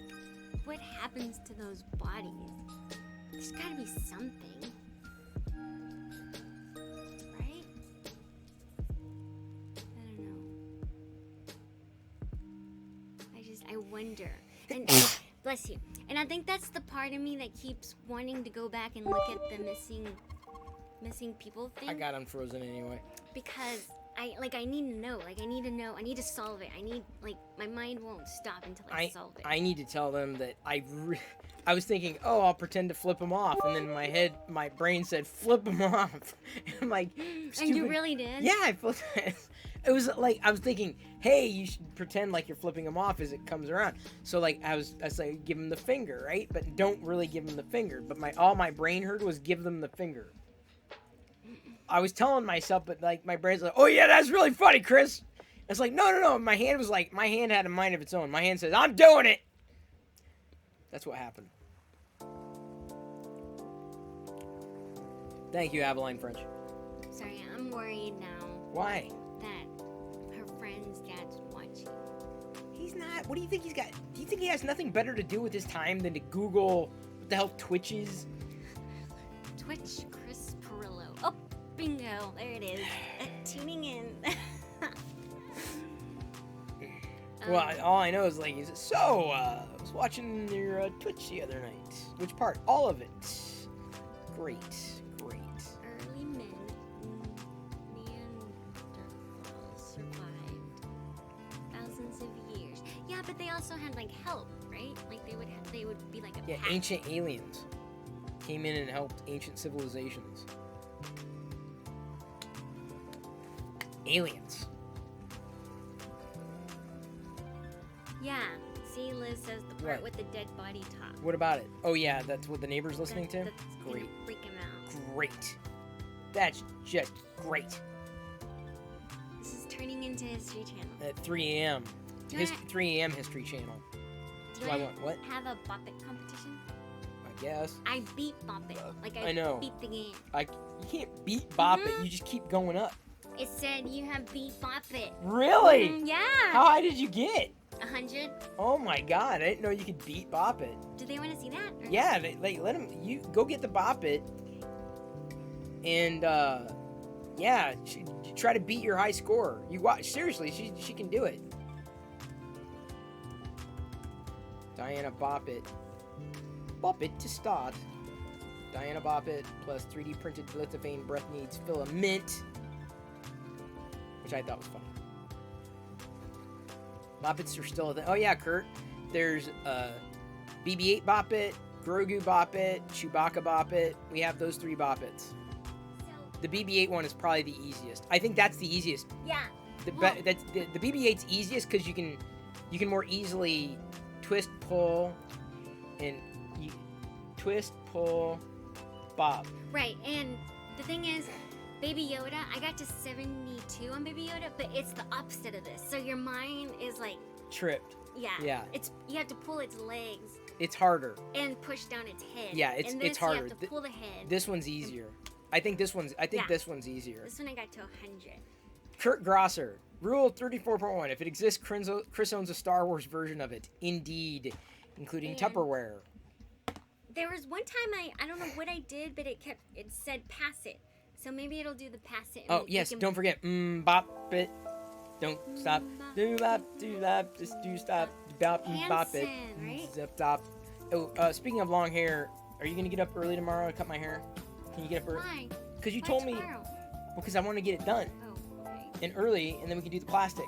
what happens to those bodies. There's gotta be something. Right? I don't know. I wonder. And bless you. And I think that's the part of me that keeps wanting to go back and look at the missing missing people thing. I got unfrozen anyway. Because I need to know. Like, I need to know. I need to solve it. I need, like, my mind won't stop until I solve it. I need to tell them that I was thinking, oh, I'll pretend to flip them off, and then my brain said, flip them off. I'm like, stupid. And you really did? Yeah, I flipped it. It was like, I was thinking, hey, you should pretend like you're flipping them off as it comes around. So, like, I was like, give them the finger, right? But don't really give them the finger. But all my brain heard was give them the finger. I was telling myself, but, like, my brain's like, oh, yeah, that's really funny, Chris. It's like, no. My hand had a mind of its own. My hand says, I'm doing it. That's what happened. Thank you, Aveline French. Sorry, I'm worried now Why? that her friend's dad's watching. He's not. What do you think he's got? Do you think he has nothing better to do with his time than to Google what the hell Twitch is? Twitch Chris Perillo. Oh, bingo. There it is. Tuning in. Well, all I know is, like, I was watching your Twitch the other night. Which part? All of it. Great. Early men Neanderthals survived thousands of years. Yeah, but they also had, like, help, right? Like, they would be like a pack. Ancient aliens came in and helped ancient civilizations. Aliens. Yeah. See, Liz says the part What? with the dead body talk. What about it? Oh yeah, that's what the neighbor's listening to? That's gonna Great. freak him out. Great. That's just great. This is turning into History Channel. At 3 a.m. Do you 3 a.m. History Channel. Do I I want what? have a Bop It competition? I guess. I beat Bop It. Like, I know. beat the game. You can't beat Bop It. You just keep going up. It said you have beat Bop It. Really? Yeah. How high did you get? 100. Oh my god, I didn't know you could beat Bop It. Do they want to see that? Or Yeah, let him. You go get the Bop It. And yeah, try to beat your high score. You watch. Seriously, she can do it. Diana Bop It. Bop It to start. Diana Bop It plus 3D printed Lithophane breath needs FilaMINT, which I thought was funny. Boppets are still a thing. Oh yeah, Kurt. There's BB-8 Bop It, Grogu Bop It, Chewbacca Bop It. We have those 3 Boppets. So, The BB-8 one is probably the easiest. I think that's the easiest. yeah. The Well- the BB-8's easiest because you can more easily twist, pull, and twist, pull, bop. Right, and the thing is, Baby Yoda, I got to 72 on Baby Yoda, but it's the opposite of this. So your mind is like, Tripped. yeah. Yeah. You have to pull its legs It's harder. and push down its head. Yeah, and it's You harder. have to pull the head. This one's easier. I think this one's easier. This one I got to 100. Kurt Grosser. Rule 34.1. If it exists, Chris owns a Star Wars version of it. Indeed. Including And- Tupperware. There was one time I don't know what I did, but it said pass it. So maybe it'll do the pass it. and Oh, we yes. can- Don't forget. Bop it. Don't stop. Do bop, just do stop. Bop, bop it. Hanson, right? Zip, stop. Oh, speaking of long hair, are you going to get up early tomorrow to cut my hair? Can you get up early? Why? Because you Why told me. tomorrow? Because I want to get it done. Oh, okay. And early, and then we can do the plastic.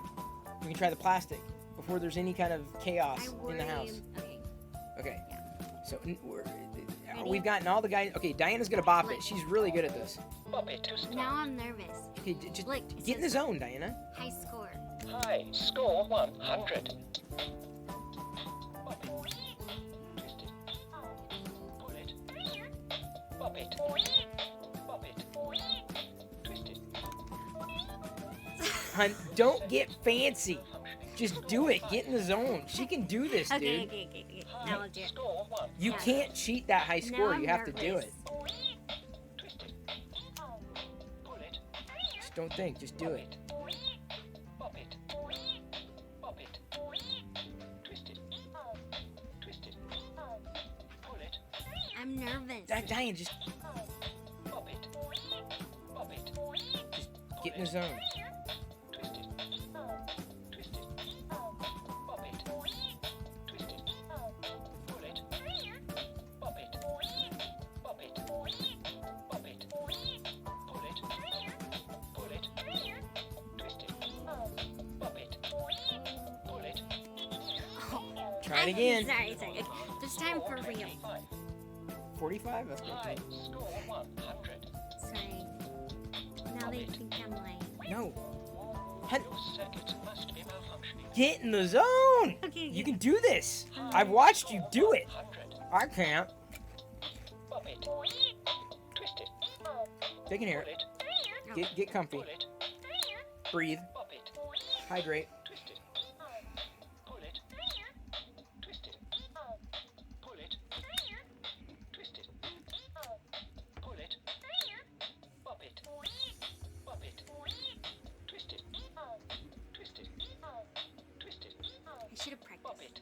We can try the plastic before there's any kind of chaos I in worry. the house. Okay. Okay. Yeah. So Ready? we've gotten all the guys. Okay, Diana's gonna bop it. She's really good at this. Now I'm nervous. Okay, just Look, it get in the says zone, Diana. high score. High score 100. Pull it. Bop it. Bop it. Twist it. Hun, don't get fancy. Just do it. Get in the zone. She can do this, Okay, dude. okay. Now I'll do it. Score 1. You Yeah. can't cheat that high Now score. I'm You have to do nervous. it. Twist it. Pull it. Just don't think. Just do it. Bop it. Bop it. Twist it. Twist it. Pull it. I'm nervous. Diana, just Bop it. Bop it. get in the zone. Twist it. Twist it. Bop it. Twist it. Pull it. Bop it. Bop it. Bop it. Try it again. Sorry. Okay. This time for real. 45? That's good. High score 100. Sorry. Now they think I'm lame. No. Your circuit must be malfunctioning. Get in the zone. Okay. You can do this. I've watched you do it. 100. I can't. Pop it. Twist it. They can hear Pull it. it. Get comfy. Pull it. Breathe. Pop it. Hydrate. Twist it. Pull it. Twist it. Pull it. Twist it. Pull it. Pop it. Pop it. Twist it. Twist it. Twist it. I should have Pop practiced. it.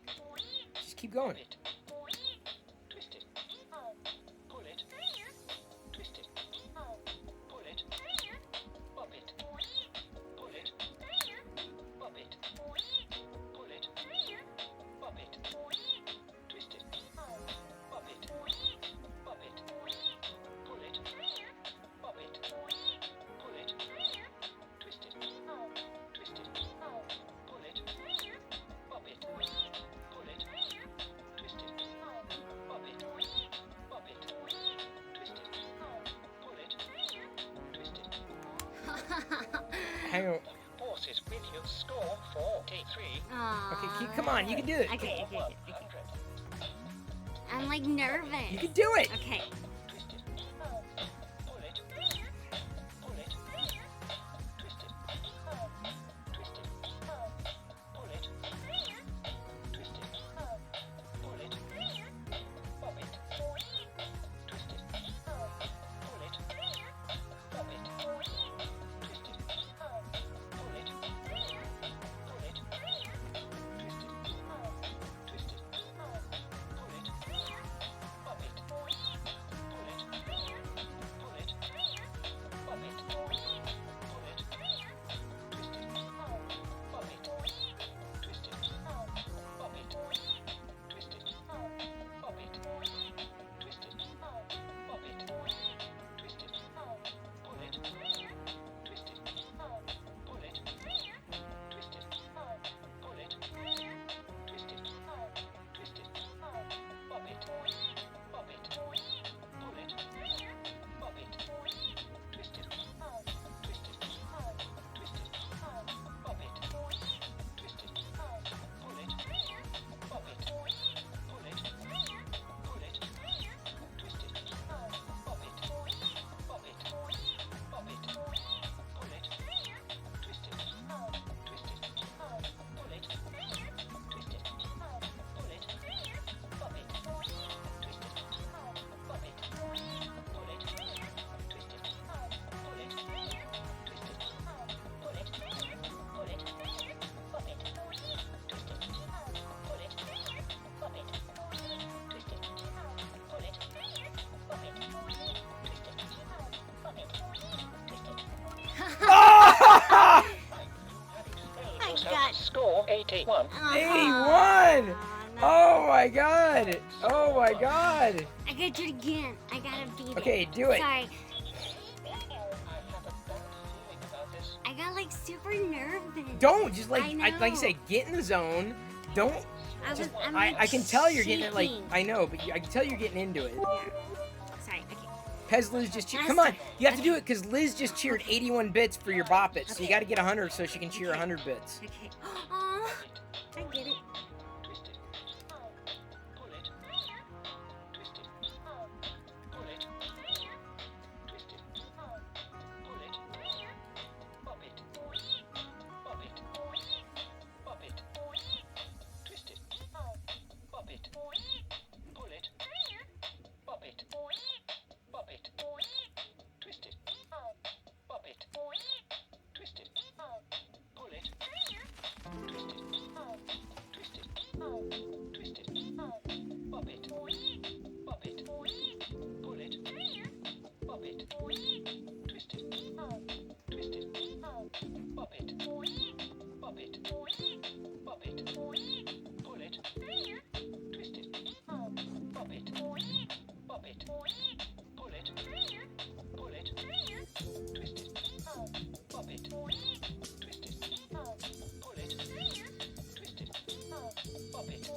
Just keep going. Pop it. Twist it. Pull it. Twist it. Pull it. Pop it. Pull it. Pop it. Pull it. Pop it. Twist it. Pop it. Pop it. Pull it. Pop it. Pull it. Twist it. Twist it. Pull it. Pop it. Pull it. Twist it. Pop it. Pop it. Twist it. Pull it. Twist it. Hang on. Forces with you. Score 43. Okay, come on. You can do it. Okay. 100. I'm like nervous. You can do it. Okay. Twist it. Pull it. Pull it. Twist it. Twist it. Pull it. Twist it. Pull it. Pop it. Twist it. Pull it. Pop it. Twist it. Pull it. Pull it. Twist it. Twist it. Pull it. Pop it. Pull it. Pull it. Pop it. Pull it. Twist it. Pop it. Twist it. Pop it. Twist it. Pop it. Twist it. Pop it. Twist it. Pull it. Twist it. Pull it. Twist it. Pull it. Twist it. Twist it. Pop it. Pop it. Pull it. Pop it. Twist it. Twist it. Twist it. Pop it. Twist it. Pull it. Pop it. Pull it. Pull it. Twist it. Pop it. Pop it. Pop it. Pull it. Twist it. Twist it. Pull it. Twist it. Pull it. Pop it. Twist it. Pop it. Pull it. Twist it. Pull it. Twist it. Pull it. Pull it. Pop it. Twist it. Pull it. Pop it. Twist it. Pull it. Pop it. Twist it. Pop it. Twist it. I got. Score 81. 81. Oh my god. Oh my god. I gotta do it again. I gotta beat it. Okay, do it. Sorry. I have a bad feeling about this. I got like super nervous. Don't just like I like you know. say, get in the zone. Don't. I'm I like can tell you're getting it. Like shaking. I know, but I can tell you're getting into it. Yeah. Sorry. Okay. Pez Liz just cheered. Last Come on, time. you have to do it because Liz just cheered 81 bits for your bop it. So you Okay. got to get 100 so she can cheer 100 bits. Okay. Oh, I get it. Twist it. Pull it. Twist it. Pull it. Twist it. Pull it. Pop it. Pop it. Pop it. Twist it. Pop it. Pull it. Pop it. Pop it. Twist it. Pop it. Twist it. Pull it. Twist it. Twist it. Twist it. Pop it. Pop it. Pull it. Pop it. Twist it. Twist it. Pop it. Pop it. Pop it. Pull it. Twist it. Pop it. Pop it. Pull it. Pull it. Twist it. Pop it. Twist it. Pull it. Twist it. Pop it.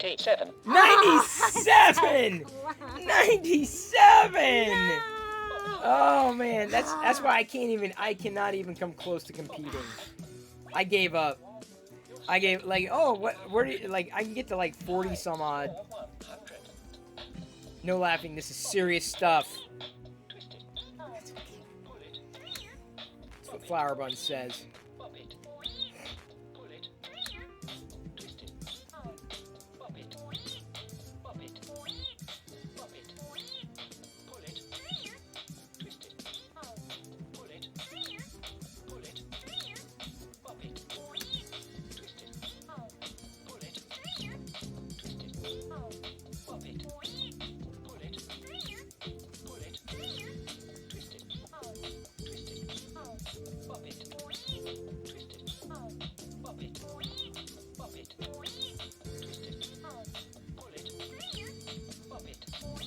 97. 97! 97! Oh man, that's why I cannot even come close to competing. I gave up. I gave like, oh, where do you, like, I can get to like 40 some odd. 100. No laughing, this is serious stuff. Twist it. Pull it. That's what Flower Bun says. Pop it. Pull it. Twist it. Pop it. Pop it. Pop it. Pull it. Twist it. Pull it. Pull it. Pop it. Twist it. Pull it. Twist it. Pop it. Pull it. Pull it. Twist it. Twist it. Pop it. Twist it. Pop it. Pop it. Twist it. Pull it. Pop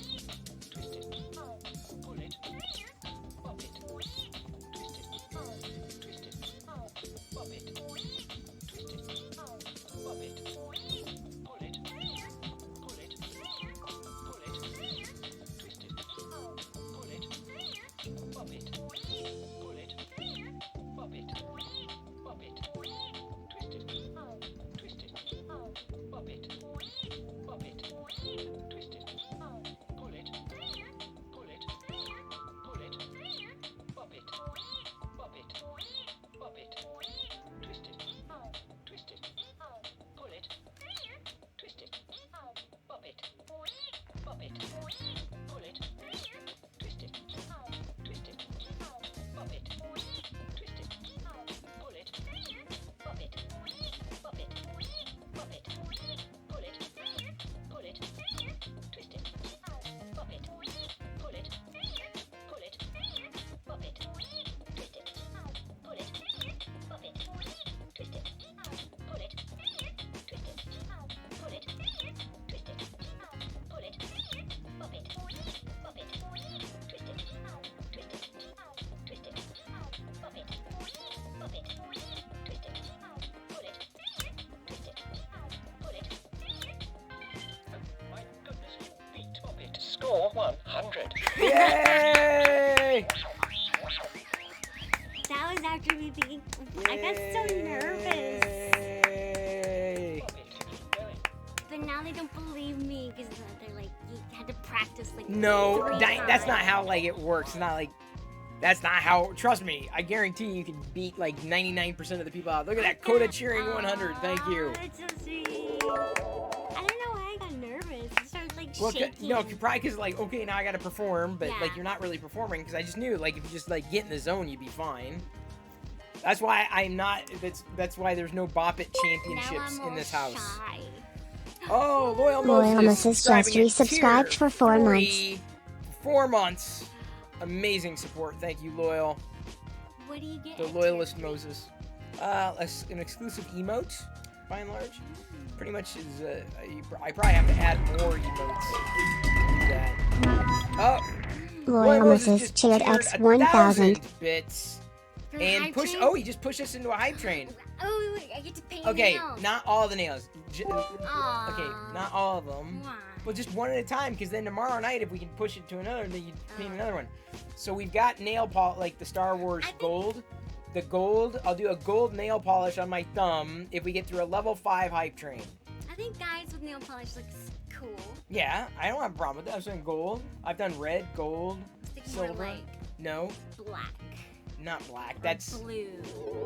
it. Twist it. Pull it. Pop it. Twist it. Twist it. Pop it. Twist it. Pop it. Pull it. Pull it. Pull it. Twist it. Pull it. Pop it. Pull it. Pop it. Pop it. Twist it. Twist it. Pop it. Pop it. Twist it. Pull it. Pull it. Pull it. Pop it. Pop it. Pop it. Twist it. Twist it. Pull it. Twist it. Pop it. Pop it. Pull it. Twist it. Twist it. Pop it. Twist it. Pull it. Pop it. Pop it. Pop it. Pull it. Pull it. Twist it. Pop it. Pull it. Pull it. Pop it. Twist it. Pull it. Pop it. Twist it. Pull it. Twist it. Pull it. Twist it. Pull it. Pop it. Pop it. Twist it. Twist it. Twist it. Pop it. Pop it. Twist it. Pull it. Twist it. Pull it. Oh my goodness, you beat Pop it. Score 100. Yay! That was after me thinking. I got so nervous. Yay! Pop it. Keep going. But now they don't believe me because they're like, you had to practice like No, 3 that's not times. how like it works. It's not like that's not how. Trust me, I guarantee you can beat like 99% of the people out. Look at that Coda cheering 100. Thank you. Aw, that's so sweet. I don't know why I got nervous. I started like Well, shaking. no, probably because like, okay, now I gotta perform, but Yeah. like you're not really performing because I just knew like if you just like get in the zone, you'd be fine. That's why I'm not. That's why there's no Bop It Now championships I'm in this all house. shy. Oh, Loyal Loyal Moses Moses just subscribing at resubscribed tier for 4 months. 3, 4 months. Amazing support. Thank you, Loyal. What do you get? The at loyalist tier 3? Moses. An exclusive emote, by and large. Pretty much is. I probably have to add more emotes to do that. Oh, Loyal Moses just cheered cheered X 1000. 1,000 bits For the and hype push. train? Oh, he just pushed us into a hype train. Oh, wait, I get to paint Okay, nails. not all the nails. Aw. Okay, not all of them. Why? Well, just one at a time, because then tomorrow night, if we can push it to another, then you paint another one. So we've got nail polish, like the Star Wars I think- gold. The gold, I'll do a gold nail polish on my thumb if we get through a level 5 hype train. I think guys with nail polish looks cool. Yeah, I don't have a problem with that. I'm saying gold. I've done red, gold, Stick more silver. like No, black. not black. or That's blue.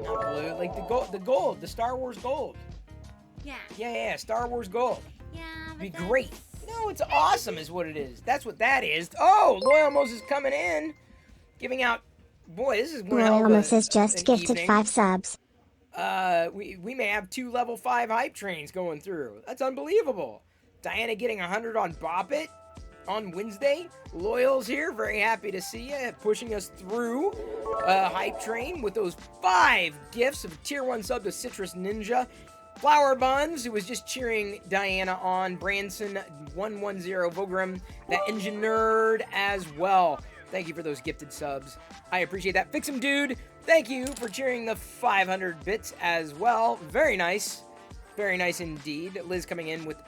not blue. Like the gold, the Star Wars gold. Yeah. Yeah, Star Wars gold. Yeah. But Be that's- great. No, it's awesome is what it is. That's what that is. Oh, Loyal Moses coming in. Giving out, boy, this is one hell Loyal of a- Moses just an gifted evening. 5 subs. We may have 2 level 5 hype trains going through. That's unbelievable. Diana getting 100 on Bop It on Wednesday. Loyal's here. Very happy to see you. Pushing us through hype train with those 5 gifts of a tier 1 sub to Citrus Ninja. Flower Buns, who was just cheering Diana on. Branson 110 Vogram, that engine nerd as well. Thank you for those gifted subs. I appreciate that. Fix 'em, dude. Thank you for cheering the 500 bits as well. Very nice. Very nice indeed. Liz coming in with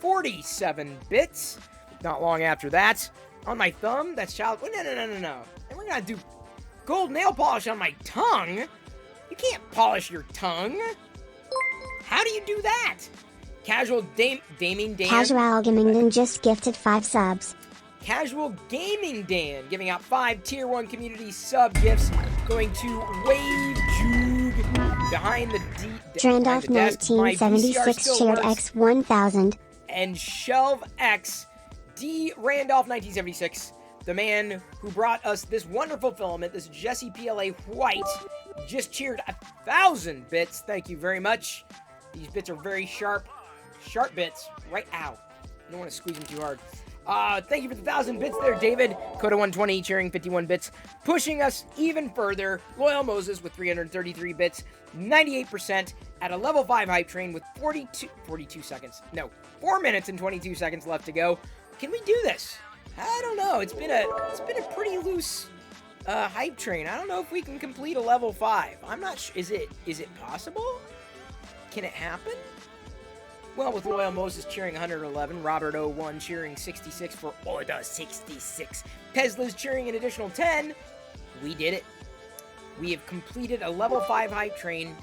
47 bits. Not long after that, on my thumb, that's child. No. And we're gonna do gold nail polish on my tongue. You can't polish your tongue. How do you do that? Casual Gaming Dan. Casual Gaming Dan just gifted 5 subs. Casual Gaming Dan giving out 5 Tier 1 community sub gifts. Going to Wave Jug behind the Drandolph 1976 shared X 1000. And Shelv X D Randolph 1976, the man who brought us this wonderful filament, this Jesse PLA White, just cheered 1,000 bits. Thank you very much. These bits are very sharp bits. Right, ow. You don't want to squeeze them too hard. Thank you for the 1,000 bits there, David. Coda 120 cheering 51 bits. Pushing us even further, Loyal Moses with 333 bits, 98% at a level 5 hype train with 42 seconds. No, 4 minutes and 22 seconds left to go. Can we do this? I don't know. It's been a pretty loose hype train. I don't know if we can complete a level 5. I'm not sure. Is it possible? Can it happen? Well, with Loyal Moses cheering 111, Robert 01 cheering 66 for Order 66, Tesla's cheering an additional 10, we did it. We have completed a level 5 hype train.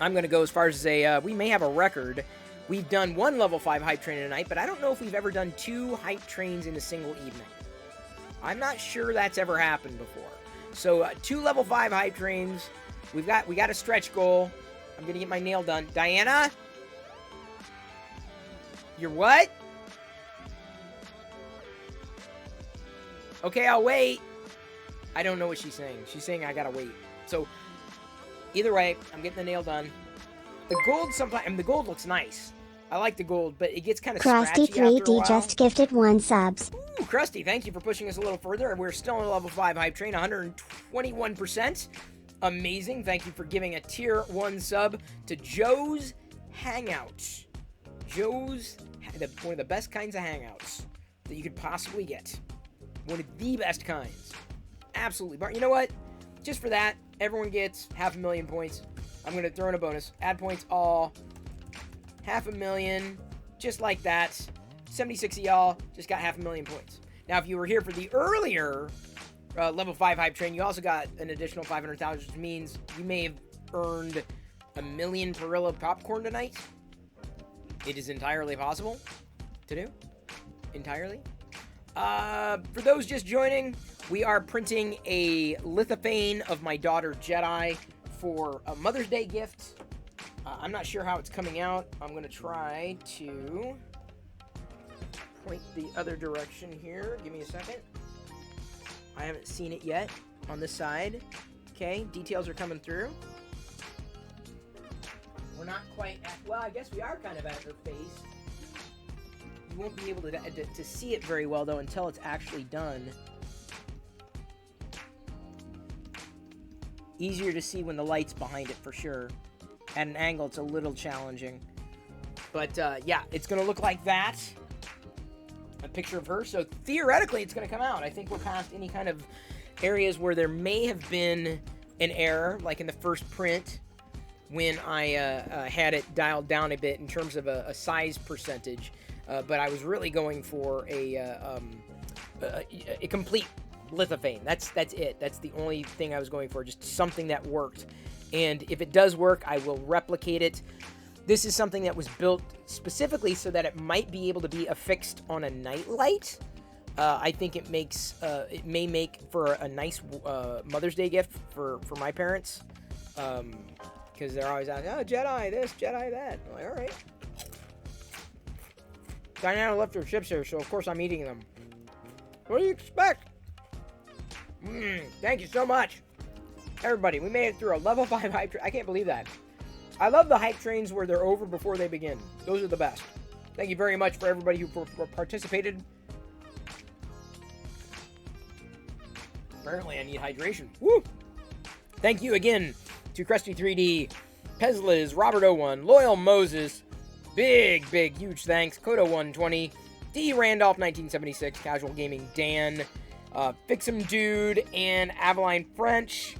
I'm going to go as far as to say we may have a record. We've done 1 level 5 hype train in a night, but I don't know if we've ever done 2 hype trains in a single evening. I'm not sure that's ever happened before. So 2 level 5 hype trains. We got a stretch goal. I'm going to get my nail done. Diana? You're what? Okay, I'll wait. I don't know what she's saying. She's saying I gotta wait. So, either way, I'm getting the nail done. The gold sometimes, the gold looks nice. I like the gold, but it gets kind of scratchy after a while. Krusty3D just gifted 1 subs. Ooh, Krusty, thank you for pushing us a little further. We're still on a level 5 hype train, 121%. Amazing. Thank you for giving a tier 1 sub to Joe's Hangout. Joe's, one of the best kinds of hangouts that you could possibly get. One of the best kinds. Absolutely. But you know what? Just for that, everyone gets 500,000 points. I'm going to throw in a bonus. Add points all. 500,000. Just like that. 76 of y'all just got 500,000 points. Now, if you were here for the earlier level 5 hype train, you also got an additional 500,000, which means you may have earned 1 million Perilla popcorn tonight. It is entirely possible to do. Entirely. For those just joining, we are printing a Lithophane of my daughter Jedi for a Mother's Day gift. I'm not sure how it's coming out. I'm going to try to point the other direction here. Give me a second. I haven't seen it yet on this side. Okay, details are coming through. We're not quite at, well, I guess we are kind of at her face. You won't be able to see it very well, though, until it's actually done. Easier to see when the light's behind it, for sure. At an angle, it's a little challenging. But, yeah, it's going to look like that. A picture of her. So, theoretically, it's going to come out. I think we're past any kind of areas where there may have been an error, like in the first print, when I had it dialed down a bit in terms of a size percentage. But I was really going for a complete Lithophane. That's it. That's the only thing I was going for. Just something that worked. And if it does work, I will replicate it. This is something that was built specifically so that it might be able to be affixed on a nightlight. I think it may make for a nice Mother's Day gift for my parents. Because they're always asking, oh, Jedi this, Jedi that. I'm like, all right. Diana left her chips here, so of course I'm eating them. What do you expect? Thank you so much. Everybody, we made it through a level 5 hype train. I can't believe that. I love the hype trains where they're over before they begin. Those are the best. Thank you very much for everybody who participated. Apparently I need hydration. Woo! Thank you again to Krusty3D, Pezliz, Robert 01, Loyal Moses, big, huge thanks, Coda 120, D Randolph 1976, Casual Gaming Dan, Fix'em Dude, and Aveline French.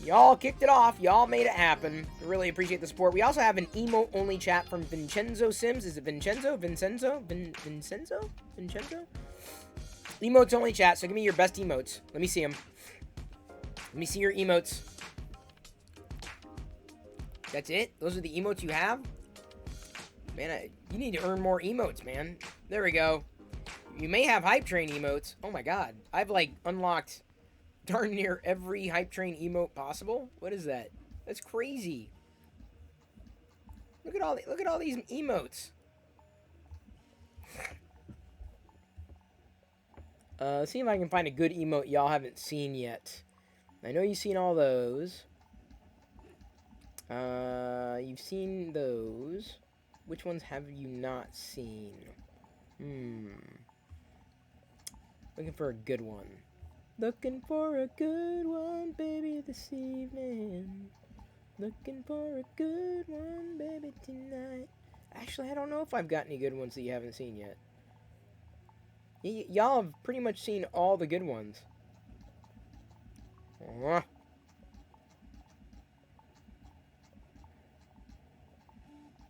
Y'all kicked it off. Y'all made it happen. Really appreciate the support. We also have an emote-only chat from Vincenzo Sims. Is it Vincenzo? Vincenzo? Vincenzo? Vincenzo? Emotes-only chat, so give me your best emotes. Let me see them. Let me see your emotes. That's it? Those are the emotes you have? Man, you need to earn more emotes, man. There we go. You may have Hype Train emotes. Oh my god. I've, like, unlocked darn near every Hype Train emote possible. What is that? That's crazy. Look at all these emotes. Let's see if I can find a good emote y'all haven't seen yet. I know you've seen all those. You've seen those. Which ones have you not seen? Looking for a good one. Looking for a good one, baby, this evening. Looking for a good one, baby, tonight. Actually, I don't know if I've got any good ones that you haven't seen yet. Y'all have pretty much seen all the good ones.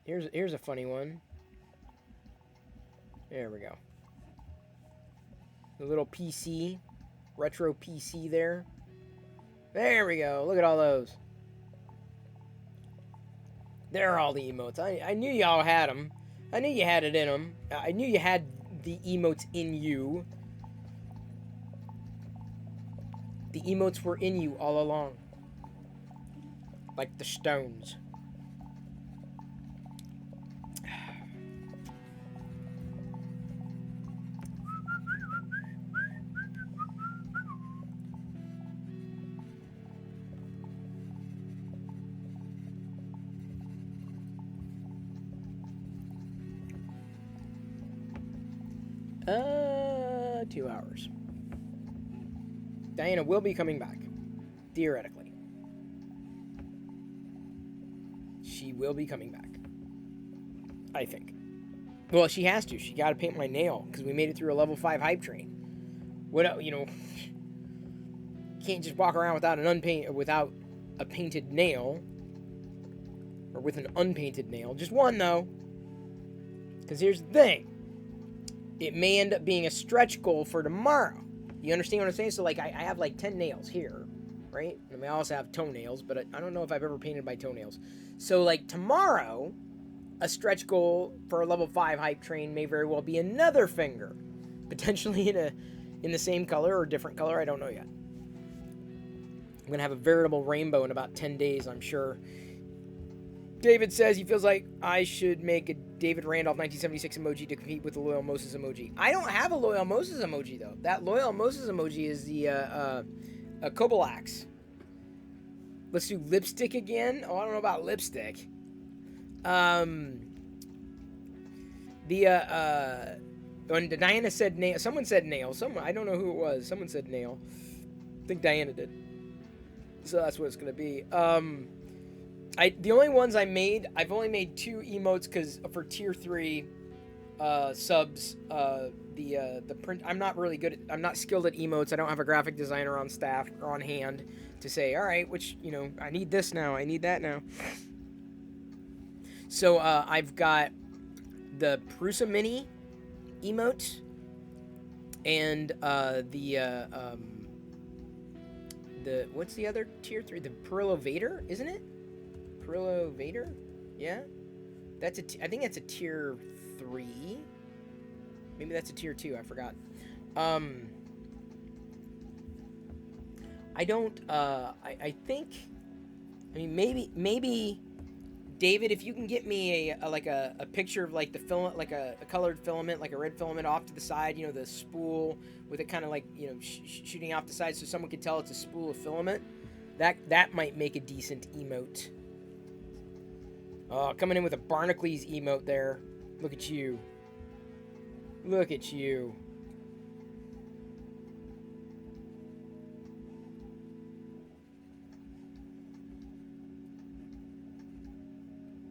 Here's a funny one. There we go. The little PC. Retro PC there. There we go. Look at all those. There are all the emotes. I knew y'all had them. I knew you had it in them. I knew you had the emotes in you. The emotes were in you all along. Like the stones. Uh, 2 hours. Diana will be coming back. Theoretically. She will be coming back. I think. Well, she has to. She gotta paint my nail, because we made it through a level 5 hype train. What, you know... Can't just walk around without a painted nail. Or with an unpainted nail. Just one, though. Because here's the thing. It may end up being a stretch goal for tomorrow. You understand what I'm saying? So, like, I have, like, 10 nails here, right? And I also have toenails, but I don't know if I've ever painted my toenails. So, like, tomorrow, a stretch goal for a level 5 hype train may very well be another finger. Potentially in the same color or different color. I don't know yet. I'm going to have a veritable rainbow in about 10 days, I'm sure. David says he feels like I should make a David Randolph 1976 emoji to compete with the Loyal Moses emoji. I don't have a Loyal Moses emoji, though. That Loyal Moses emoji is the Kobalax. Let's do lipstick again. Oh, I don't know about lipstick. When Diana said nail, someone said nail. I don't know who it was. Someone said nail. I think Diana did. So that's what it's going to be. The only ones I made, I've only made 2 emotes because for tier 3 subs, the print. I'm not really good. I'm not skilled at emotes. I don't have a graphic designer on staff or on hand to say, all right, which I need this now. I need that now. So I've got the Prusa Mini emote and the what's the other tier 3? The Perillo Vader, isn't it? Perillo Vader? Yeah? I think that's a tier 3. Maybe that's a tier 2, I forgot. I don't, I think, maybe, David, if you can get me a picture of, like, the filament, like a colored filament, like a red filament off to the side, the spool with it kind of, like, shooting off the side so someone can tell it's a spool of filament, that might make a decent emote. Coming in with a Barnacles emote there. Look at you. Look at you.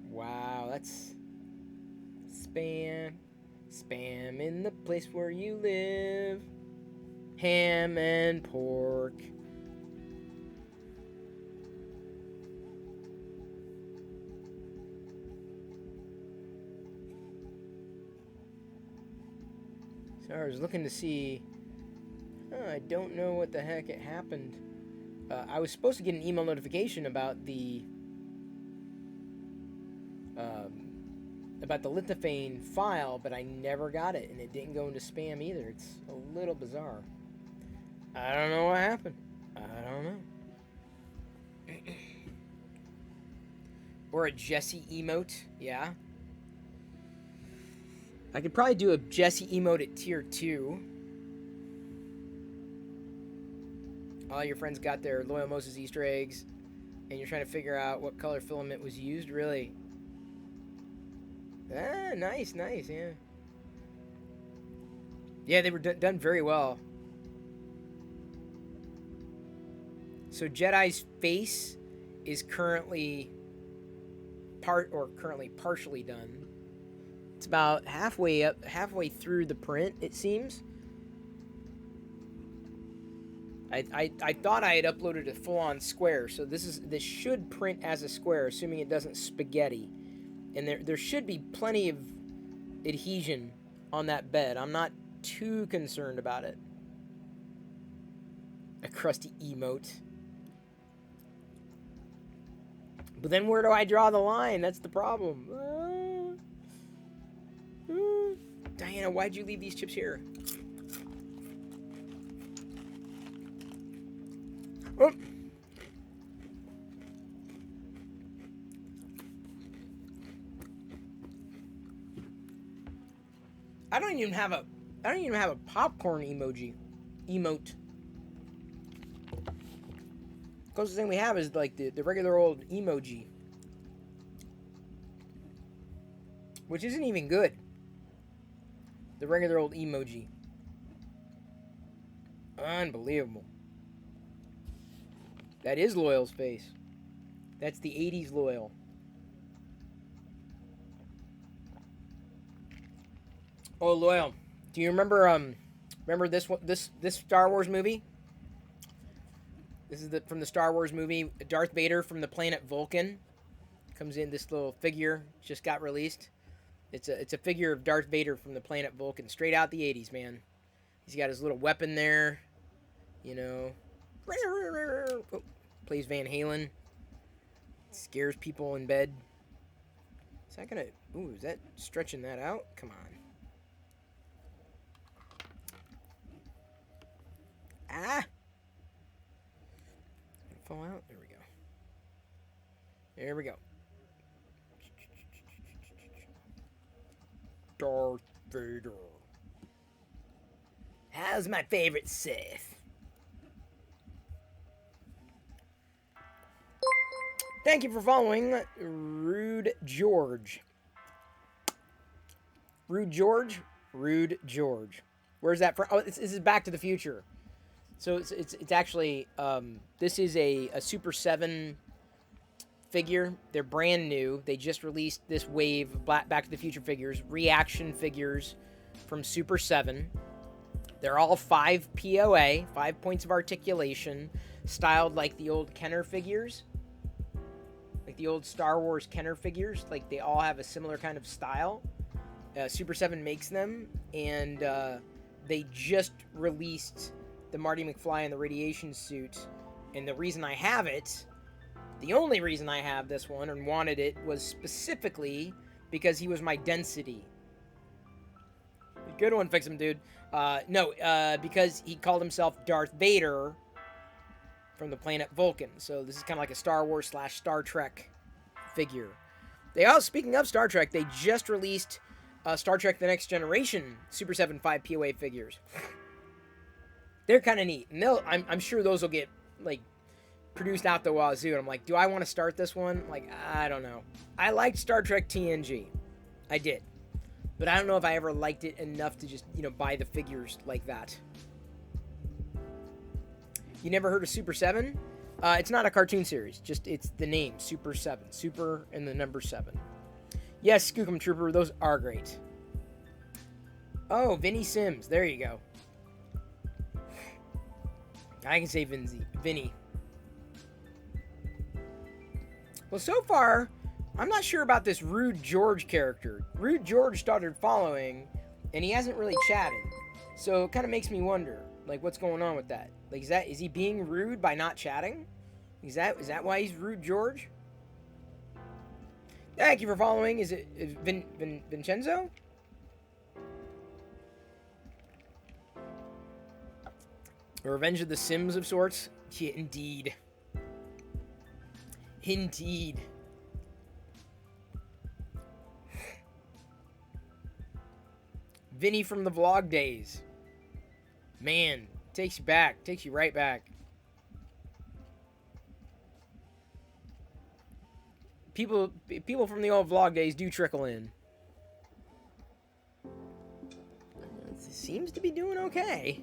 Wow, that's spam. Spam in the place where you live. Ham and pork. I was looking to see. I don't know what the heck it happened. I was supposed to get an email notification about the Lithophane file, but I never got it, and it didn't go into spam either. It's a little bizarre. I don't know what happened. I don't know. Or a Jesse emote, yeah. I could probably do a Jesse emote at tier 2. All your friends got their Loyal Moses Easter eggs, and you're trying to figure out what color filament was used, really. Ah, nice, yeah. Yeah, they were done very well. So Jedi's face is currently partially done. It's about halfway through the print, it seems. I thought I had uploaded a full-on square, so this should print as a square, assuming it doesn't spaghetti. And there should be plenty of adhesion on that bed. I'm not too concerned about it. A crusty emote. But then where do I draw the line? That's the problem. Diana, why'd you leave these chips here? Oh. I don't even have a popcorn emote. Closest thing we have is like the regular old emoji, which isn't even good. The regular old emoji. Unbelievable. That is Loyal's face. That's the 80s Loyal. Oh, Loyal. Do you remember this one, this Star Wars movie? This is from the Star Wars movie. Darth Vader from the planet Vulcan comes in. This little figure just got released. It's a figure of Darth Vader from the planet Vulcan, straight out the 80s, man. He's got his little weapon there, you know. Oh, plays Van Halen. Scares people in bed. Is that gonna... Ooh, is that stretching that out? Come on. Ah! Fall out? There we go. There we go. Darth Vader. How's my favorite Sith? Thank you for following Rude George. Rude George? Rude George. Where's that from? Oh, this is Back to the Future. So it's actually, this is a Super 7 figure. They're brand new. They just released this wave of Back to the Future figures, reaction figures from Super 7. They're all 5 POA, 5 points of articulation, styled like the old Kenner figures. Like the old Star Wars Kenner figures. Like they all have a similar kind of style. Super 7 makes them, and they just released the Marty McFly in the radiation suit. And the reason I have it, the only reason I have this one and wanted it, was specifically because he was my density. Good one, fix him, dude. Because he called himself Darth Vader from the planet Vulcan. So this is kind of like a Star Wars / Star Trek figure. Speaking of Star Trek, they just released Star Trek The Next Generation Super 7 5 POA figures. They're kind of neat. And I'm sure those will get, like, produced out the wazoo. And I'm like, do I want to start this one? Like, I don't know. I liked Star Trek TNG. I did. But I don't know if I ever liked it enough to just, buy the figures like that. You never heard of Super 7? It's not a cartoon series. Just, it's the name, Super 7. Super and the number 7. Yes, Skookum Trooper, those are great. Oh, Vinny Sims. There you go. I can say Vinny. Well, so far, I'm not sure about this Rude George character. Rude George started following, and he hasn't really chatted. So it kind of makes me wonder, like, what's going on with that? Like, is he being rude by not chatting? Is that why he's rude, George? Thank you for following. Is it Vincenzo? A Revenge of the Sims of sorts? Yeah, indeed. Indeed. Vinny from the vlog days. Man, takes you back. Takes you right back. People from the old vlog days do trickle in. It seems to be doing okay.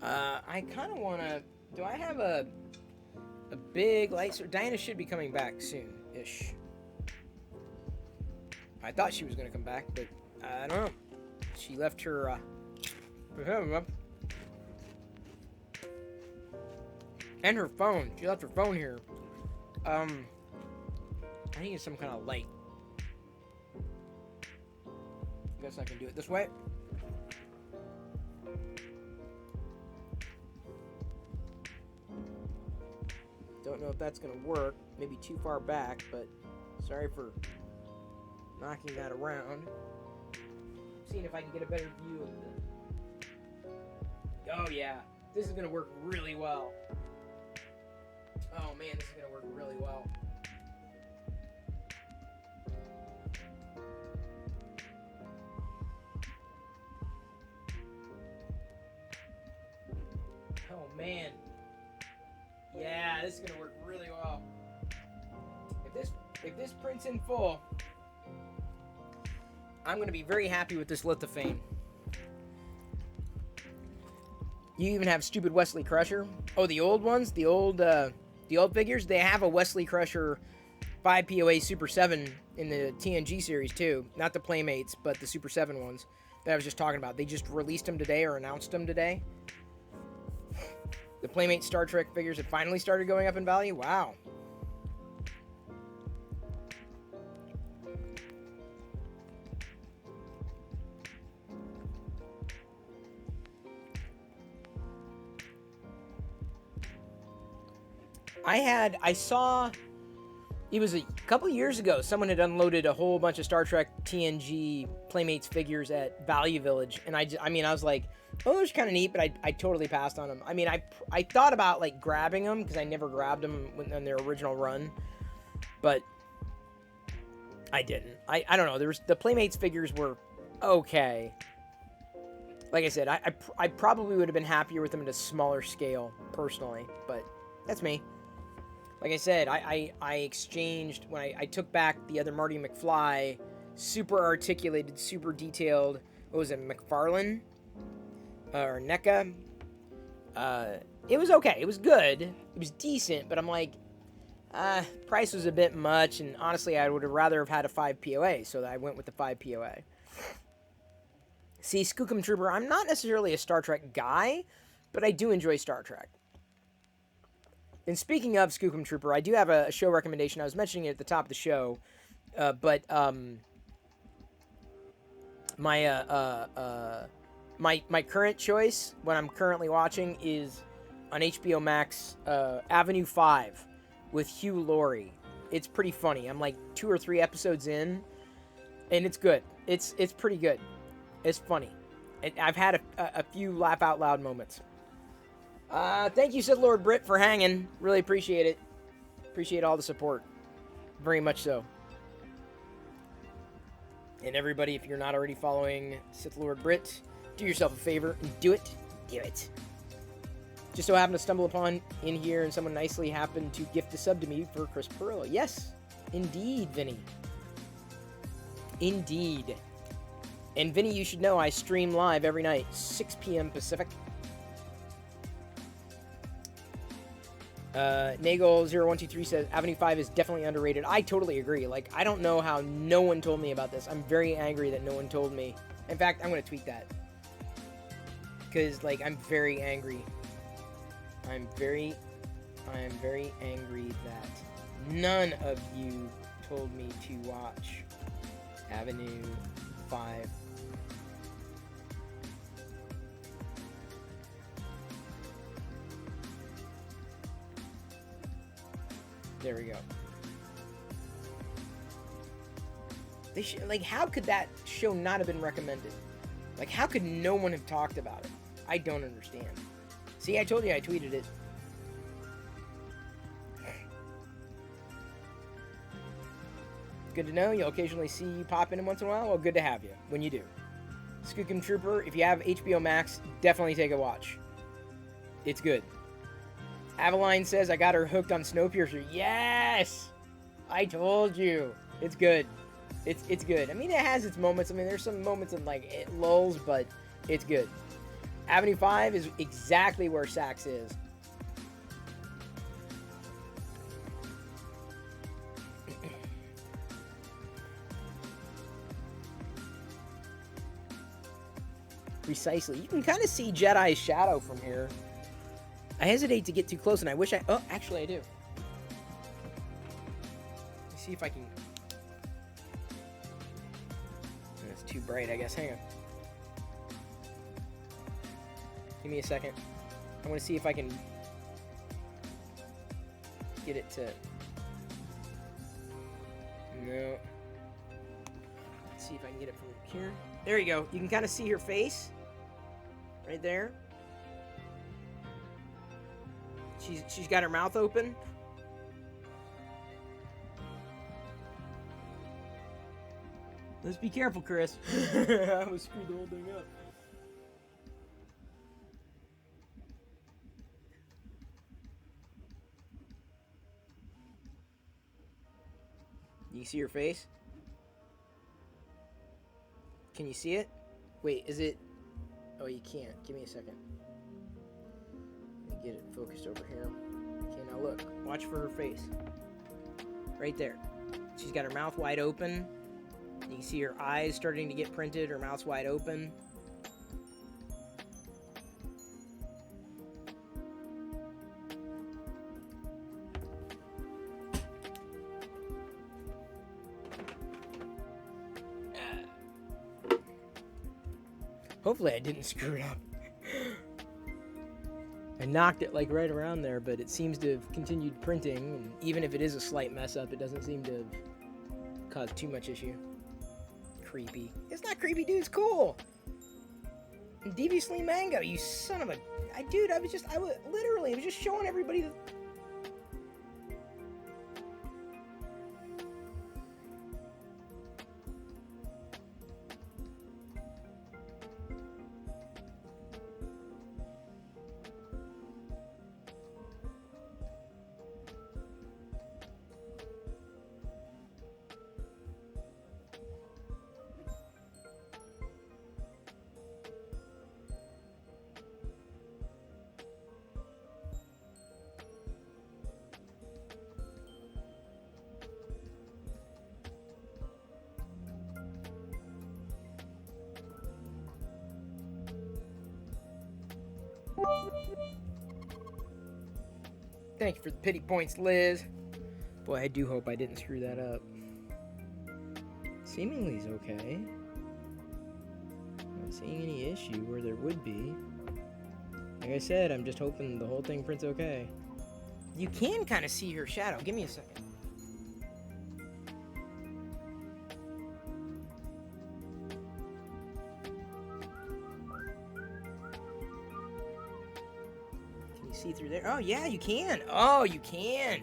I kind of want to... Do I have a big light... Diana should be coming back soon-ish. I thought she was going to come back, but I don't know. She left her... and her phone. She left her phone here. I need some kind of light. Guess I can do it this way. Don't know if that's gonna work. Maybe too far back, but sorry for knocking that around. Seeing if I can get a better view of the... Oh yeah, this is gonna work really well. Oh man, this is gonna work really well. Oh man. Yeah, this is gonna work really well. If this prints in full, I'm gonna be very happy with this Lithophane. You even have stupid Wesley Crusher. Oh, the old ones, the old figures, they have a Wesley Crusher 5 POA Super 7 in the TNG series too. Not the Playmates, but the Super 7 ones that I was just talking about. They just released them today or announced them today. The Playmate Star Trek figures have finally started going up in value. Wow. I saw, it was a couple years ago, someone had unloaded a whole bunch of Star Trek TNG Playmates figures at Value Village, and I was like, oh, those are kind of neat, but I totally passed on them. I mean, I thought about, like, grabbing them, because I never grabbed them in their original run, but I didn't. I don't know, the Playmates figures were okay. Like I said, I probably would have been happier with them at a smaller scale, personally, but that's me. Like I said, I exchanged, when I took back the other Marty Mcfly, super articulated, super detailed, what was it, McFarlane? Or NECA. It was okay. It was good. It was decent, but I'm like, price was a bit much, and honestly, I would have rather have had a 5 POA, so I went with the 5 POA. See, Skookum Trooper, I'm not necessarily a Star Trek guy, but I do enjoy Star Trek. And speaking of Skookum Trooper, I do have a show recommendation. I was mentioning it at the top of the show, but my current choice, what I'm currently watching, is on HBO Max, Avenue 5 with Hugh Laurie. It's pretty funny. I'm like 2 or 3 episodes in, and it's good. It's pretty good. It's funny. I've had a few laugh out loud moments. Thank you, Sith Lord Britt, for hanging. Really appreciate it. Appreciate all the support. Very much so. And everybody, if you're not already following Sith Lord Britt, do yourself a favor and do it. Do it. Just so happened to stumble upon in here, and someone nicely happened to gift a sub to me for Chris Perillo. Yes, indeed, Vinny. Indeed. And Vinny, you should know I stream live every night, 6 p.m. Pacific. Nagel0123 says, Avenue 5 is definitely underrated. I totally agree. Like, I don't know how no one told me about this. I'm very angry that no one told me. In fact, I'm going to tweet that. Because, like, I'm very angry. I'm very angry that none of you told me to watch Avenue 5. There we go. They like, how could that show not have been recommended? Like, how could no one have talked about it? I don't understand. See, I told you I tweeted it. Good to know. You'll occasionally see you pop in once in a while. Well, good to have you when you do. Skookum Trooper, if you have HBO Max, definitely take a watch. It's good. Aveline says, I got her hooked on Snowpiercer. Yes! I told you. It's good. It's good. I mean, it has its moments. I mean, there's some moments in, like, it lulls, but it's good. Avenue 5 is exactly where Sax is. Precisely. You can kind of see Jedi's shadow from here. I hesitate to get too close, and I wish I... Oh, actually, I do. Let me see if I can... It's too bright, I guess. Hang on. Give me a second. I want to see if I can get it to... No. Let's see if I can get it from here. There you go. You can kind of see her face. Right there. She's got her mouth open. Let's be careful, Chris. I almost screwed the whole thing up. You see her face? Can you see it? Wait, is it... Oh, you can't. Give me a second. Let me get it focused over here. Okay, now look. Watch for her face. Right there. She's got her mouth wide open. You can see her eyes starting to get printed. Her mouth's wide open. Hopefully I didn't screw it up. I knocked it like right around there, but it seems to have continued printing, and even if it is a slight mess up, it doesn't seem to have caused too much issue. Creepy. It's not creepy, dude. It's cool. And Deviously Mango, you son of a... Dude, I was just showing everybody the... Thank you for the pity points, Liz. Boy, I do hope I didn't screw that up. Seemingly is okay. Not seeing any issue where there would be. Like I said, I'm just hoping the whole thing prints okay. You can kind of see her shadow. Give me a second. See through there? Oh yeah, you can. Oh, you can.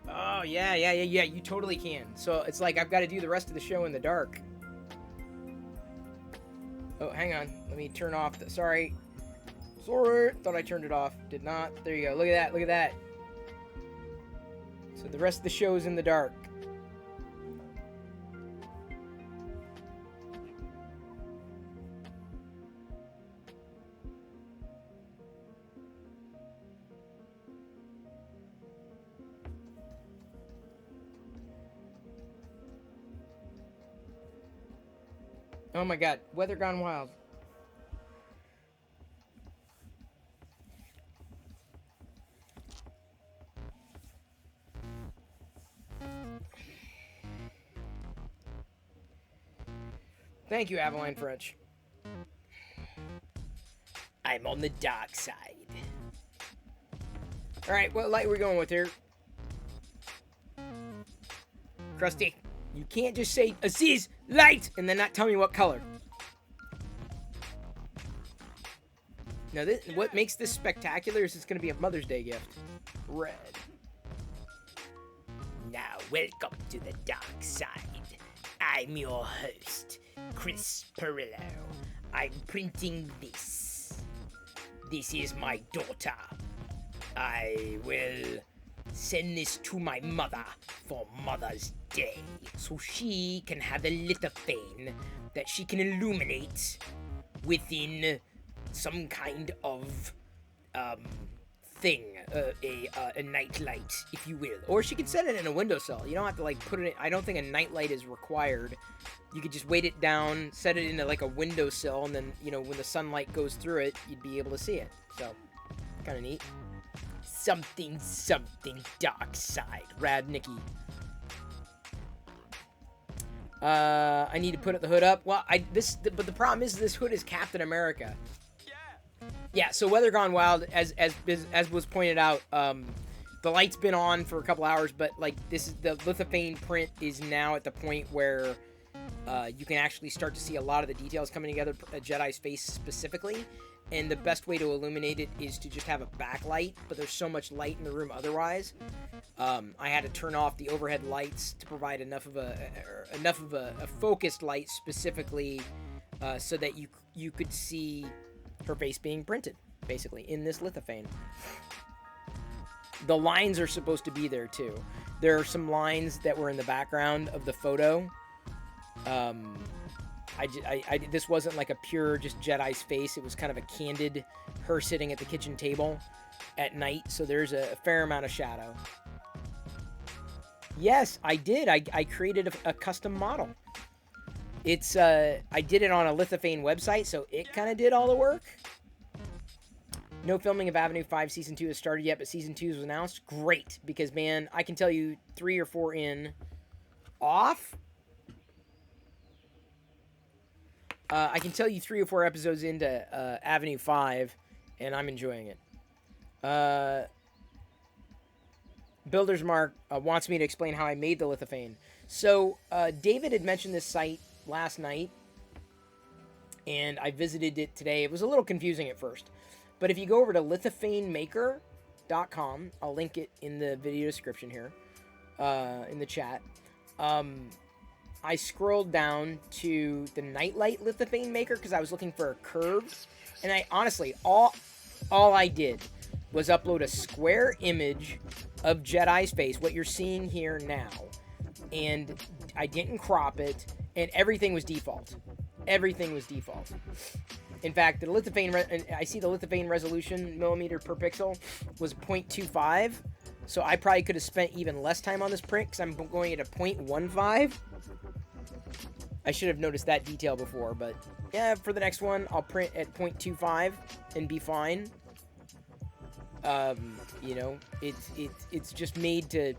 Oh yeah, you totally can. So it's like I've got to do the rest of the show in the dark. Oh, hang on. Let me turn off the... Sorry. Thought I turned it off. Did not. There you go. Look at that. So the rest of the show is in the dark. Oh my god, weather gone wild. Thank you, Avaline French. I'm on the dark side. Alright, what light are we going with here? Krusty, you can't just say, Aziz, light, and then not tell me what color. Now, what makes this spectacular is it's going to be a Mother's Day gift. Red. Now, welcome to the dark side. I'm your host, Chris Perillo. I'm printing this. This is my daughter. I will send this to my mother for Mother's Day, so she can have a lithophane that she can illuminate within some kind of thing, a night light, if you will. Or she could set it in a windowsill. You don't have to like put it in. I don't think a night light is required. You could just weight it down, set it into like a windowsill, and then, you know, when the sunlight goes through it, you'd be able to see it. So, kind of neat. Something dark side. Rad Nikki. I need to put the hood up. Well, but the problem is this hood is Captain America. Yeah, so Weather Gone Wild, as was pointed out, the light's been on for a couple hours, but like the Lithophane print is now at the point where you can actually start to see a lot of the details coming together, a Jedi's face specifically, and the best way to illuminate it is to just have a backlight, but there's so much light in the room otherwise. I had to turn off the overhead lights to provide enough of a focused light specifically so that you could see her face being printed, basically, in this Lithophane. The lines are supposed to be there, too. There are some lines that were in the background of the photo. This wasn't like a pure just Jedi's face. It was kind of a candid her sitting at the kitchen table at night, so there's a fair amount of shadow. Yes, I did. I created a custom model. It's, I did it on a Lithophane website, so it kind of did all the work. No filming of Avenue 5 Season 2 has started yet, but Season 2 was announced. Great, because, man, I can tell you 3 or 4 in. Off? I can tell you 3 or 4 episodes into Avenue 5, and I'm enjoying it. Builder's Mark wants me to explain how I made the Lithophane. So, David had mentioned this site last night, and I visited it today. It was a little confusing at first, but if you go over to lithophanemaker.com, I'll link it in the video description here, in the chat. I scrolled down to the Nightlight Lithophane Maker because I was looking for a curve, and I honestly, all I did was upload a square image of Jedi's face, what you're seeing here now, and I didn't crop it, and everything was default. Everything was default. In fact, the Lithophane, I see the Lithophane resolution, millimeter per pixel, was 0.25, so I probably could have spent even less time on this print, because I'm going at a 0.15. I should have noticed that detail before, but yeah, for the next one, I'll print at 0.25 and be fine. You know, it's just made to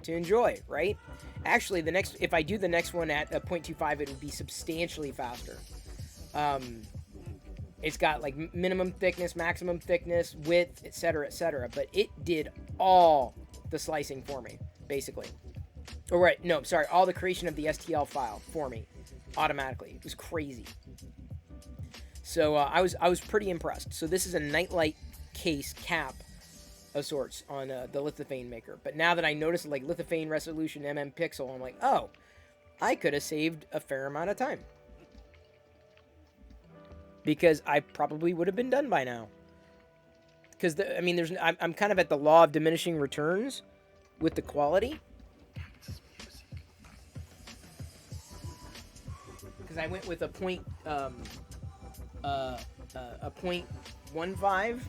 enjoy, right? Actually, if I do the next one at a 0.25, it would be substantially faster. It's got like minimum thickness, maximum thickness, width, etc., etc. But it did all the slicing for me, basically. Or right, no, sorry, all the creation of the STL file for me, automatically. It was crazy. So I was pretty impressed. So this is a Nightlight case cap of sorts on the Lithophane Maker. But now that I noticed like Lithophane resolution pixel, I'm like, oh, I could have saved a fair amount of time. Because I probably would have been done by now. Because, I mean, I'm kind of at the law of diminishing returns with the quality. Because I went with a 0.15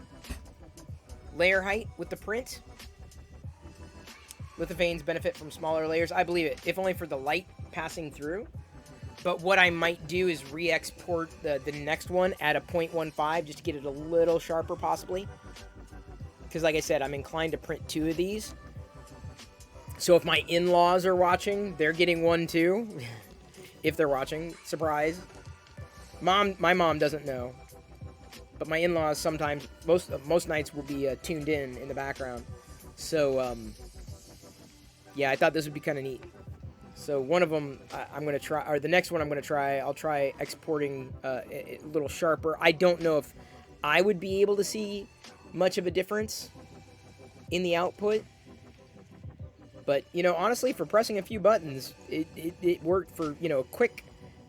layer height with the print. Lithophanes benefit from smaller layers. I believe it, if only for the light passing through. But what I might do is re-export the next one at a 0.15 just to get it a little sharper, possibly. Because like I said, I'm inclined to print 2 of these. So if my in-laws are watching, they're getting one too. If they're watching. Surprise. My mom doesn't know. But my in-laws sometimes, most nights will be tuned in the background. So, yeah, I thought this would be kind of neat. So one of them I'm going to try, or the next one I'm going to try, I'll try exporting a little sharper. I don't know if I would be able to see much of a difference in the output. But, you know, honestly, for pressing a few buttons, it worked for, you know, a quick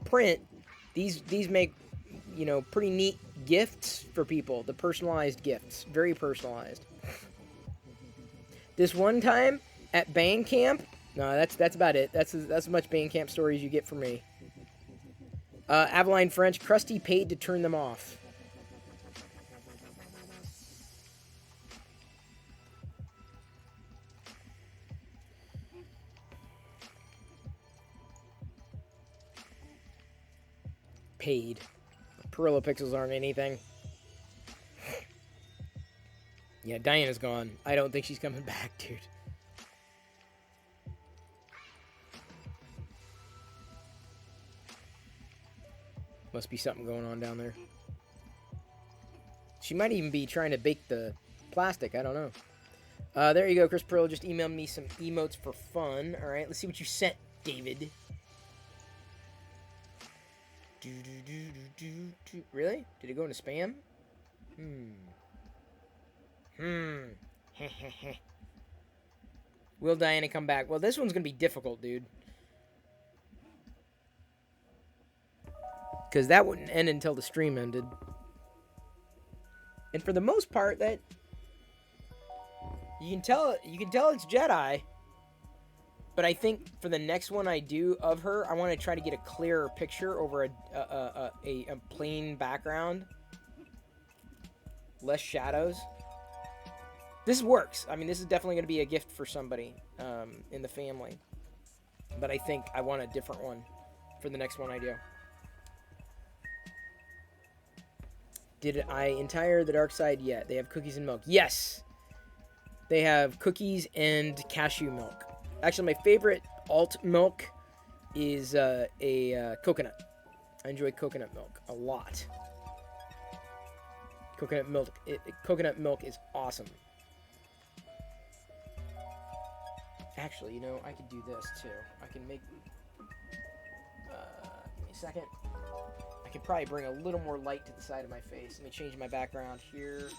print. These make, you know, pretty neat gifts for people. The personalized gifts. Very personalized. This one time at band camp, no, that's about it. That's as much band camp story as you get from me. Aveline French, Krusty paid to turn them off. Paid. Perillo pixels aren't anything. Yeah, Diana's gone. I don't think she's coming back, dude. Must be something going on down there. She might even be trying to bake the plastic. I don't know. There you go. Chris Pearl just emailed me some emotes for fun. All right, let's see what you sent, David. Really? Did it go into spam? Will Diana come back? Well, this one's gonna be difficult, dude. Because that wouldn't end until the stream ended. And for the most part, that you can tell it's Jedi. But I think for the next one I do of her, I want to try to get a clearer picture over a plain background. Less shadows. This works. I mean, this is definitely going to be a gift for somebody in the family. But I think I want a different one for the next one I do. Did I entire the dark side yet? They have cookies and milk. Yes! They have cookies and cashew milk. Actually, my favorite alt milk is a coconut. I enjoy coconut milk a lot. Coconut milk is awesome. Actually, you know, I could do this too. I can make... give me a second. I could probably bring a little more light to the side of my face. Let me change my background here.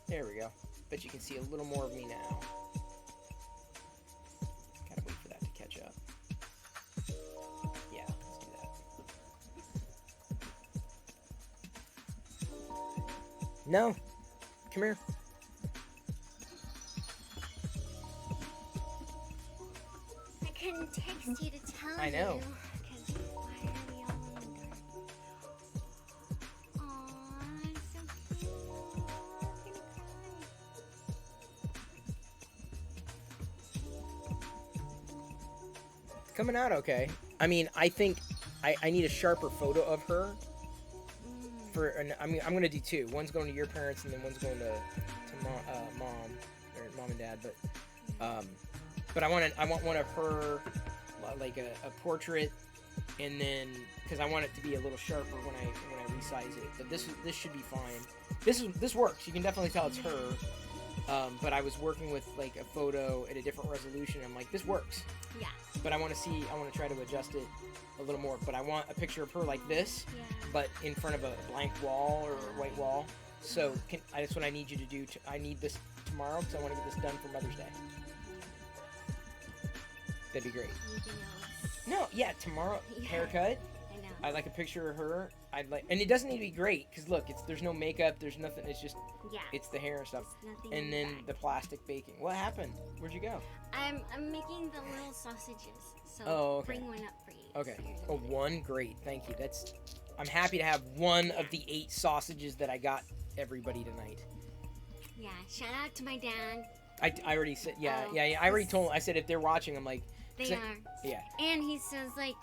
There we go. Bet you can see a little more of me now. Gotta wait for that to catch up. Yeah, let's do that. No. Come here. I couldn't text you to tell you. I know. Coming out okay. I mean, I think I need a sharper photo of her. I'm gonna do two. One's going to your parents, and then one's going to mom and dad. But I want one of her, like a portrait, and then because I want it to be a little sharper when I resize it. But this should be fine. This works. You can definitely tell it's her. But I was working with like a photo at a different resolution. I'm like, this works. Yeah. But I want to try to adjust it a little more. But I want a picture of her like this, but in front of a blank wall or a white wall. So that's what I need you to do. I need this tomorrow because I want to get this done for Mother's Day. That'd be great. No, yeah, tomorrow haircut. I know. I'd like a picture of her. And it doesn't need to be great because look, there's no makeup, there's nothing. It's just it's the hair and stuff. And then the plastic baking. What happened? Where'd you go? I'm making the little sausages. So okay. bring one up for you. Okay. Oh, one? Great. Thank you. I'm happy to have one of the 8 sausages that I got everybody tonight. Yeah. Shout out to my dad. I already said, yeah. I already told him. I said if they're watching, I'm like. They are. Yeah. And he says like,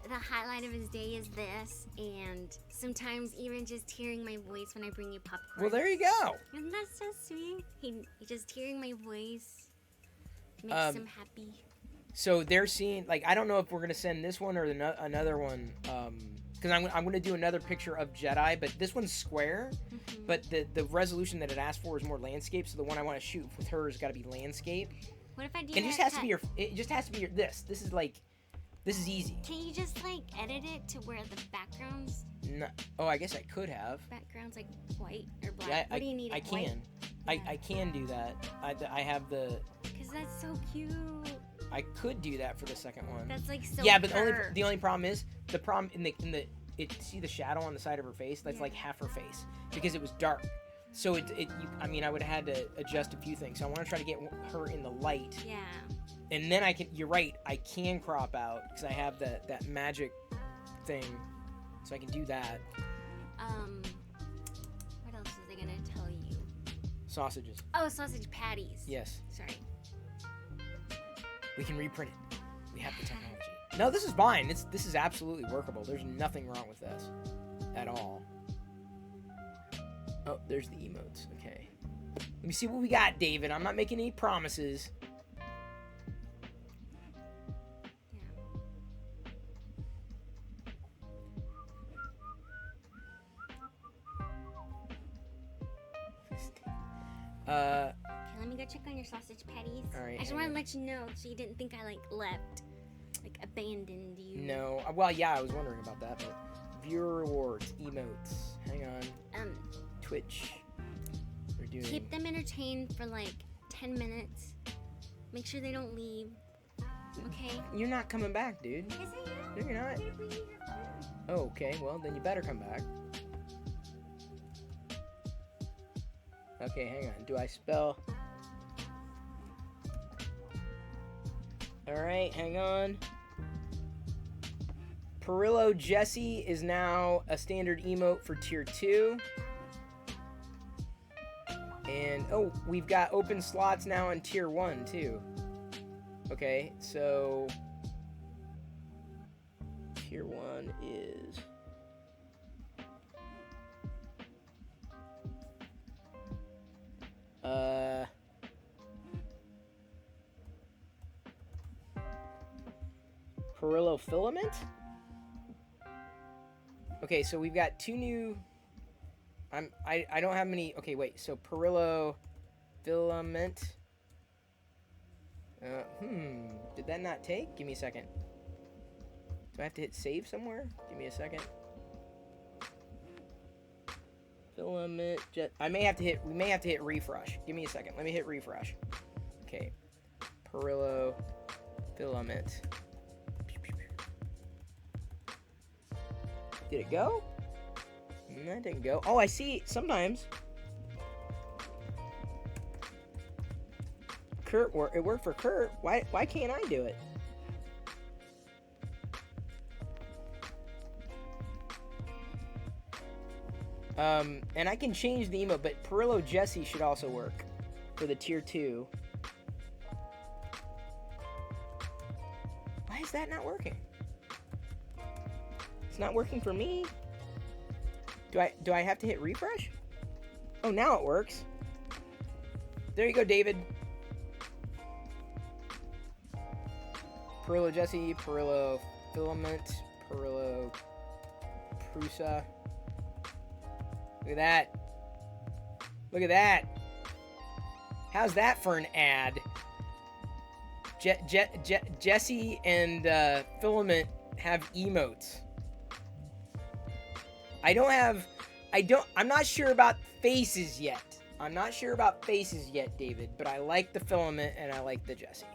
the highlight of his day is this, and sometimes even just hearing my voice when I bring you popcorn. Well, there you go. And that's so sweet. He just hearing my voice makes him happy. So they're seeing, like, I don't know if we're gonna send this one or another one because I'm gonna do another picture of Jedi, but this one's square. Mhm. But the resolution that it asked for is more landscape. So the one I want to shoot with her has got to be landscape. What if I do And it just that has to be your. It just has to be your. This is like. This is easy. Can you just like edit it to where the backgrounds No, oh, I guess I could have. like white or black? Yeah, What do you need? I it white? can. Yeah. I can do that. I have the. Cause that's so cute. I could do that for the second one. That's like so. Yeah, but curved. the only problem is the problem in the see the shadow on the side of her face. That's Yeah. like half her face because it was dark. So I mean I would have had to adjust a few things. So I want to try to get her in the light, Yeah. and then I can. You're right. I can crop out because I have that magic thing, so I can do that. What else was I gonna tell you? Sausages. Oh, sausage patties. Yes, Sorry. we can reprint it. We have the technology. No, this is fine. This is absolutely workable. There's nothing wrong with this at all. Oh, there's the emotes. Okay. Let me see what we got, David. I'm not making any promises. Okay, let me go check on your sausage patties. All right, I just hang want to on. let you know so you didn't think I like left, like abandoned you. No. Well, yeah, I was wondering about that, but viewer rewards, emotes. Hang on. Twitch. They're doing. Keep them entertained for like 10 minutes. Make sure they don't leave. Okay. You're not coming back, dude. Yes, I am. No, you're not. I'm gonna bring you your food. Oh, okay. Well, then you better come back. Okay, hang on. Do I spell? Alright, hang on. Perillo Jesse is now a standard emote for tier 2. And, oh, we've got open slots now in tier 1, too. Okay, so... Tier 1 is... Perillo Filament? Okay, so we've got two new... I don't have many... Okay, wait. So Perillo Filament... Did that not take? Give me a second. Do I have to hit save somewhere? Give me a second. Filament... We may have to hit refresh. Give me a second. Let me hit refresh. Okay. Perillo Filament... Did it go? No, it didn't go. Oh, I see. Sometimes. Kurt, it worked for Kurt. Why can't I do it? And I can change the emote, but Perillo Jesse should also work for the tier 2. Why is that not working? It's not working for me. Do I have to hit refresh? Oh, now it works. There you go, David. Perillo Jesse, Perillo Filament, Perillo Prusa. Look at that. Look at that. How's that for an ad? Jesse and Filament have emotes. I'm not sure about faces yet. I'm not sure about faces yet, David, but I like the Filament and I like the Jesse.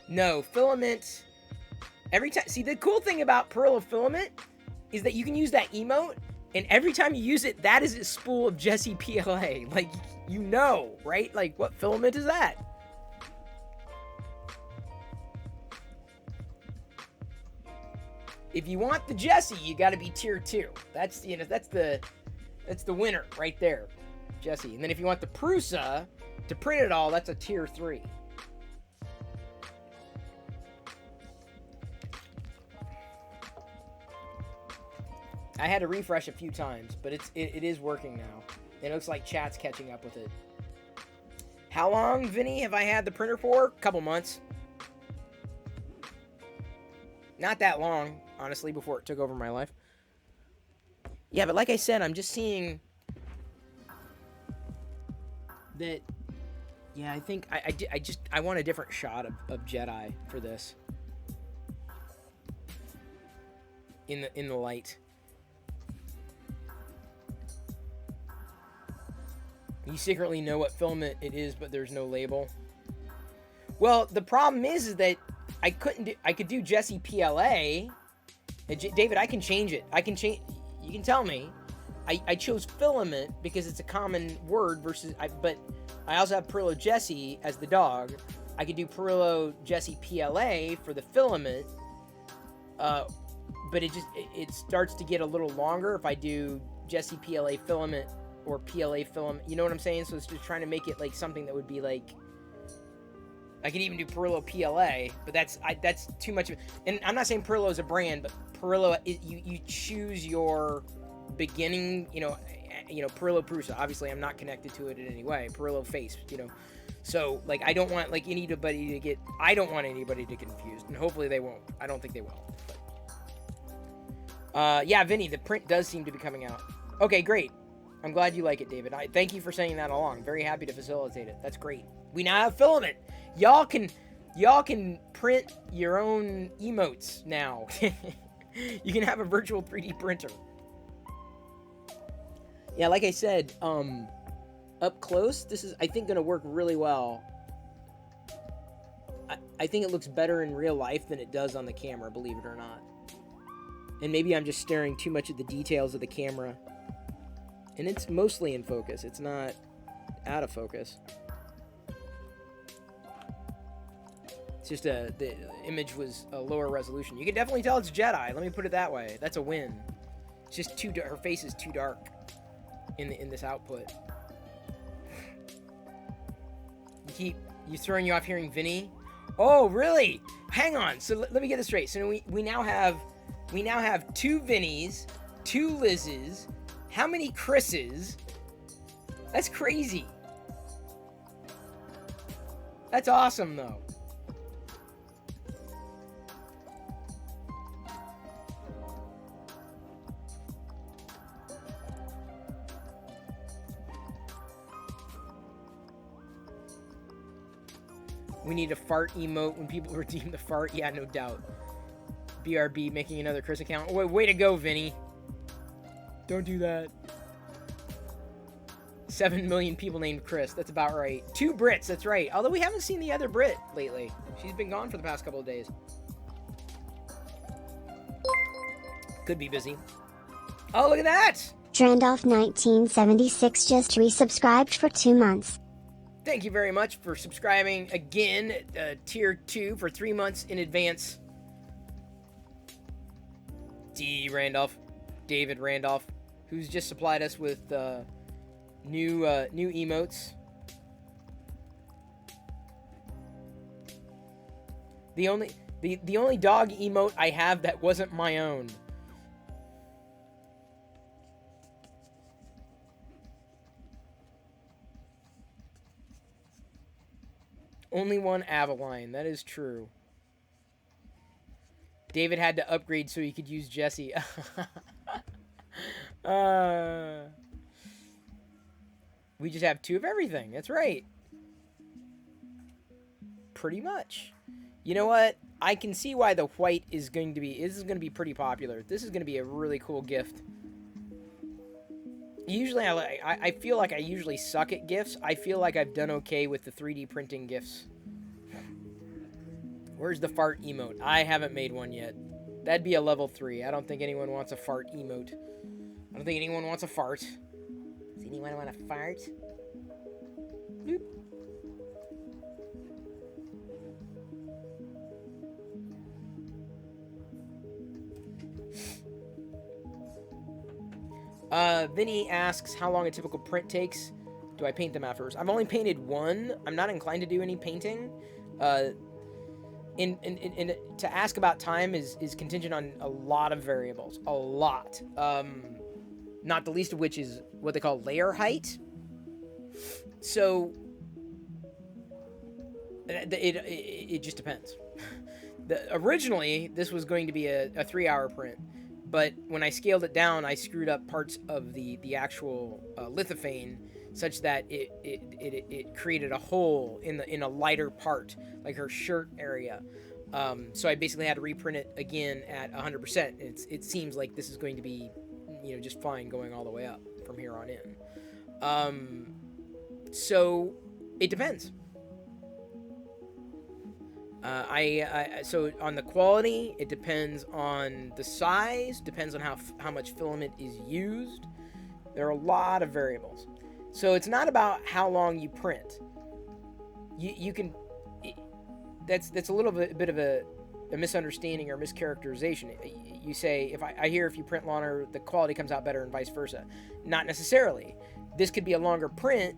No, Filament, every time, see the cool thing about Perillo Filament is that you can use that emote and every time you use it, that is a spool of Jesse PLA. Like, you know, right? Like, what filament is that? If you want the Jesse, you got to be tier 2. That's the winner right there, Jesse. And then if you want the Prusa to print it all, that's a tier 3. I had to refresh a few times, but it is working now. It looks like chat's catching up with it. How long, Vinny, have I had the printer for? A couple months. Not that long. honestly, before it took over my life. Yeah, but like I said, I'm just seeing that. Yeah, I think I want a different shot of Jedi for this. In the light. You secretly know what filament it is, but there's no label. Well, the problem is that I could do Jesse PLA. David, I can change it. You can tell me. I chose filament because it's a common word but I also have Perillo Jesse as the dog. I could do Perillo Jesse PLA for the filament. But it starts to get a little longer if I do Jesse PLA filament or PLA filament. You know what I'm saying? So it's just trying to make it like something that would be like. I could even do Perillo PLA, but that's too much of it. And I'm not saying Perillo is a brand, but Perillo, you choose your beginning, Perillo Prusa. Obviously, I'm not connected to it in any way. Perillo face, So, like, I don't want, like, anybody to get... I don't want anybody to get confused, and hopefully they won't. I don't think they will. But, yeah, Vinny, the print does seem to be coming out. Okay, great. I'm glad you like it, David. Thank you for saying that along. Very happy to facilitate it. That's great. We now have filament. Y'all can print your own emotes now. You can have a virtual 3D printer. Yeah, like I said, up close, this is, I think, going to work really well. I think it looks better in real life than it does on the camera, believe it or not. And maybe I'm just staring too much at the details of the camera. And it's mostly in focus. It's not out of focus. It's just the image was a lower resolution. You can definitely tell it's Jedi. Let me put it that way. That's a win. It's just her face is too dark in this output. You throwing you off hearing Vinny? Oh, really? Hang on. So let me get this straight. So we now have 2 Vinnies, 2 Liz's. How many Chris's? That's crazy. That's awesome, though. We need a fart emote when people redeem the fart. Yeah, no doubt. BRB making another Chris account. Way to go, Vinny. Don't do that. 7 million people named Chris. That's about right. 2 Brits. That's right. Although we haven't seen the other Brit lately. She's been gone for the past couple of days. Could be busy. Oh, look at that! Drandolph 1976 just resubscribed for 2 months. Thank you very much for subscribing again, tier 2 for 3 months in advance. David Randolph, who's just supplied us with new emotes. The only dog emote I have that wasn't my own. Only one Avaline, that is true. David had to upgrade so he could use Jesse. We just have 2 of everything, that's right. Pretty much. You know what? I can see why the white is going to be... This is going to be pretty popular. This is going to be a really cool gift. Usually, I feel like I usually suck at gifts. I feel like I've done okay with the 3D printing gifts. Where's the fart emote? I haven't made one yet. That'd be a level 3. I don't think anyone wants a fart emote. I don't think anyone wants a fart. Does anyone want a fart? Bloop. Vinny asks how long a typical print takes. Do I paint them afterwards? I've only painted 1. I'm not inclined to do any painting. To ask about time is contingent on a lot of variables. A lot. Not the least of which is what they call layer height. So it just depends. Originally, this was going to be a 3-hour print, but when I scaled it down, I screwed up parts of the actual lithophane, such that it created a hole in a lighter part, like her shirt area. So I basically had to reprint it again at 100%. It seems like this is going to be, just fine going all the way up from here on in. So it depends. So on the quality, it depends on the size, depends on how much filament is used. There are a lot of variables. So it's not about how long you print. You can. That's a little bit of a misunderstanding or mischaracterization. You say, I hear if you print longer, the quality comes out better, and vice versa. Not necessarily. This could be a longer print,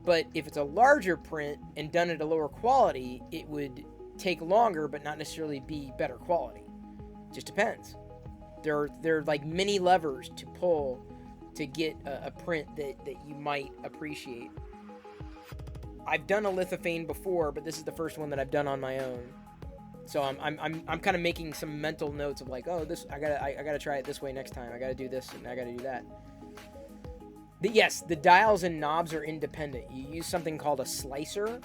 but if it's a larger print and done at a lower quality, it would take longer, but not necessarily be better quality. Just depends. There are like many levers to pull to get a print that you might appreciate. I've done a lithophane before, but this is the first one that I've done on my own. So I'm kind of making some mental notes of like, oh, this I gotta try it this way next time. I gotta do this and I gotta do that. But yes, the dials and knobs are independent. You use something called a slicer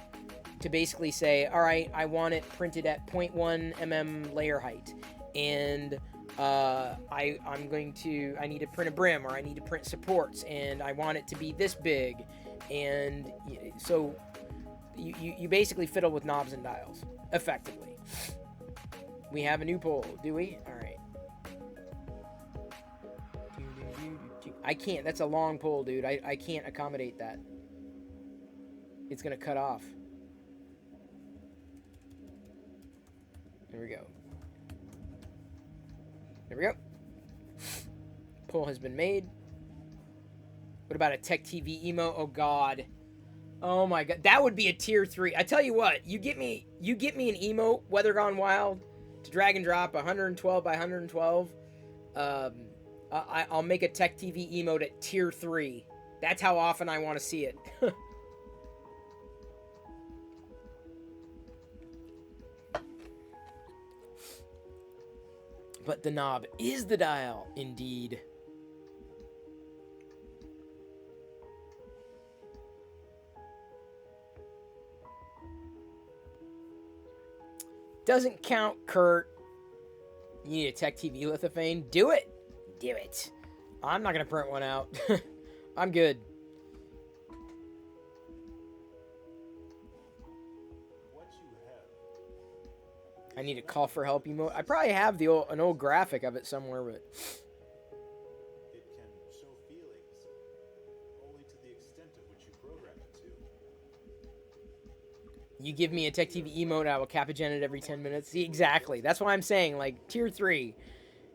to basically say, all right, I want it printed at 0.1 mm layer height, and I need to print a brim, or I need to print supports, and I want it to be this big, and so you basically fiddle with knobs and dials effectively. We have a new poll, do we? All right. I can't. That's a long poll, dude. I can't accommodate that. It's gonna cut off. There we go. There we go. Poll has been made. What about a Tech TV emo? Oh God. Oh my God. That would be a tier 3. I tell you what. You get me an emo, Weather Gone Wild, to drag and drop 112 by 112. I'll make a Tech TV emote at tier 3. That's how often I want to see it. But the knob is the dial, indeed. Doesn't count, Kurt. You need a Tech TV lithophane? Do it. Do it. I'm not going to print one out. I'm good. I need a call for help emote. I probably have an old graphic of it somewhere, but It can show feelings only to the extent of which you program it to. you give me a Tech TV emote, I will capagen it every 10 minutes. See, exactly. That's why I'm saying, like, tier 3.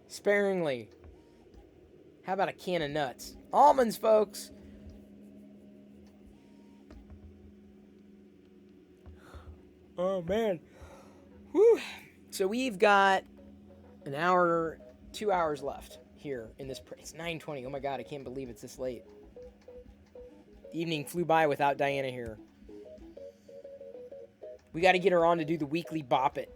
Sparingly. How about a can of nuts? Almonds, folks. Oh, man. Whew. So we've got an hour, 2 hours left here in this. It's 9:20. Oh my God, I can't believe it's this late. The evening flew by without Diana here. We got to get her on to do the weekly Bop It.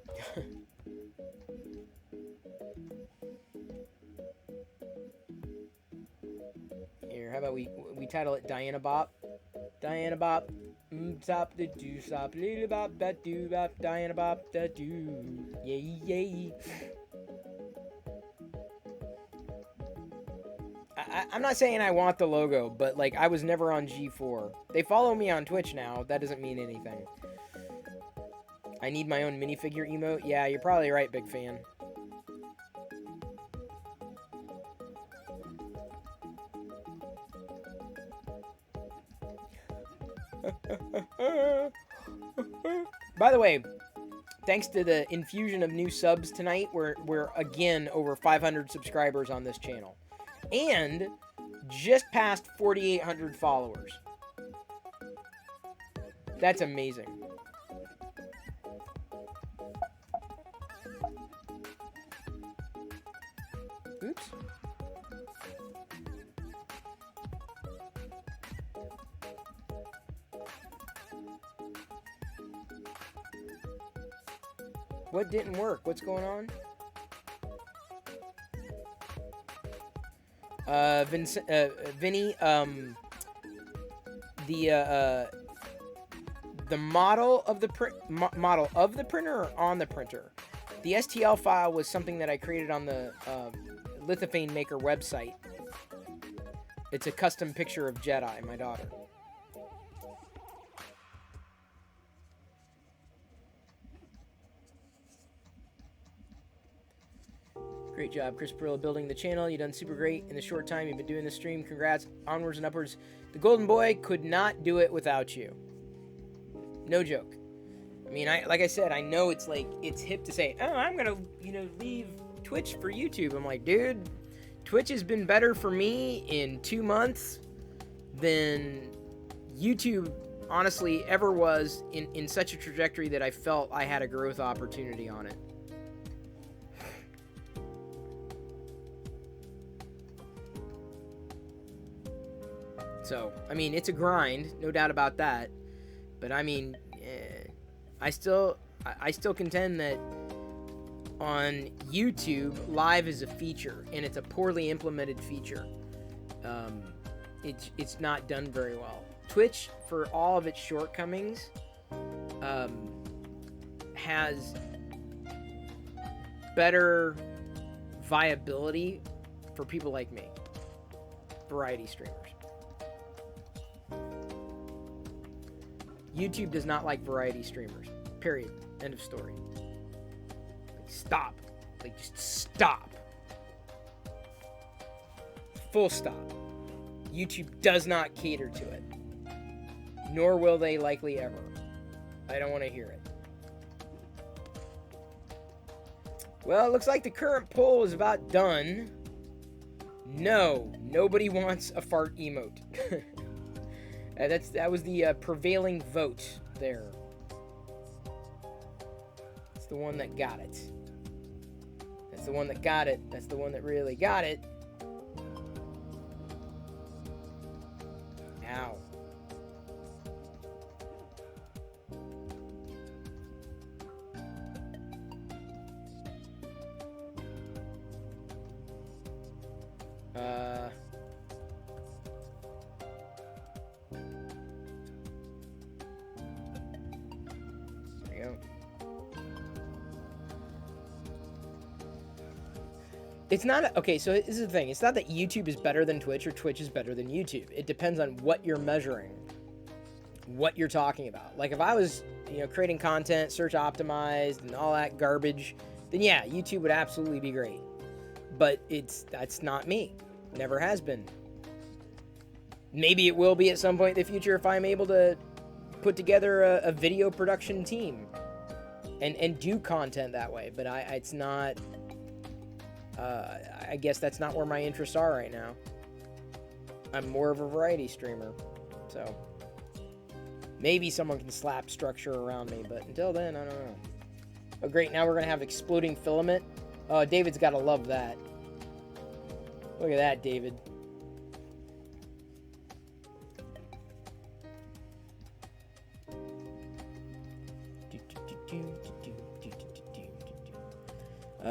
Here, how about we title it Diana Bop? Diana Bop. Stop the do, stop little bop that do bop, Diana Bop that do. Yay, yay. I'm not saying I want the logo, but like I was never on G4. They follow me on Twitch now. That doesn't mean anything. I need my own minifigure emote. Yeah, you're probably right, big fan. By the way, thanks to the infusion of new subs tonight, we're again over 500 subscribers on this channel. And just past 4,800 followers. That's amazing. Oops. What didn't work? What's going on? Vinny, the model of the model of the printer or on the printer? The STL file was something that I created on the Lithophane Maker website. It's a custom picture of Jedi, my daughter. Great job, Chris Perillo, building the channel. You've done super great in the short time you've been doing this stream. Congrats. Onwards and upwards. The Golden Boy could not do it without you. No joke. I mean, like I said, I know it's like, it's hip to say, oh, I'm going to, leave Twitch for YouTube. I'm like, dude, Twitch has been better for me in 2 months than YouTube honestly ever was in such a trajectory that I felt I had a growth opportunity on it. So, I mean, it's a grind, no doubt about that. But I mean, I still contend that on YouTube, live is a feature, and it's a poorly implemented feature. It's not done very well. Twitch, for all of its shortcomings, has better viability for people like me, variety streamers. YouTube does not like variety streamers. Period. End of story. Like, stop. Like, just stop. Full stop. YouTube does not cater to it. Nor will they likely ever. I don't want to hear it. Well, it looks like the current poll is about done. No, nobody wants a fart emote. That was the prevailing vote there. It's the one that got it. That's the one that got it. That's the one that really got it. Ow. There you go. It's not okay, so this is the thing. It's not that YouTube is better than Twitch or Twitch is better than YouTube. It depends on what you're measuring, what you're talking about. Like if I was, creating content, search optimized and all that garbage, then yeah, YouTube would absolutely be great. But that's not me. Never has been. Maybe it will be at some point in the future if I'm able to put together a video production team and do content that way. But it's not. I guess that's not where my interests are right now. I'm more of a variety streamer, so maybe someone can slap structure around me. But until then, I don't know. Oh, great! Now we're gonna have exploding filament. Oh, David's gotta love that. Look at that, David.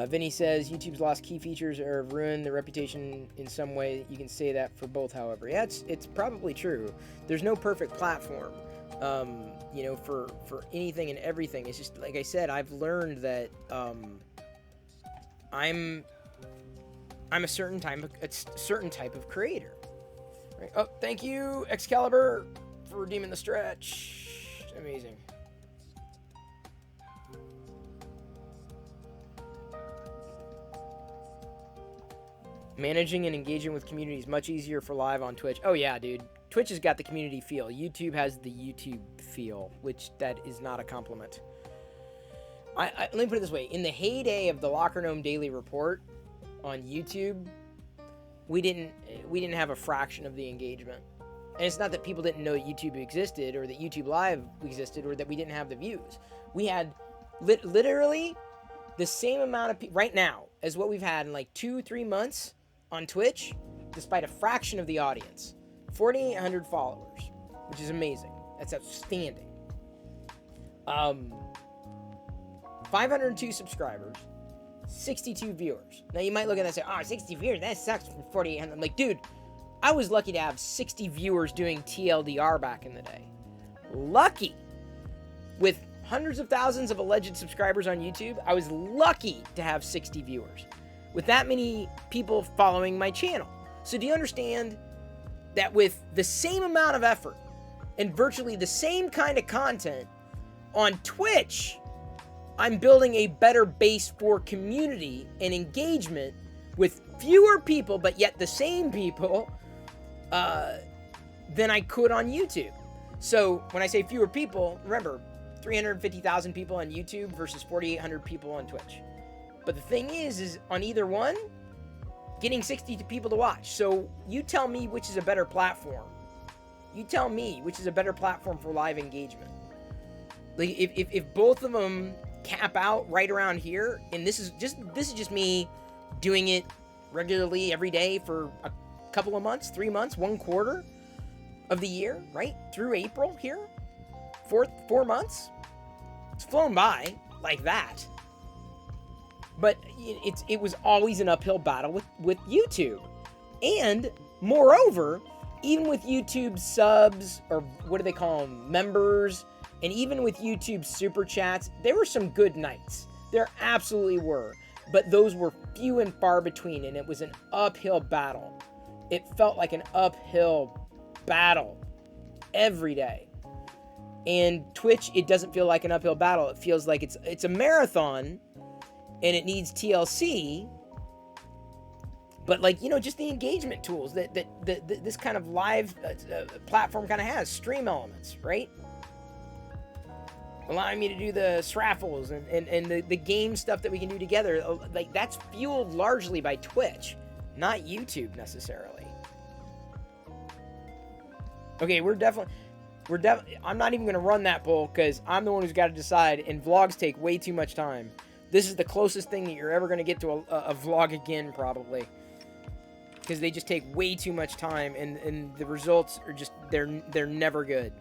Vinny says YouTube's lost key features or have ruined the reputation in some way. You can say that for both, however. Yeah, it's probably true. There's no perfect platform, for anything and everything. It's just like I said. I've learned that I'm a certain type of creator. Right? Oh, thank you, Excalibur, for redeeming the stretch. Amazing. Managing and engaging with community is much easier for live on Twitch. Oh yeah, dude. Twitch has got the community feel. YouTube has the YouTube feel, which that is not a compliment. Let me put it this way. In the heyday of the Locker Gnome Daily Report on YouTube, we didn't have a fraction of the engagement. And it's not that people didn't know that YouTube existed or that YouTube Live existed or that we didn't have the views. We had literally the same amount of people right now as what we've had in like 2-3 months on Twitch, despite a fraction of the audience. 4,800 followers, which is amazing. That's outstanding. 502 subscribers, 62 viewers. Now you might look at that and say, oh, 60 viewers, that sucks from 4,800. I'm like, dude, I was lucky to have 60 viewers doing TLDR back in the day. Lucky. With hundreds of thousands of alleged subscribers on YouTube, I was lucky to have 60 viewers. With that many people following my channel. So do you understand that with the same amount of effort and virtually the same kind of content on Twitch, I'm building a better base for community and engagement with fewer people, but yet the same people, than I could on YouTube. So when I say fewer people, remember, 350,000 people on YouTube versus 4,800 people on Twitch. But the thing is on either one, getting 60 people to watch. So you tell me which is a better platform. You tell me which is a better platform for live engagement. Like if both of them cap out right around here, and this is just me doing it regularly every day for a couple of months, 3 months, 1/4 of the year, right? Through April here. 4 months. It's flown by like that. But it was always an uphill battle with YouTube. And moreover, even with YouTube subs, or what do they call them, members, and even with YouTube super chats, there were some good nights. There absolutely were. But those were few and far between, and it was an uphill battle. It felt like an uphill battle every day. And Twitch, it doesn't feel like an uphill battle. It feels like it's a marathon, and it needs TLC. But like, just the engagement tools that this kind of live platform kind of has, stream elements, right? Allowing me to do the sraffles and the game stuff that we can do together. Like, that's fueled largely by Twitch, not YouTube necessarily. Okay, I'm not even going to run that poll because I'm the one who's got to decide, and vlogs take way too much time. This is the closest thing that you're ever going to get to a vlog again, probably. Because they just take way too much time, and the results are just, they're never good.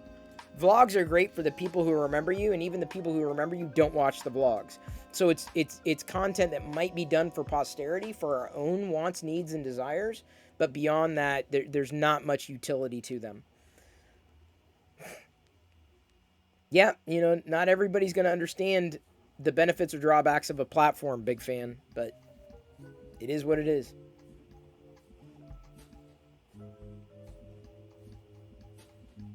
Vlogs are great for the people who remember you, and even the people who remember you don't watch the vlogs. So it's content that might be done for posterity, for our own wants, needs, and desires, but beyond that, there's not much utility to them. Yeah, not everybody's going to understand the benefits or drawbacks of a platform, big fan, but it is what it is.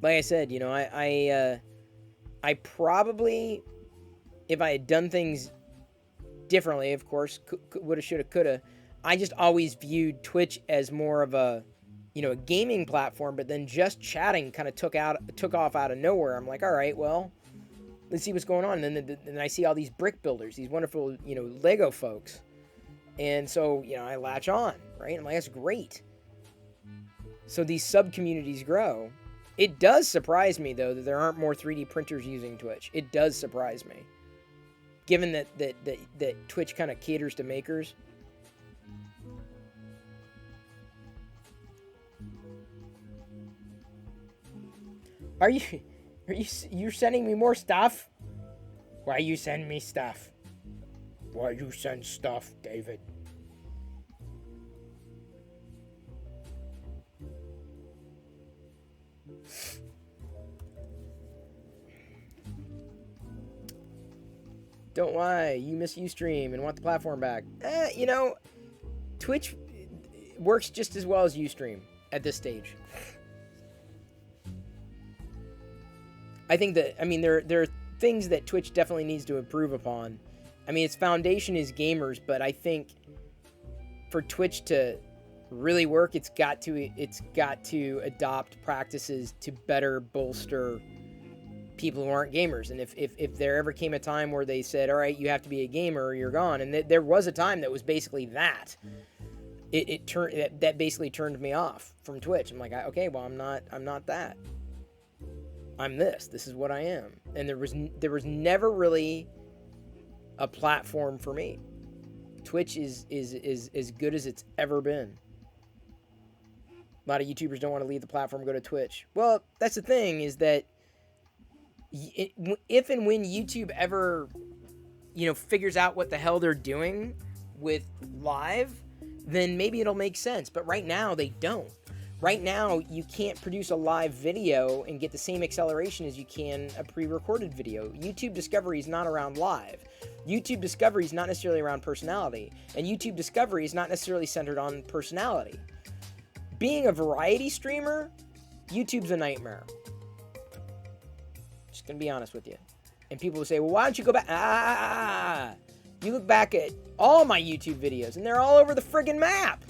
Like I said, I probably, if I had done things differently, of course, woulda, shoulda, coulda, I just always viewed Twitch as more of a gaming platform, but then just chatting kind of took off out of nowhere. I'm like, all right, well, let's see what's going on. And then I see all these brick builders, these wonderful, Lego folks. And so, I latch on, right? I'm like, that's great. So these sub-communities grow. It does surprise me, though, that there aren't more 3D printers using Twitch. It does surprise me. Given that Twitch kind of caters to makers. You're sending me more stuff? Why you send me stuff? Why you send stuff, David? Don't lie, you miss Ustream and want the platform back. Twitch works just as well as Ustream at this stage. I think that, there are things that Twitch definitely needs to improve upon. Its foundation is gamers, but I think for Twitch to really work, it's got to adopt practices to better bolster people who aren't gamers. And if there ever came a time where they said, all right, you have to be a gamer or you're gone, and there was a time that was basically that, that basically turned me off from Twitch. I'm like, okay, well, I'm not that. I'm this. This is what I am. And there was never really a platform for me. Twitch is as good as it's ever been. A lot of YouTubers don't want to leave the platform and go to Twitch. Well, that's the thing, is that if and when YouTube ever figures out what the hell they're doing with live, then maybe it'll make sense. But right now, they don't. Right now, you can't produce a live video and get the same acceleration as you can a pre-recorded video. YouTube discovery is not around live. YouTube discovery is not necessarily around personality. And YouTube discovery is not necessarily centered on personality. Being a variety streamer, YouTube's a nightmare. Just gonna be honest with you. And people will say, well, why don't you go back? You look back at all my YouTube videos, and they're all over the friggin' map.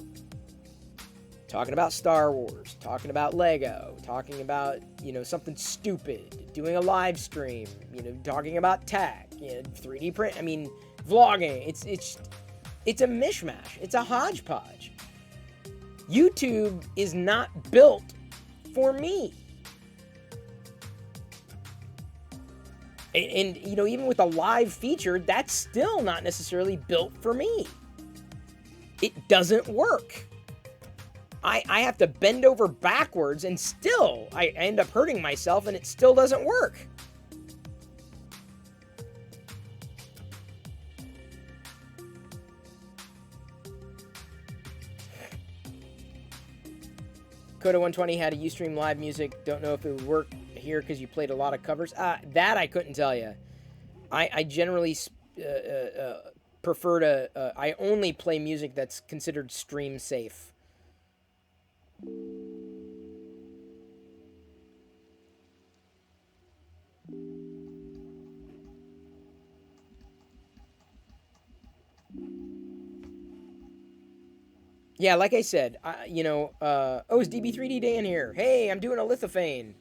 Talking about Star Wars, talking about Lego, talking about, something stupid, doing a live stream, talking about tech, 3D print, vlogging. It's a mishmash. It's a hodgepodge. YouTube is not built for me. And even with a live feature, that's still not necessarily built for me. It doesn't work. I have to bend over backwards, and still I end up hurting myself, and it still doesn't work. Coda120 had a Ustream live music. Don't know if it would work here because you played a lot of covers. That I couldn't tell you. I generally prefer to... I only play music that's considered stream safe. Yeah, like I said, it's DB3D Day in here. Hey, I'm doing a Lithophane.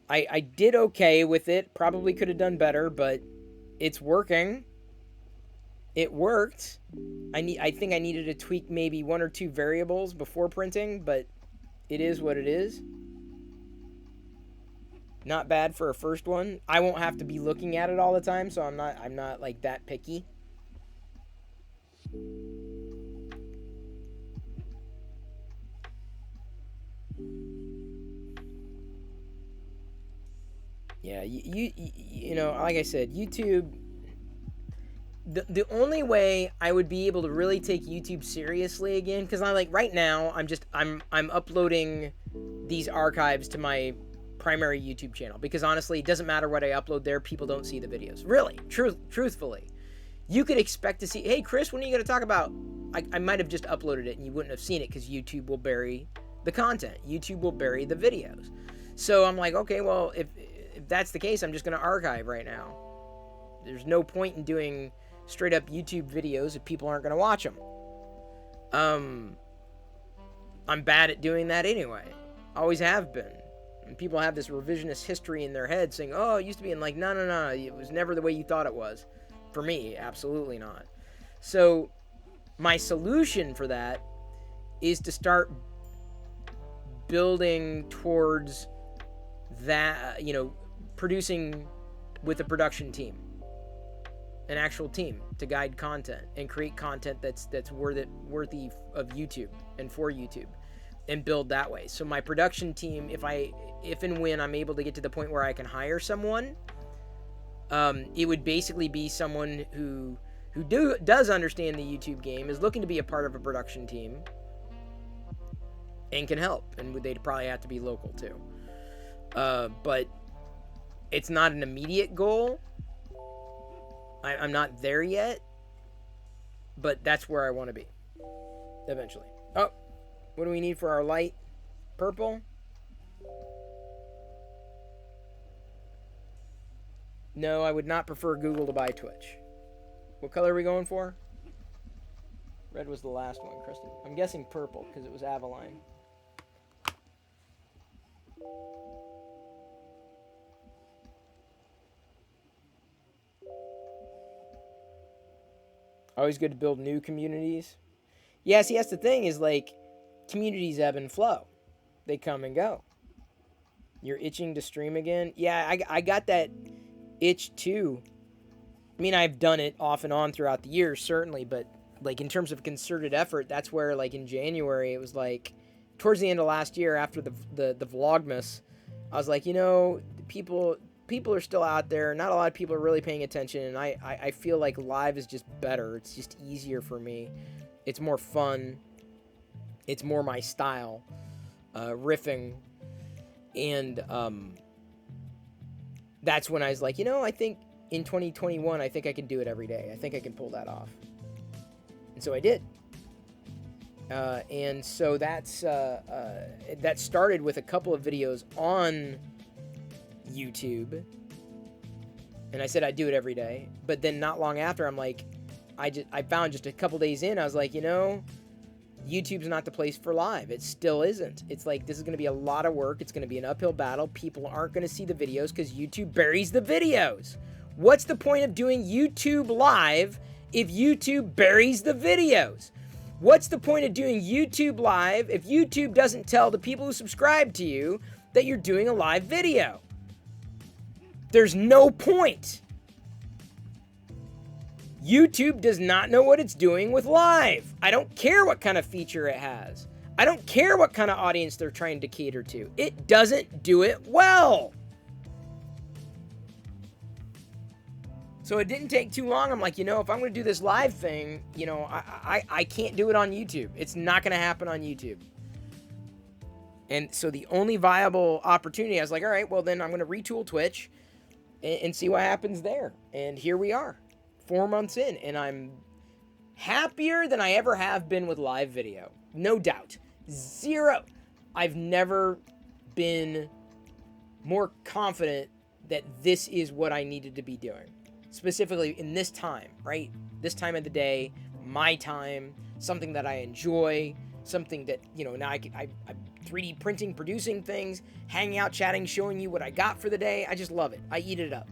I did okay with it. Probably could have done better, but it's working. It worked. I think I needed to tweak maybe 1 or 2 variables before printing, but it is what it is. Not bad for a first one. I won't have to be looking at it all the time, so I'm not like that picky. Yeah, like I said, YouTube. The only way I would be able to really take YouTube seriously again, because right now I'm uploading these archives to my primary YouTube channel, because honestly, it doesn't matter what I upload there, people don't see the videos. Really, truthfully, you could expect to see, hey Chris, when are you going to talk about? I might have just uploaded it and you wouldn't have seen it because YouTube will bury the content. YouTube will bury the videos. So I'm like, okay, well, if that's the case, I'm just going to archive right now. There's no point in doing straight up YouTube videos if people aren't going to watch them. I'm bad at doing that anyway. Always have been. And people have this revisionist history in their head saying, oh, it used to be, and no, it was never the way you thought it was. For me, absolutely not. So my solution for that is to start building towards that, producing with a production team. An actual team to guide content and create content that's worthy of YouTube and for YouTube, and build that way. So my production team, if and when I'm able to get to the point where I can hire someone, it would basically be someone who does understand the YouTube game, is looking to be a part of a production team, and can help. And they'd probably have to be local too. But it's not an immediate goal. I'm not there yet, but that's where I want to be eventually. Oh, what do we need for our light? Purple? No, I would not prefer Google to buy Twitch. What color are we going for? Red was the last one, Kristen. I'm guessing purple because it was Avaline. Always good to build new communities. Yeah, see, that's the thing is, communities ebb and flow. They come and go. You're itching to stream again? Yeah, I got that itch too. I've done it off and on throughout the years, certainly, but, in terms of concerted effort, that's where, in January, it was, towards the end of last year, after the Vlogmas, I was like, people people are still out there. Not a lot of people are really paying attention, and I feel like live is just better. It's just easier for me. It's more fun. It's more my style, riffing, and that's when I was like, I think in 2021, I think I can do it every day. I think I can pull that off, and so I did. And so that started with a couple of videos on YouTube, and I said I'd do it every day. But then not long after, I'm like, I found just a couple days in, I was like, YouTube's not the place for live. It still isn't. It's like, this is going to be a lot of work. It's going to be an uphill battle. People aren't going to see the videos because YouTube buries the videos. What's the point of doing YouTube live if YouTube buries the videos? What's the point of doing YouTube live if YouTube doesn't tell the people who subscribe to you that you're doing a live video? There's no point. YouTube does not know what it's doing with live. I don't care what kind of feature it has. I don't care what kind of audience they're trying to cater to. It doesn't do it well. So it didn't take too long. I'm like, if I'm going to do this live thing, I can't do it on YouTube. It's not going to happen on YouTube. And so the only viable opportunity, I was like, all right, well then I'm going to retool Twitch and see what happens there. And here we are, 4 months in, and I'm happier than I ever have been with live video. No doubt. Zero. I've never been more confident that this is what I needed to be doing. Specifically in this time, right? This time of the day, my time, something that I enjoy, something that, now I'm 3D printing, producing things, hanging out, chatting, showing you what I got for the day. I just love it. I eat it up.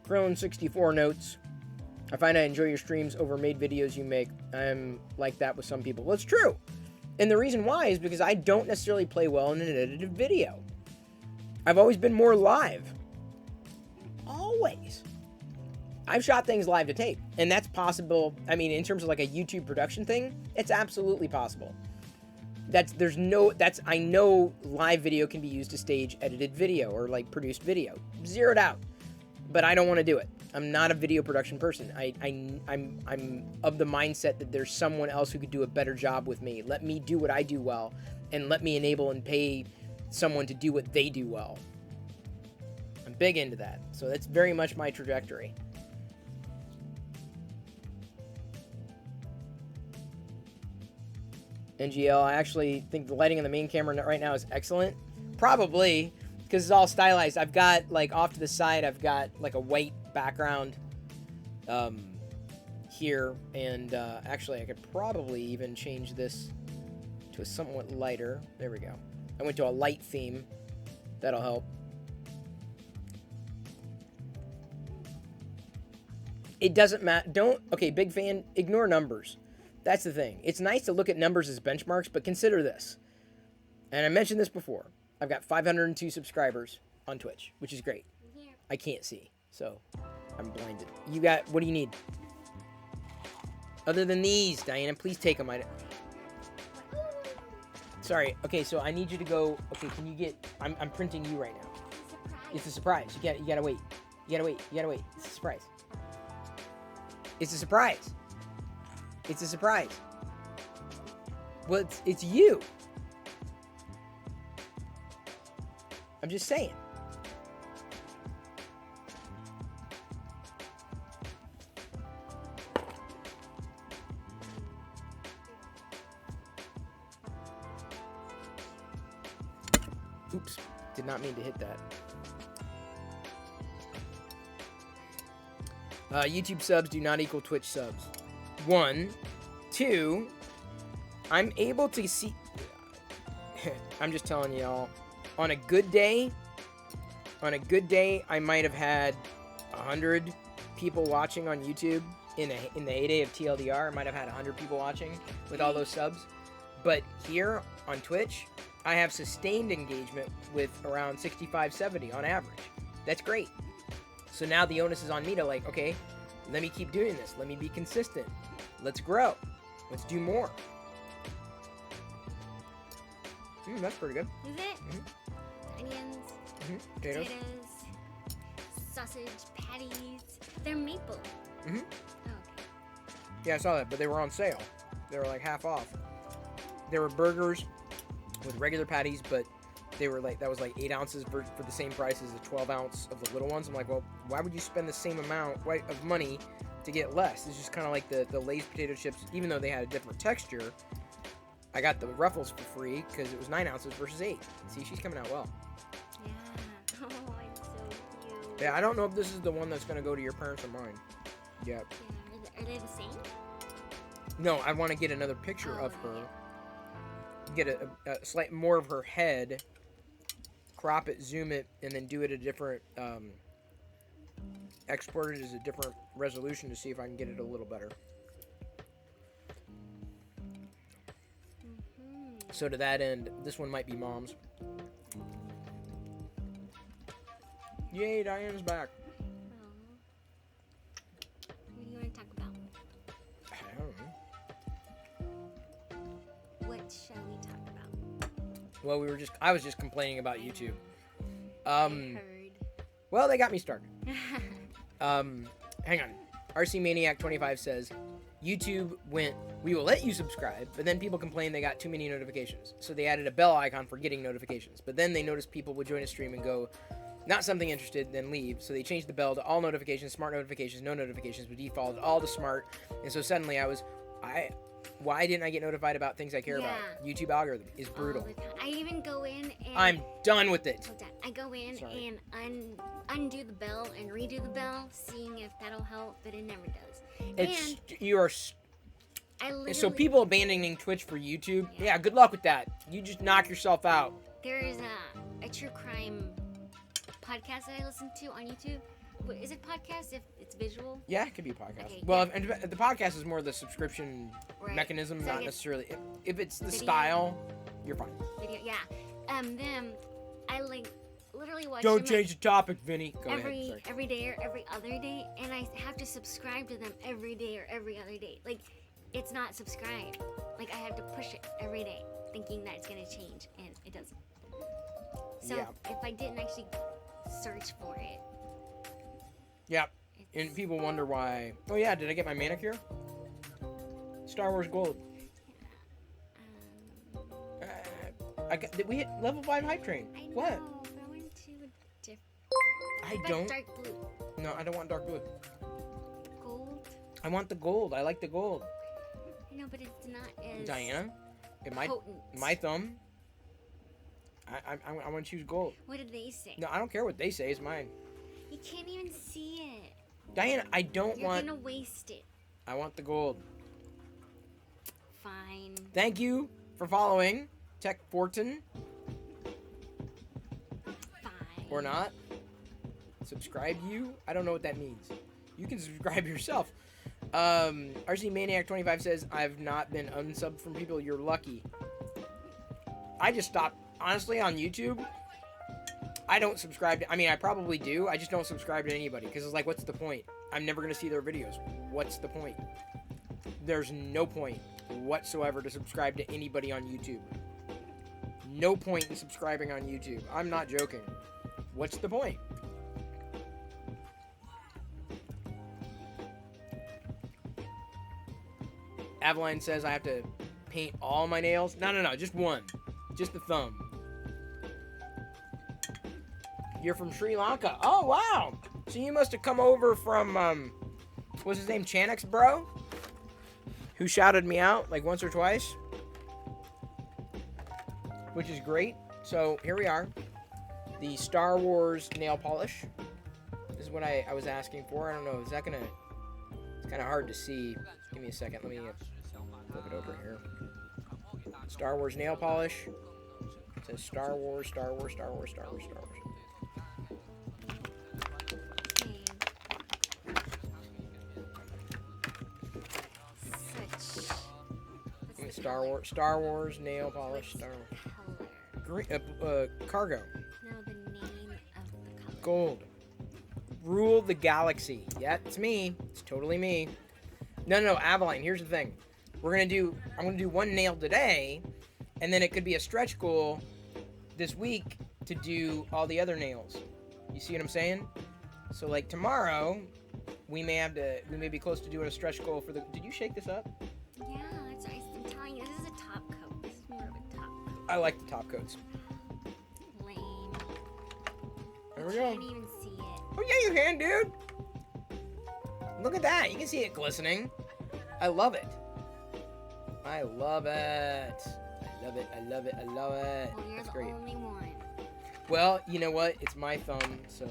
Krillin64 notes, I find I enjoy your streams over made videos you make. I'm like that with some people. Well, it's true. And the reason why is because I don't necessarily play well in an edited video. I've always been more live. Always. I've shot things live to tape. And that's possible. I mean, in terms of like a YouTube production thing, it's absolutely possible. I know live video can be used to stage edited video or like produced video. Zeroed out. But I don't want to do it. I'm not a video production person. I'm of the mindset that there's someone else who could do a better job with me. Let me do what I do well, and let me enable and pay someone to do what they do well. I'm big into that. So that's very much my trajectory. NGL, I actually think the lighting on the main camera right now is excellent. Probably. Because it's all stylized. I've got, like, off to the side, I've got, like, a white background here. And, actually, I could probably even change this to a somewhat lighter. There we go. I went to a light theme. That'll help. It doesn't matter. Okay, big fan. Ignore numbers. That's the thing. It's nice to look at numbers as benchmarks, but consider this. And I mentioned this before. I've got 502 subscribers on Twitch, which is great. Yeah. I can't see, so I'm blinded. You got, what do you need? Other than these, Diana, please take them. Sorry, okay, so I need you to go, okay, can you get, I'm printing you right now. It's a surprise. You gotta wait. You gotta wait. It's a surprise. It's a surprise. It's a surprise. Well, it's you. I'm just saying. Oops, did not mean to hit that. YouTube subs do not equal Twitch subs. 1, 2, I'm able to see... I'm just telling y'all. On a good day, I might have had 100 people watching on YouTube in the heyday of TLDR. I might have had 100 people watching with all those subs. But here on Twitch, I have sustained engagement with around 65, 70 on average. That's great. So now the onus is on me to like, okay, let me keep doing this. Let me be consistent. Let's grow. Let's do more. That's pretty good. Is it? Onions, Potatoes. sausage patties. They're maple. Oh, okay. Yeah, I saw that, but they were on sale. They were like half off. There were burgers with regular patties, but they were like, that was like 8 ounces for the same price as the 12 ounce of the little ones. I'm like, well, why would you spend the same amount of money to get less? It's just kind of like the Lay's potato chips, even though they had a different texture. I got the Ruffles for free because it was 9 ounces versus 8. See, she's coming out well. Yeah. Oh, it's so cute. Yeah, I don't know if this is the one that's going to go to your parents or mine. Yep. Yeah. Are they the same? No, I want to get another picture of her. Yeah. Get a slight more of her head, crop it, zoom it, and then do it a different, export it as a different resolution to see if I can get it a little better. So to that end, this one might be Mom's. Yay, Diane's back. What do you want to talk about? I don't know. What shall we talk about? Well, I was just complaining about YouTube. I heard. Well, they got me started. Hang on. RC Maniac 25 says, YouTube went, we will let you subscribe, but then people complained they got too many notifications. So they added a bell icon for getting notifications. But then they noticed people would join a stream and go, not something interested, then leave. So they changed the bell to all notifications, smart notifications, no notifications, but defaulted all to smart. And so suddenly why didn't I get notified about things I care about? YouTube algorithm is brutal. All the time. I even go in and... I'm done with it. Hold on. I go in Sorry. and undo the bell and redo the bell, seeing if that'll help, but it never does. It's, and you are... I literally... So people abandoning Twitch for YouTube, yeah, good luck with that. You just knock yourself out. There is a true crime podcast that I listen to on YouTube. Is it podcast if it's visual? Yeah, it could be a podcast. Okay, well, if the podcast is more the subscription Right. mechanism, So not I guess necessarily. If it's the video. style, you're fine. Video, yeah. Them, I like literally watch Don't them change the topic, Vinny. Go every ahead. Sorry. every day or every other day, and I have to subscribe to them every day or every other day. Like, it's not subscribed. Like, I have to push it every day, thinking that it's gonna change, and it doesn't. So Yeah. if I didn't actually search for it, Yeah. And people wonder why. Oh yeah, did I get my manicure? Star Wars Gold. We hit level 5 hype train. I know, What? but I went to a different. I But don't. dark blue, No, I don't want dark blue. gold. I want the gold. I like the gold. I know, but it's not as Diana, in potent. my thumb, I want to choose gold. What did they say? No, I don't care what they say. It's mine. You can't even see it. Diana, I don't You're want. gonna waste it. I want the gold. Fine. Thank you for following Tech Fortin Fine. or not. Subscribe you? I don't know what that means. You can subscribe yourself. RC Maniac 25 says, I've not been unsubbed from people. You're lucky. I just stopped. Honestly, on YouTube, I don't subscribe to, I mean, I probably do. I just don't subscribe to anybody because it's like, what's the point? I'm never going to see their videos. What's the point? There's no point whatsoever to subscribe to anybody on YouTube. No point in subscribing on YouTube. I'm not joking. What's the point? Avaline says I have to paint all my nails. No, just one. Just the thumb. You're from Sri Lanka. Oh, wow. So you must have come over from, what's his name? Chanix, bro? Who shouted me out like once or twice. Which is great. So here we are. The Star Wars nail polish. This is what I was asking for. I don't know. Is that going to... It's kind of hard to see. Give me a second. Let me flip it over here. Star Wars nail polish. It says Star Wars, Star Wars, Star Wars, Star Wars, Star Wars. Such. What's Star Wars nail polish. Star Wars. Color. Cargo. No, the name of the color. Gold. Rule the galaxy. Yeah, it's me. It's totally me. No, Avaline. Here's the thing. I'm gonna do one nail today, and then it could be a stretch goal this week to do all the other nails. You see what I'm saying? So like tomorrow, we may be close to doing a stretch goal for the. Did you shake this up? Yeah, that's what I'm telling you. This is a top coat. This is more of a top coat. I like the top coats. Lame. There we You go. can't even see it. Oh yeah, you can, dude. Look at that. You can see it glistening. I love it. I love it. I love it. I love it. I love it. Well, you're That's the great. only one. Well, you know what? It's my thumb, so.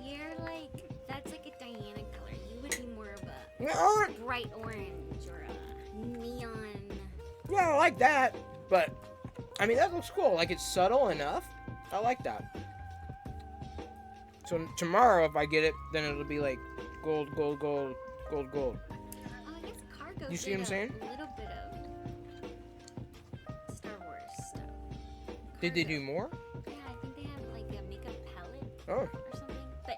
You're like, that's like a Diana color. You would be more of a No, bright orange or a neon. yeah, I like that. But, I mean, that looks cool. Like, it's subtle enough. I like that. So, tomorrow, if I get it, then it'll be like gold, gold, gold, gold, gold. Oh, I guess Cargo. You see what I'm saying? A little bit of Star Wars stuff. Did they Cargo. do more? Yeah, I think they have like a makeup palette Oh, or something. But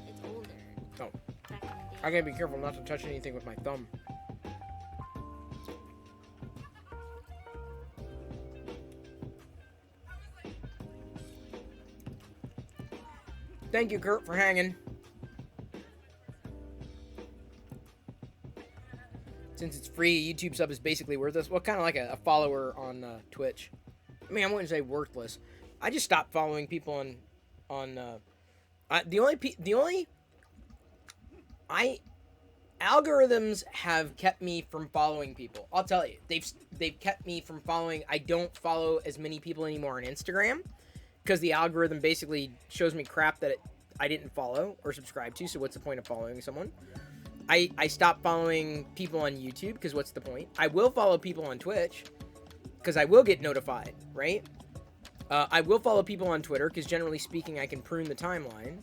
it's older. Oh. Back in the day. I gotta be careful not to touch anything with my thumb. Thank you, Kurt, for hanging. Since it's free, YouTube sub is basically worthless. Well, kind of like a follower on Twitch. I mean, I wouldn't say worthless. I just stopped following people algorithms have kept me from following people. I'll tell you, they've kept me from following. I don't follow as many people anymore on Instagram because the algorithm basically shows me crap that I didn't follow or subscribe to. So what's the point of following someone? I stopped following people on YouTube because what's the point? I will follow people on Twitch because I will get notified, right? I will follow people on Twitter because generally speaking, I can prune the timeline.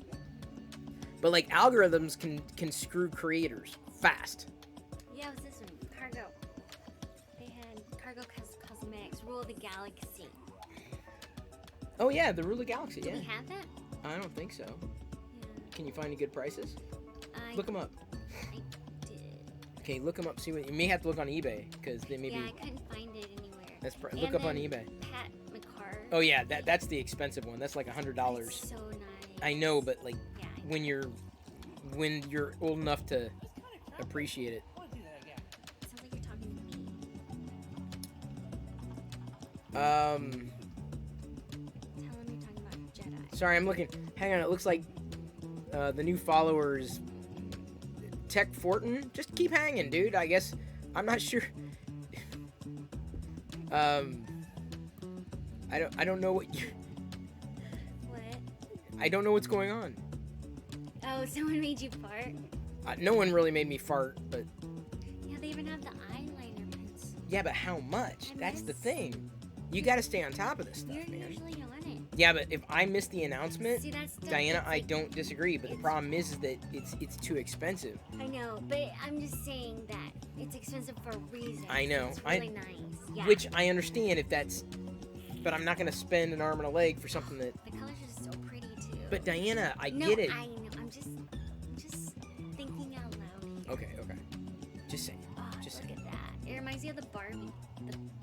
But like algorithms can screw creators fast. Yeah, it was this one. Cargo. They had Cargo Cosmetics, Rule of the Galaxy. Oh yeah, the Rule of Galaxy. Do Yeah, we have that? I don't think so. Yeah. Can you find any good prices? I Look them up. did. Okay, look them up. See what you may have to look on eBay because they may Yeah, be. I couldn't find it anywhere. Look And up on then eBay. Pat McCarr. Oh yeah, that's the expensive one. That's like $100. It's so nice. I know, but like Yeah. when you're old enough to appreciate it. It sounds like you're talking to me. Um, Tell him you're talking about Jedi. sorry, I'm looking. Hang on, it looks like the new followers, Tech Fortin. Just keep hanging, dude. I guess I'm not sure. I don't know what you. What? I don't know what's going on. Oh, someone made you fart? No one really made me fart, but Yeah, they even have the eyeliner pencil. yeah, but how much? I That's the miss- thing. You got to stay on top of this stuff, You're man. usually on it. Yeah, but if I miss the announcement, See, that's the- Diana, it's I like- don't disagree. But the it's- problem is that it's too expensive. I know, but I'm just saying that it's expensive for a reason. I know. It's really nice. Yeah. Which I understand if that's, but I'm not gonna spend an arm and a leg for something that. The colors are so pretty too. But Diana, I no, get it. I know. I'm just thinking out loud. Okay. Just saying. Oh, Just look saying. at that. It reminds me of the Barbie.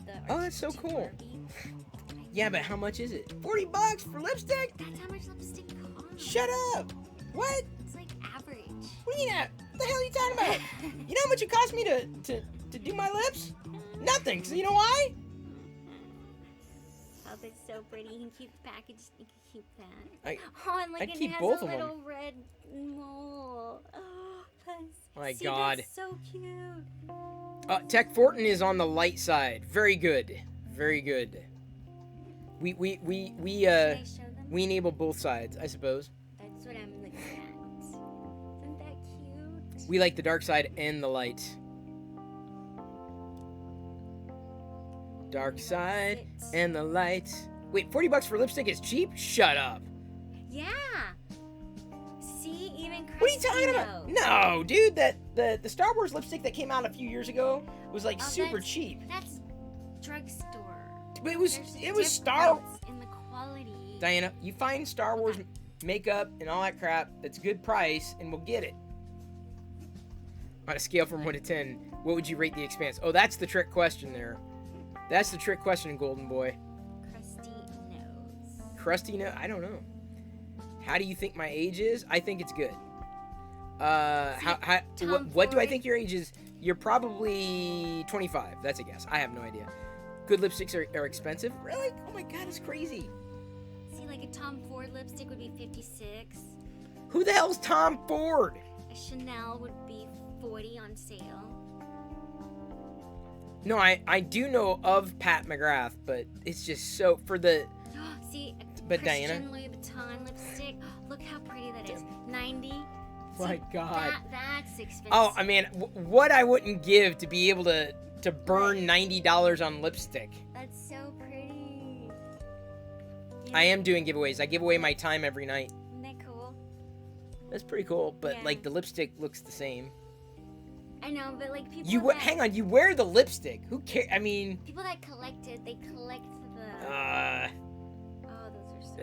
The Oh, that's so artistic cool. Barbie. Yeah, but how much is it? $40 for lipstick? That's how much lipstick costs. Shut up! What? It's like average. What do you mean? What the hell are you talking about? You know how much it cost me to do my lips? Nothing. So you know why? Oh, that's so pretty. You can keep the package. You can keep that. I- Oh, and like I'd it keep has both a of 'em. little red mole. Oh, that's, My see, God. That's so cute. Tech Fortin is on the light side. Very good. Very good. We Can I show them? we enable both sides, I suppose. That's what I'm looking at. Isn't that cute? We like the dark side and the light. Dark side It. and the light. Wait, $40 for lipstick is cheap? Shut up. Yeah. See, even What are you Krusty talking about? knows. No, dude, the Star Wars lipstick that came out a few years ago was like Oh, super that's- cheap. That's drugstore. But it was There's Star. difference in the quality. Diana, you find Star Wars makeup and all that crap that's good price, and we'll get it. On a scale from 1 to 10, what would you rate The Expanse? Oh, that's the trick question there. That's the trick question, Golden Boy. Krusty knows. Krusty, no, I don't know. How do you think my age is? I think it's good. Tom What do I Ford? think your age is? You're probably 25. That's a guess. I have no idea. Good lipsticks are expensive. Really? Oh my god, it's crazy. See, like a Tom Ford lipstick would be 56. Who the hell's Tom Ford? A Chanel would be 40 on sale. No, I do know of Pat McGrath, but it's just so for the. See, a But Christian Diana? Louis Vuitton lipstick. Look how pretty that is. 90. My See, God. That's expensive. Oh, I mean, what I wouldn't give to be able to burn $90 on lipstick. That's so pretty. I am doing giveaways. I give away my time every night. Isn't that cool? That's pretty cool, but Yeah. like the lipstick looks the same. I know, but like people Hang on, you wear the lipstick. Who cares? I mean, people that collect it, they collect the. uh, Oh, those are so.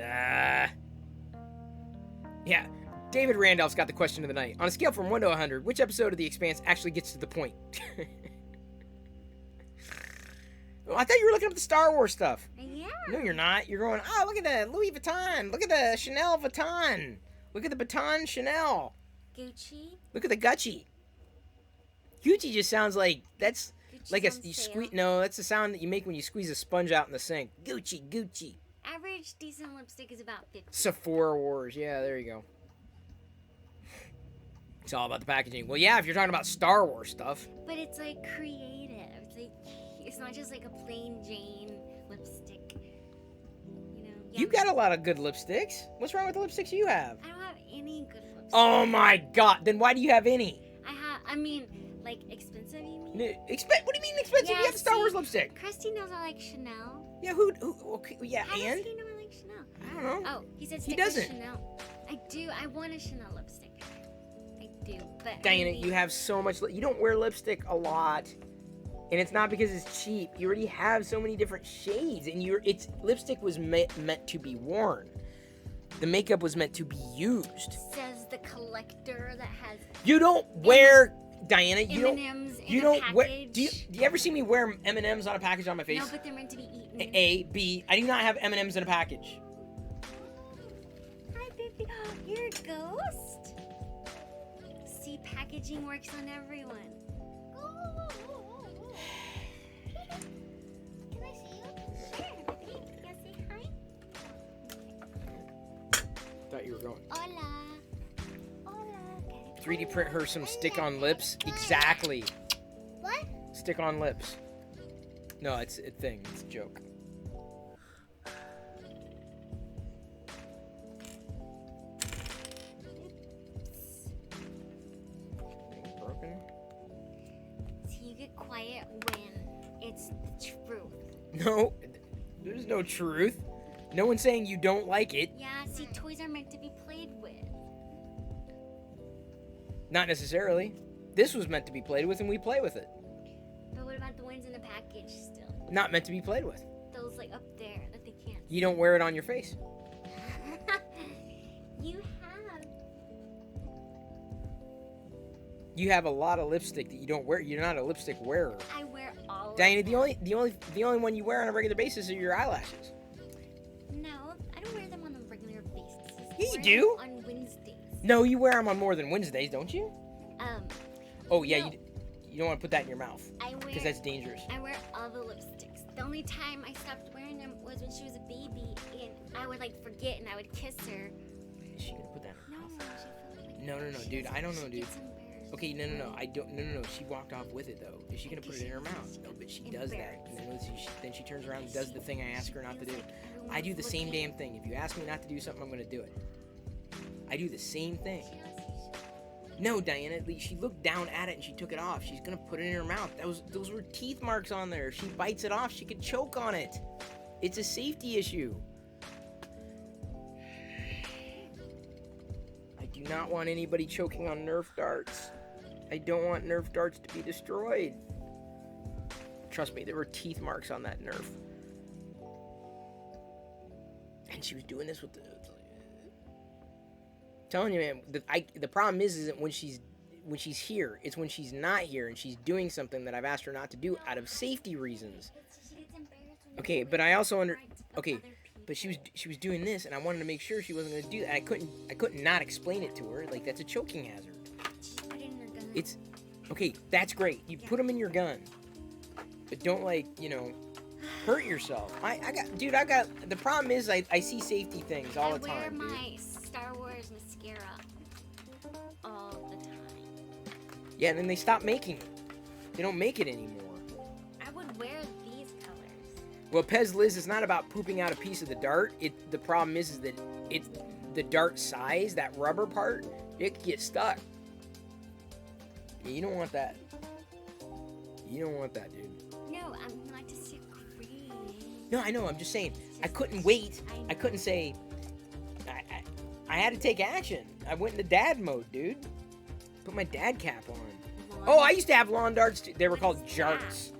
yeah. David Randolph's got the question of the night. On a scale from 1 to 100, which episode of The Expanse actually gets to the point? Well, I thought you were looking up the Star Wars stuff. Yeah. No, you're not. You're going, oh, look at the Louis Vuitton. Look at the Chanel Vuitton. Look at the Baton Chanel. Gucci. Look at the Gucci. Gucci just sounds like that's Gucci's like a on you sale. squeeze. No, that's the sound that you make when you squeeze a sponge out in the sink. Gucci, Gucci. Average decent lipstick is about 50. Sephora Wars. Yeah, there you go. It's all about the packaging. Well, yeah, if you're talking about Star Wars stuff. But it's like creative. It's not just like a plain Jane lipstick. You know. Yeah, You got a lot of good lipsticks. What's wrong with the lipsticks you have? I don't have any good lipstick. Oh my God! Then why do you have any? I mean, like expensive. You mean? What do you mean expensive? Yeah, You have a Star see, Wars lipstick. Krusty knows I like Chanel. Yeah, who okay, yeah, How and does he know I like Chanel? I don't know. Oh, he said He stick with doesn't. Chanel. I do. I want a Chanel lipstick. I do. But Diana, I mean, you have so much. You don't wear lipstick a lot, and it's not because it's cheap. You already have so many different shades, and lipstick was meant to be worn. The makeup was meant to be used. says the collector that has You don't wear, Diana. You M&Ms in You a don't wear. package. Do you ever see me wear M&Ms on a package on my face? No, but they're meant to be eaten. A, B. I do not have M&Ms in a package. Hi, baby. You're a ghost. See, packaging works on everyone. Can I see you? Sure, baby. You say hi? Thought you were going. Hola. Hola. 3D print her some stick-on lips. Exactly. What? Stick-on lips. No, it's a thing. It's a joke. Broken? So you get quiet when it's the truth. No, there's no truth. No one's saying you don't like it. Yeah, see, toys are meant to be played with. Not necessarily. This was meant to be played with, and we play with it. But what about the ones in the package still? Not meant to be played with. Those like up there that they can't. You don't wear it on your face. You have. You have a lot of lipstick that you don't wear. You're not a lipstick wearer. I wear all. Diana, of the only one you wear on a regular basis are your eyelashes. them. No, I don't wear them on a regular basis. I Yeah, you wear do. them on Wednesdays. No, you wear them on more than Wednesdays, don't you? Oh yeah, No. you don't want to put that in your mouth I wear. because that's dangerous. I wear all the lipsticks. The only time I stopped wearing them was when she was a baby, and I would like forget, and I would kiss her. Is she gonna put that in her No, mouth? she felt like. No, she dude. was- I don't know, she dude. gets embarrassed. Okay, no. I don't. No. She walked off with it though. Is she gonna put it in her mouth? No, but she does that, and then she turns around and does the thing I ask her not to do. I do the same damn thing. If you ask me not to do something, I'm gonna do it. I do the same thing. No, Diana, she looked down at it and she took it off. She's gonna put it in her mouth. Those were teeth marks on there. If she bites it off, she could choke on it. It's a safety issue. I do not want anybody choking on Nerf darts. I don't want Nerf darts to be destroyed. Trust me, there were teeth marks on that Nerf. And she was doing this with the... telling you, man, the problem isn't when she's here. It's when she's not here and she's doing something that I've asked her not to do out of safety reasons. Okay, but I also but she was doing this, and I wanted to make sure she wasn't going to do that. I couldn't not explain it to her. Like, that's a choking hazard. It's okay. That's great. You put them in your gun, but don't, like, you know, hurt yourself. The problem is I see safety things all the time. I wear dude. my Star Wars mascara all the time. Yeah, and then they stop making it. They don't make it anymore. I would wear these colors. Well, Pez Liz, it's not about pooping out a piece of the dart. The problem is that it's the dart size, that rubber part, it could get stuck. Yeah, you don't want that. You don't want that, dude. No, I'm not just green. No, I know. I'm just saying. I couldn't wait. I couldn't say. I had to take action. I went into dad mode, dude. Put my dad cap on. Oh, I used to have lawn darts too. They were called jarts.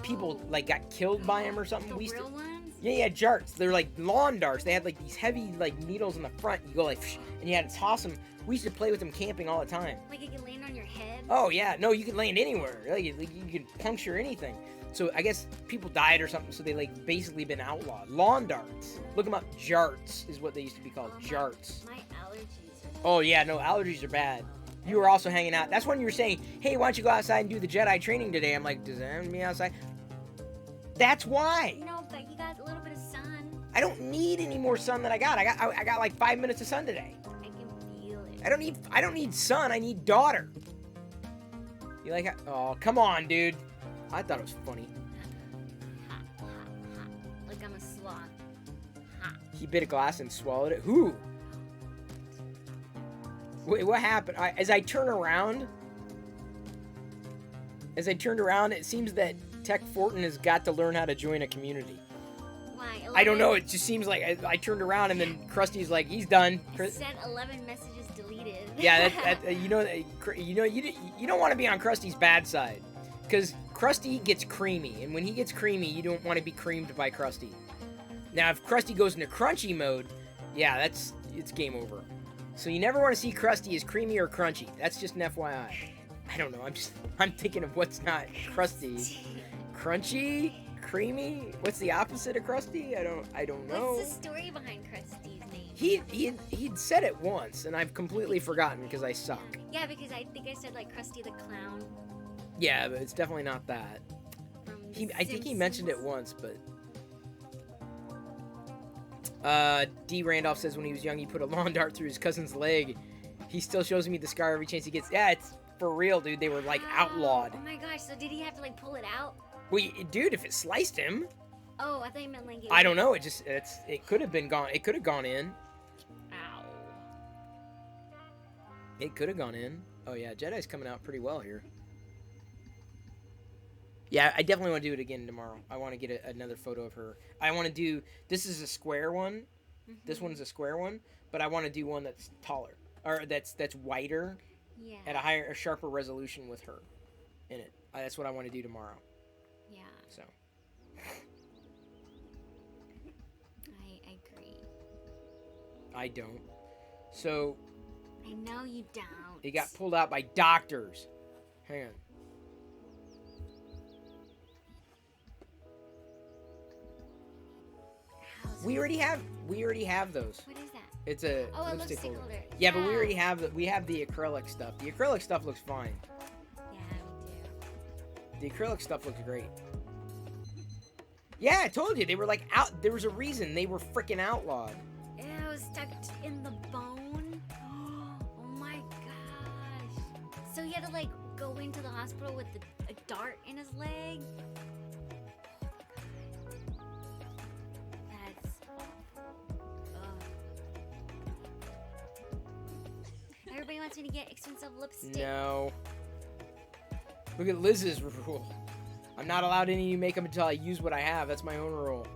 People like got killed by them or something. The We used real to, ones? yeah, jarts. They're like lawn darts. They had like these heavy like needles in the front. You go like, and you had to toss them. We used to play with them camping all the time. Like it can land on your head? Oh yeah, no, you can land anywhere. Like you can puncture anything. So I guess people died or something, so they like basically been outlawed. Lawn darts. Look them up. Jarts is what they used to be called. Jarts. My allergies are... Oh yeah, no, allergies are bad. You were also hanging out. That's when you were saying, hey, why don't you go outside and do the Jedi training today? I'm like, does anyone be outside? That's why. No, but you got a little bit of sun. I don't need any more sun than I got. I got like 5 minutes of sun today. I can feel it. I don't need sun. I need daughter. You like? Oh, come on, dude. I thought it was funny. Ha, ha, ha. Like I'm a sloth. Ha. He bit a glass and swallowed it. Who? Wait, what happened? As I turned around, it seems that Tech Fortin has got to learn how to join a community. Why? 11? I don't know. It just seems like I turned around and then Krusty's like, he's done. I sent 11 messages deleted. Yeah, you don't want to be on Krusty's bad side, because Krusty gets creamy, and when he gets creamy, you don't want to be creamed by Krusty. Now, if Krusty goes into crunchy mode, yeah, it's game over. So you never want to see Krusty as creamy or crunchy. That's just an FYI. I don't know. I'm thinking of what's not Krusty. Crunchy, creamy. What's the opposite of Krusty? I don't know. What's the story behind Krusty's name? He'd said it once, and I've completely forgotten because I suck. Yeah, because I think I said like Krusty the Clown. Yeah, but it's definitely not that. From I think he mentioned it once, but. D. Randolph says when he was young, he put a lawn dart through his cousin's leg. He still shows me the scar every chance he gets. Yeah, it's for real, dude. They were like outlawed. Oh my gosh! So did he have to like pull it out? Well, dude, if it sliced him. Oh, I thought you meant like. I don't know. It could have been gone. It could have gone in. Ow. It could have gone in. Oh yeah, Jedi's coming out pretty well here. Yeah, I definitely want to do it again tomorrow. I want to get another photo of her. I want to do... This is a square one. Mm-hmm. This one's a square one. But I want to do one that's taller. Or that's wider. Yeah. At a sharper resolution with her in it. That's what I want to do tomorrow. Yeah. So. I agree. I don't. So... I know you don't. It got pulled out by doctors. Hang on. We already have those. What is that? It's a lipstick holder. Yeah, but we already have the acrylic stuff. The acrylic stuff looks fine. Yeah, we do. The acrylic stuff looks great. Yeah, I told you they were like out. There was a reason they were freaking outlawed. It was stuck in the bone. Oh my gosh! So he had to like go into the hospital with a dart in his leg. Everybody wants me to get expensive lipstick. No. Look at Liz's rule. I'm not allowed any new makeup until I use what I have. That's my own rule.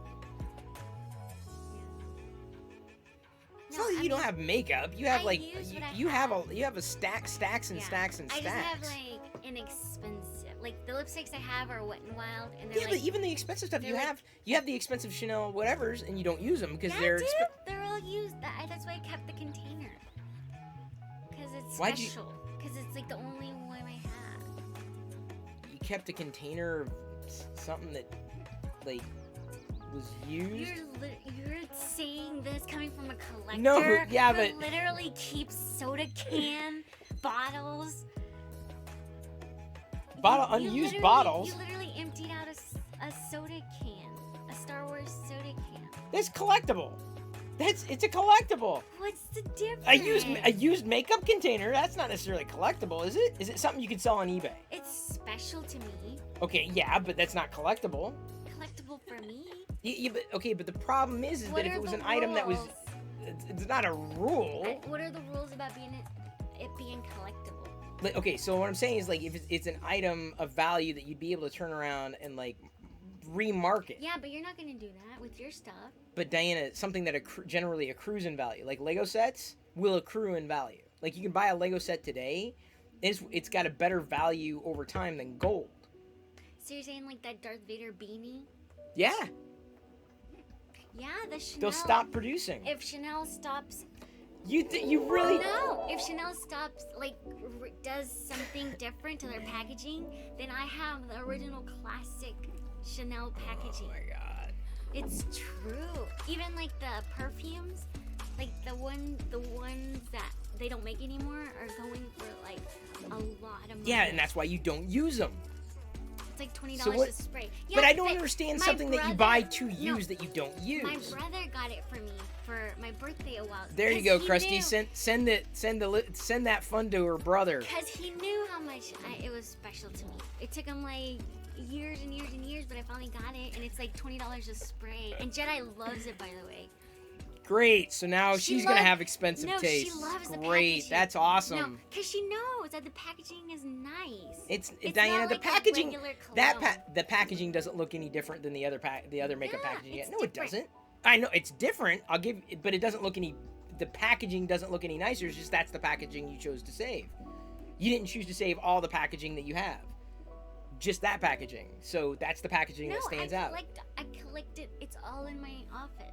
It's No, not that I you don't mean, have makeup. You have I like use what I you have have. stacks and Yeah. stacks and I stacks. just have like inexpensive, like the lipsticks I have are Wet n Wild, and they're Yeah, like, but even the expensive stuff they're like- you have the expensive Chanel whatevers, and you don't use them because yeah, they're dude, expensive. they're all used. That's why I kept the container, because it's Why'd you- special. Because it's like the only one I have. You kept a container of something that like was used. You're saying this coming from a collector? No, yeah, who but- literally keeps soda can bottles. Bottle You unused literally- bottles. You literally emptied out a soda can, a Star Wars soda can. That's collectible. It's a collectible. What's the difference? A used makeup container. That's not necessarily collectible, is it? Is it something you could sell on eBay? It's special to me. Okay, yeah, but that's not collectible. Collectible for me. But the problem is What that if are it was the an item that was, rules? it's not a rule. What are the rules about it being collectible? Like, okay, so what I'm saying is like if it's an item of value that you'd be able to turn around and like remarket. Yeah, but you're not gonna do that with your stuff. But Diana, something that generally accrues in value, like Lego sets, will accrue in value. Like you can buy a Lego set today, it's got a better value over time than gold. So you're saying like that Darth Vader beanie? Yeah, Yeah, the Chanel. they'll stop producing. If Chanel stops. You really? No, if Chanel stops, like, does something different to their packaging, then I have the original classic Chanel packaging. Oh my god. It's true. Even like the perfumes, like the ones that they don't make anymore are going for like a lot of money. Yeah, and that's why you don't use them. it's like $20 So what- a spray. Yeah, But I don't understand my something that you brother- buy to no, use that you don't use. My brother got it for me for my birthday a while. There you go, Krusty. Send that fund to her brother. Because he knew how much it was special to me. It took him like years and years and years, but I finally got it, and it's like $20 a spray. And Jedi loves it, by the way. Great. So now She she's gonna loves- have expensive no, taste. she loves the Great. packaging. That's awesome. No, because she knows that the packaging is nice. It's It's Diana. not The like a packaging. regular The packaging doesn't look any different than the other makeup Yeah, packaging. it's No, it different. doesn't. I know it's different. But it doesn't look any. The packaging doesn't look any nicer. It's just that's the packaging you chose to save. You didn't choose to save all the packaging that you have. Just that packaging. So that's the packaging that stands out. I collect it. It's all in my office.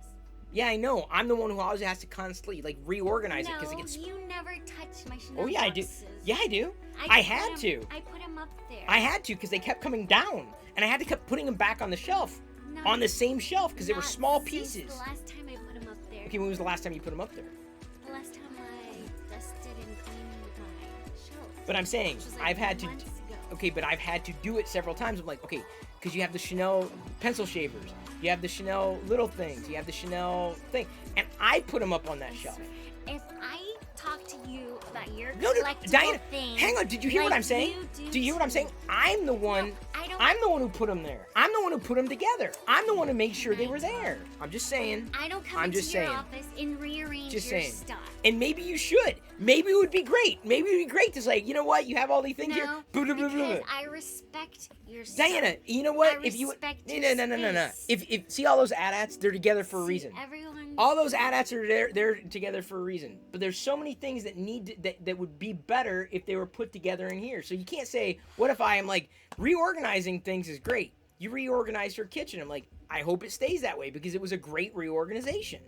Yeah, I know. I'm the one who always has to constantly like reorganize it because it No, gets. you never touch my Chanel Oh yeah, I do. boxes. Yeah, I do. I had to. I put them up there. I had to because they kept coming down, and I had to keep putting them back on the shelf, Not- on the same shelf because they were not small since pieces. The last time I put them up there. Okay, when was the last time you put them up there? The last time I dusted and cleaned my shelf. But I'm saying Which was like I've had to. months ago. Okay, but I've had to do it several times. I'm like, okay, because you have the Chanel pencil shavers, you have the Chanel little things, you have the Chanel thing, and I put them up on that shelf. If I talk to you about your No, collectible Diana, things, hang on. Did you hear what like I'm saying? you Do you hear what I'm saying? I'm the one. I don't. I'm the one who put them there. I'm the one who put them together. I'm the one who made sure they were there. I'm just saying. I don't come I'm into just your saying. office and rearrange Just your saying. stuff. And maybe you should. Maybe it would be great. Maybe it would be great to say, you know what? You have all these things here. No, Blah, blah, blah, blah, because blah. I respect your stuff. Diana, you know what? I If you respect no, your no. space. If see all those AT-ATs, they're together for a See, reason. Everyone. All those AT-ATs are there. They're together for a reason. But there's so many things that that would be better if they were put together in here. So you can't say, what if I am like reorganizing things is great. You reorganized your kitchen. I'm like, I hope it stays that way because it was a great reorganization.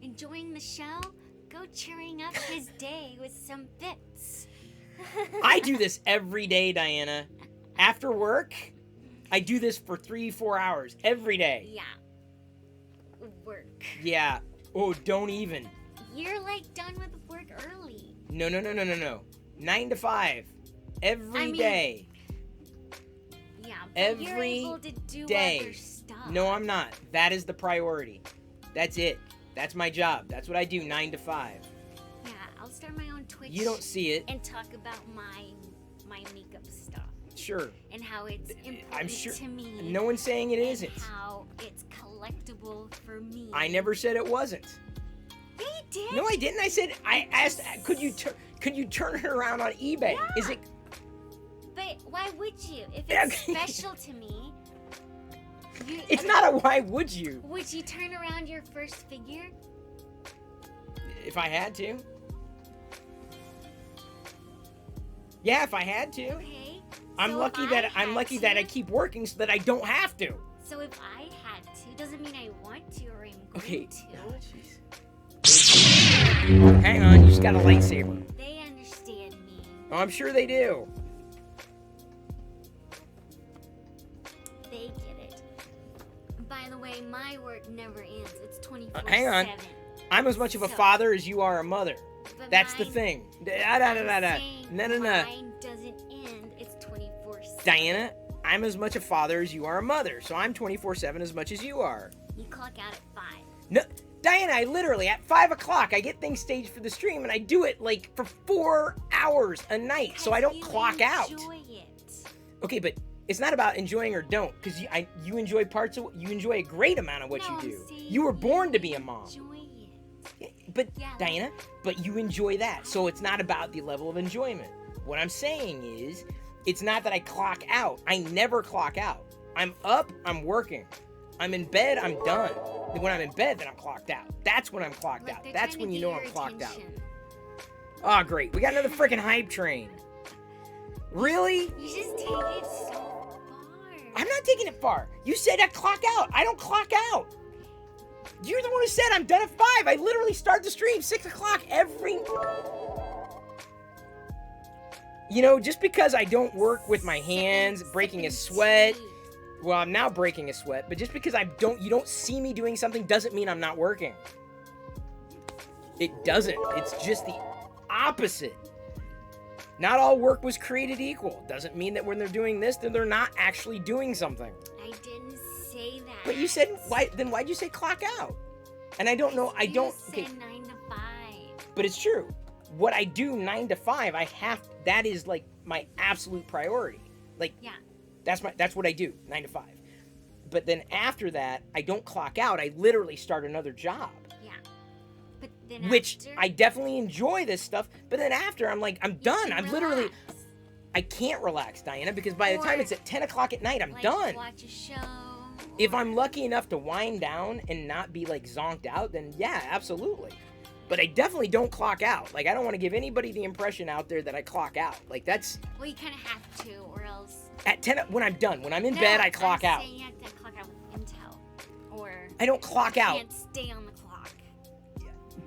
Enjoying the show? Go cheering up his day with some bits. I do this every day, Diana. After work, I do this for 3-4 hours every day. Yeah. Work. Yeah. Oh, don't even. You're like done with work early. No. 9 to 5. Every day. Yeah, but you're Every able to do day. other stuff. No, I'm not. That is the priority. That's it. That's my job. That's what I do 9 to 5. Yeah, I'll start my own Twitch. You don't see it. And talk about my makeup stuff Sure. and how it's important I'm sure. to me. No one's saying it and isn't. How it's collectible for me. I never said it wasn't. Yeah, you did. No, I didn't. I said I asked. Could you turn it around on eBay? Yeah. Is it? But why would you? If Yeah, it's okay. special to me, It's not a why would you? Would you turn around your first figure? If I had to. Yeah, if I had to. Okay. I'm so lucky if that I I'm had lucky to- that I keep working so that I don't have to. So if I had to, doesn't mean I want to or I'm going Okay. to. Oh, jeez. Hang on, you just got a lightsaber. They understand me. Oh, I'm sure they do. They get it. By the way, my work never ends. It's 24/7. Hang on. I'm as much of a So- father as you are a mother. But That's the mine- thing. I'm saying No. Mine doesn't end. It's 24/7. Diana, I'm as much a father as you are a mother, so I'm 24/7 as much as you are. You clock out at 5. No, Diana, I literally, at 5 o'clock, I get things staged for the stream, and I do it, like, for 4 hours a night, so I don't clock out. Enjoy it. Okay, but it's not about enjoying or don't, because you enjoy you enjoy a great amount of what No, you I'm do. saying You were born to be a mom. Enjoy it. But, Yeah. Diana, but you enjoy that, so it's not about the level of enjoyment. What I'm saying is, it's not that I clock out. I never clock out. I'm up, I'm working. I'm in bed, I'm done. Then when I'm in bed, then I'm clocked out. That's when I'm clocked Look, out. they're That's trying when to you get know I'm your clocked out. attention. Oh, great. We got another freaking hype train. Really? You just take it so far. I'm not taking it far. You said I clock out. I don't clock out. You're the one who said I'm done at 5. I literally start the stream 6 o'clock every... You know, just because I don't work with my hands, breaking a sweat... Well, I'm now breaking a sweat, but just because you don't see me doing something doesn't mean I'm not working. It doesn't. It's just the opposite. Not all work was created equal. Doesn't mean that when they're doing this, then they're not actually doing something. I didn't say that. But you said, why'd you say clock out? And I don't know, I don't... You Okay, said 9 to 5. but it's true. What I do 9 to 5, that is like my absolute priority. Like, Yeah. that's what I do, 9 to 5. But then after that, I don't clock out. I literally start another job. Yeah. But then Which after, I definitely enjoy this stuff. But then after, I'm like, I'm you done. can I'm literally... relax. I can't relax, Diana, because by the time Or, it's at 10 o'clock at night, I'm like, done. Watch a show. If or- I'm lucky enough to wind down and not be like zonked out, then yeah, absolutely. But I definitely don't clock out. Like, I don't want to give anybody the impression out there that I clock out. Like, that's Well, you kind of have to, or else. at 10 when I'm done. When I'm in No, bed, I clock I'm out. saying you have to clock out with Intel, or I don't clock you out, can't stay on the clock.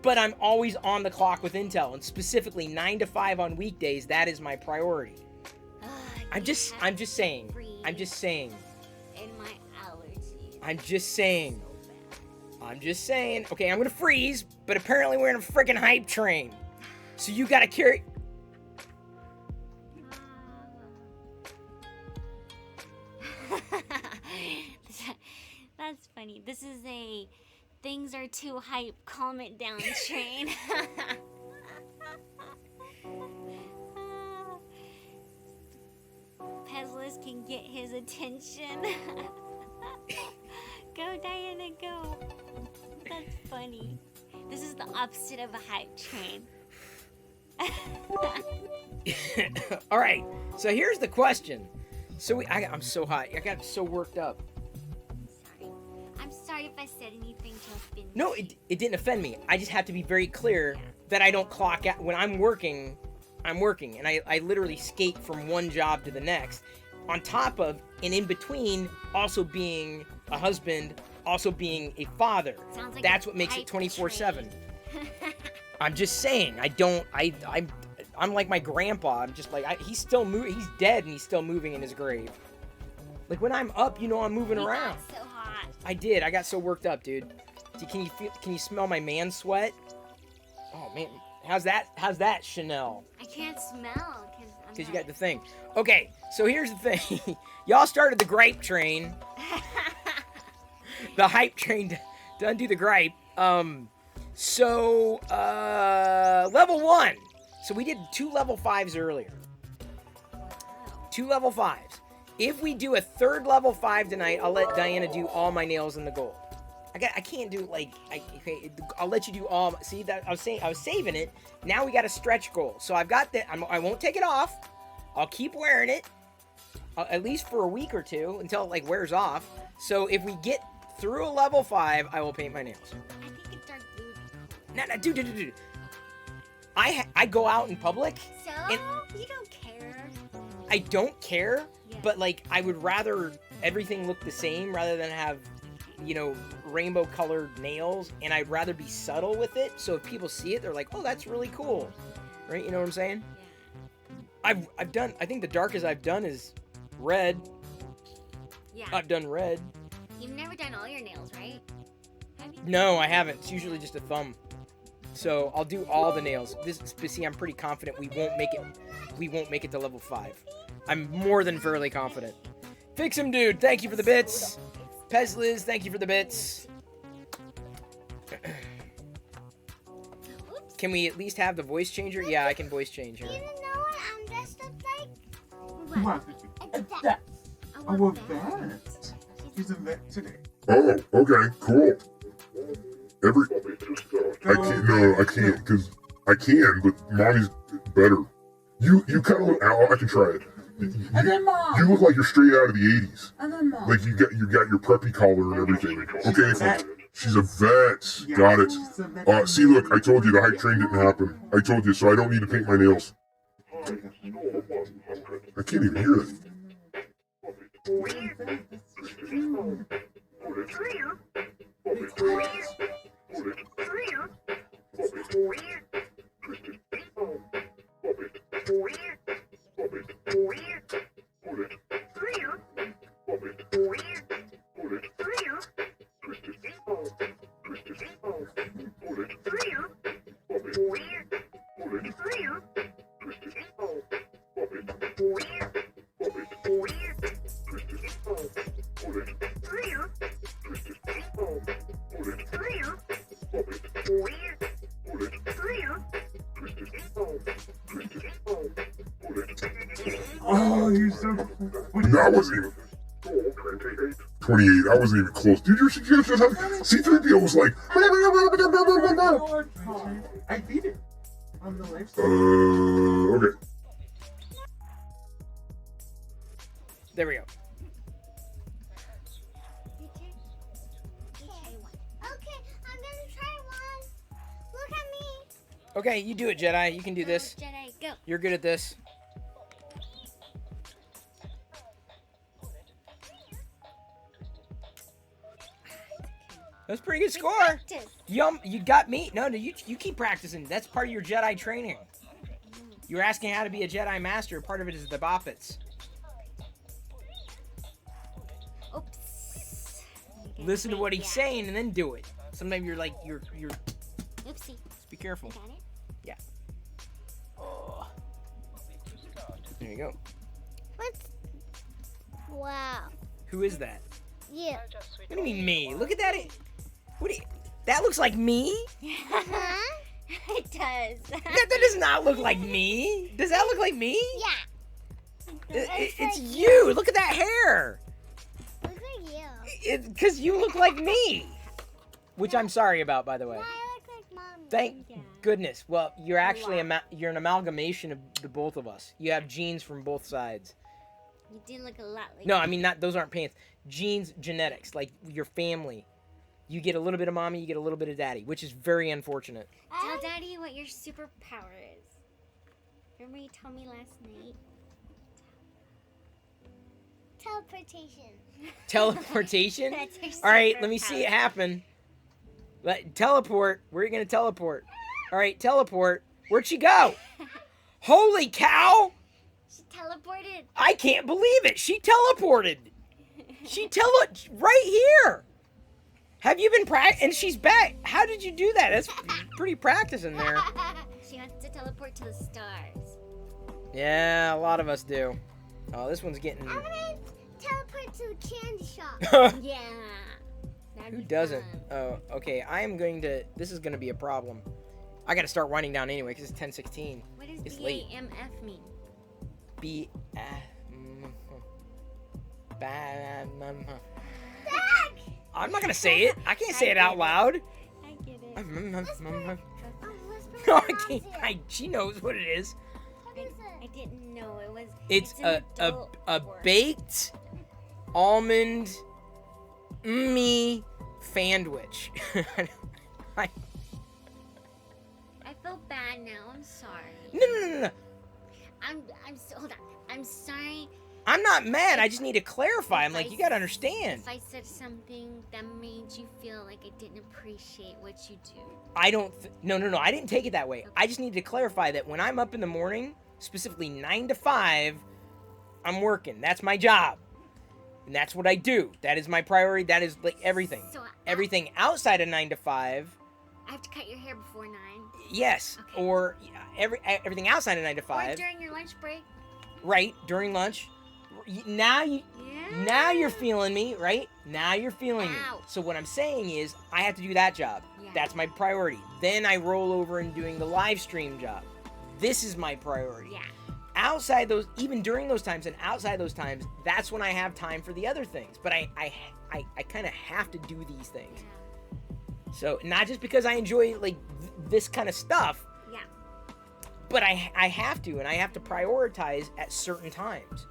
but I'm always on the clock with Intel, and specifically 9 to 5 on weekdays. That is my priority. I'm just saying. I'm just saying. And my allergies. I'm just saying. So bad. I'm just saying. Okay, I'm gonna freeze, but apparently we're in a freaking hype train. So you gotta carry. That's funny. This is a things are too hype, calm it down train. Pezlis can get his attention. Go, Diana, go. That's funny. This is the opposite of a hype train. All right. So here's the question. So I'm so hot. I got so worked up. Sorry. I'm sorry if I said anything to offend No, you. it didn't offend me. I just have to be very clear that I don't clock out. When I'm working, I'm working. And I literally skate from one job to the next. On top of, and in between, also being a husband, also being a father. Sounds like That's a what makes it hype 24/7. train. I'm just saying, I'm like my grandpa. I'm just like, he's still moving. He's dead and he's still moving in his grave. Like when I'm up, you know I'm moving You around. got so hot. I did. I got so worked up, dude. Can you smell my man sweat? Oh man, how's that, Chanel? I can't smell Because you got the thing. Okay, so here's the thing. Y'all started the gripe train. The hype train to undo the gripe. So level 1. So we did 2 level 5s earlier. 2 level 5s. If we do a 3rd level 5 tonight, I'll let Diana do all my nails in the gold. I can't do like okay, I'll let you do all. See that I was saving it. Now we got a stretch goal. So I've got that. I won't take it off. I'll keep wearing it at least for a week or two until it like wears off. So if we get through a level 5, I will paint my nails. I think it's dark blue. No, dude. I go out in public. So And- you don't care. I don't care, Yeah. but like I would rather everything look the same rather than have, you know, rainbow colored nails, and I'd rather be subtle with it. So if people see it, they're like, "Oh, that's really cool," right? You know what I'm saying? Yeah. I've done. I think the darkest I've done is red. Yeah. I've done red. You've never done all your nails, right? Have you? No, I haven't. It's usually just a thumb. So I'll do all the nails. See, I'm pretty confident we won't make it. We won't make it to level 5. I'm more than fairly confident. Fix him, dude. Thank you for the bits. Pez Liz, thank you for the bits. Oops. Can we at least have the voice changer? Yeah, I can voice change her. You know what I'm dressed up like? What? It's that. I want that. vet. He's a vet today. Oh, okay, cool. I can't. No, I can't because I can, but Mommy's better. You kind of look. I can try it. And then Mom. You look like you're straight out of the '80s. And then Mom. Like you got your preppy collar and everything. Okay, so she's a vet. Yeah, Got it. she's a vet. See, look, I told you the hype train didn't happen. I told you, so I don't need to paint my nails. I can't even hear it. Oh, you're so. No, I wasn't even. 28. I wasn't even close. Dude, your suggestions. C3PO was like. I beat it on the live Okay. There we go. Okay, I'm gonna try one. Look at me. Okay, you do it, Jedi. You can do this. Jedi, go. You're good at this. That's a pretty good score. Practice. You got me. No, you keep practicing. That's part of your Jedi training. You're asking how to be a Jedi Master. Part of it is the boppets. Oops. Listen to what he's Yeah. saying and then do it. Sometimes you're like you're. Oopsie. Just be careful. Got it? Yeah. Oh. There you go. What's? Wow. Who is that? You. What do you mean me? Look at that. What do you? That looks like me. Huh? It does. That does not look like me. Does that look like me? Yeah. It's like you. Look at that hair. Look at you. Because you look like me. Which I'm sorry about, by the way. I look like mommy. Thank Yeah. goodness. Well, you're actually you're an amalgamation of the both of us. You have genes from both sides. You do look a lot like No, I mean not. Those aren't pants. Genes, genetics, like your family. You get a little bit of mommy, you get a little bit of daddy, which is very unfortunate. Tell Daddy what your superpower is. Remember you told me last night? Teleportation. Teleportation. That's your All right, let me see it superpower. happen. Teleport. Where are you gonna teleport? All right, teleport. Where'd she go? Holy cow! She teleported. I can't believe it. She teleported. Right here. Have you been and she's back. How did you do that? That's pretty practice in there. She wants to teleport to the stars. Yeah, a lot of us do. Oh, this one's getting. I'm gonna teleport to the candy shop. Yeah. That'd Who be doesn't? fun. Oh, okay. I am going to. This is going to be a problem. I got to start winding down anyway because it's 10:16. What does It's late. BAMF mean? B. I'm not gonna say it. I can't say it out loud. I get it. No, I can't. She knows what it is. I didn't know it was. It's an a adult word. baked almond me sandwich. I feel bad now. I'm So hold on. I'm sorry. I'm not mad. I just need to clarify. I'm like, you gotta understand. If I said something that made you feel like I didn't appreciate what you do. I don't. No. I didn't take it that way. I just need to clarify that when I'm up in the morning, specifically 9 to 5, I'm working. That's my job, and that's what I do. That is my priority. That is like everything. So Everything outside of 9 to 5. I have to cut your hair before 9. Yes, Okay. or everything outside of 9 to Or 5. during your lunch break. Right during lunch. Now you're feeling me, right? Now you're feeling me. Ow. So what I'm saying is I have to do that job. Yeah. That's my priority. Then I roll over and doing the live stream job. This is my priority. Yeah. Outside those, even during those times and outside those times, that's when I have time for the other things. But I kind of have to do these things. Yeah. So not just because I enjoy like this kind of stuff, Yeah. but I have to, and I have to prioritize at certain times.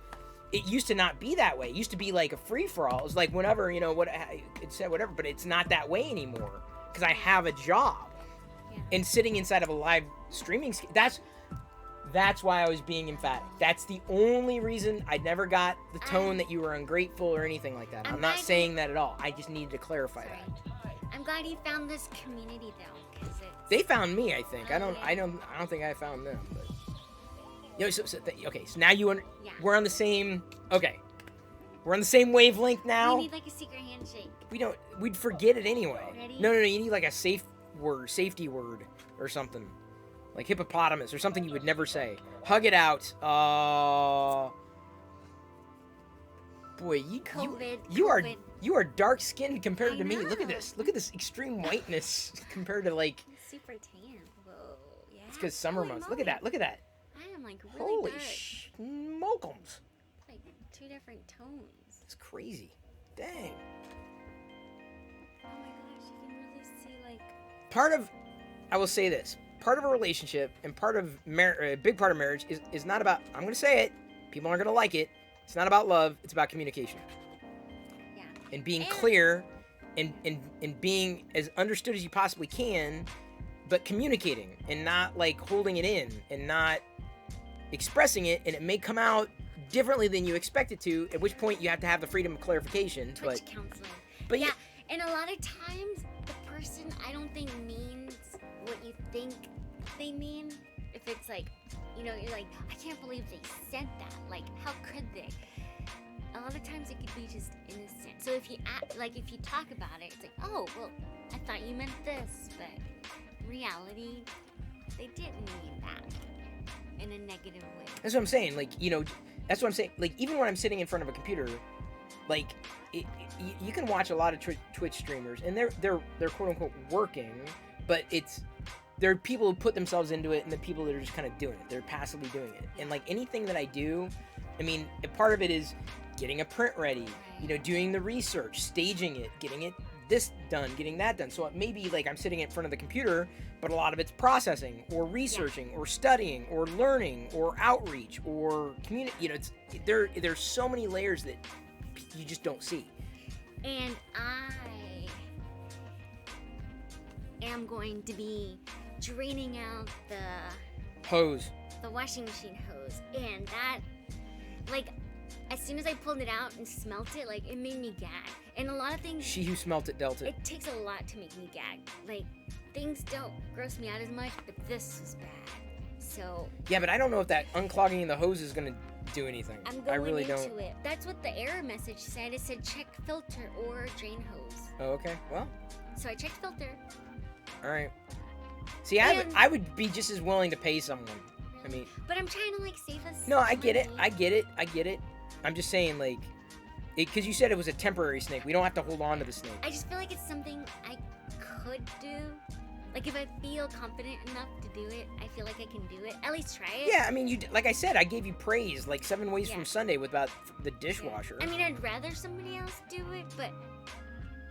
It used to not be that way. It used to be like a free-for-all. It was like whenever, you know, what it said whatever, but it's not that way anymore because I have a job. Yeah. And sitting inside of a live streaming, that's why I was being emphatic. That's the only reason. I never got the tone that you were ungrateful or anything like that. I'm not glad saying that at all. I just needed to clarify Sorry. that. I'm glad you found this community though, because it's. They found me, I think. I Oh, don't think I found them. But okay, so now Yeah. we're on the same. Okay, we're on the same wavelength now. We need like a secret handshake. We'd forget it anyway. Ready? No, you need like a safety word or something. Like hippopotamus or something you would never say. Hug it out. Boy, COVID. you are dark skinned compared I to me. Look at know. this. Look at this extreme whiteness compared to like. Super tan. Whoa. Yeah. It's because summer Holy months. Look at moly. that. Look at that. I am like really Holy dark. smokums. Like 2 different tones. It's crazy. Dang. Oh my gosh, you can really see like. I will say this. Part of a relationship and a big part of marriage is not about, I'm going to say it, people aren't going to like it, it's not about love, it's about communication. Yeah. And being clear and being as understood as you possibly can, but communicating and not like holding it in and not expressing it, and it may come out differently than you expect it to, at which point you have to have the freedom of clarification. Twitch counseling. But yeah, and a lot of times the person I don't think means what you think they mean. If it's like, you know, you're like, I can't believe they said that. Like, how could they? A lot of times it could be just innocent. So if you if you talk about it, it's like, oh, well, I thought you meant this, but in reality, they didn't mean that in a negative way. That's what I'm saying. Like, you know, that's what I'm saying. Like, even when I'm sitting in front of a computer, like, you can watch a lot of Twitch streamers, and they're quote unquote working, but there are people who put themselves into it, and the people that are just kind of doing it. They're passively doing it. And like anything that I do, I mean, a part of it is getting a print ready, you know, doing the research, staging it, getting it this done, getting that done. So it may be like I'm sitting in front of the computer, but a lot of it's processing or researching or studying or learning or outreach or community. You know, there's so many layers that you just don't see. And I am going to be draining out the washing machine hose, and that, like, as soon as I pulled it out and smelt it, like, it made me gag. And a lot of things, She who smelt it dealt it. it takes a lot to make me gag. Like, things don't gross me out as much, but this was bad. So Yeah, but I don't know if that unclogging the hose is gonna do anything. I'm I going really into don't. it. That's what the error message said. It said check filter or drain hose. Oh, okay. Well, So I checked filter. all right. See, And- I would be just as willing to pay someone. I mean, But I'm trying to like save us. no, I get it. money. I get it. I'm just saying, like, because you said it was a temporary snake. We don't have to hold on to the snake. I just feel like it's something I could do. Like if I feel confident enough to do it, I feel like I can do it. At least try it. Yeah, I mean, like I said, I gave you praise, like 7 ways Yeah. from Sunday about the dishwasher. I mean, I'd rather somebody else do it, but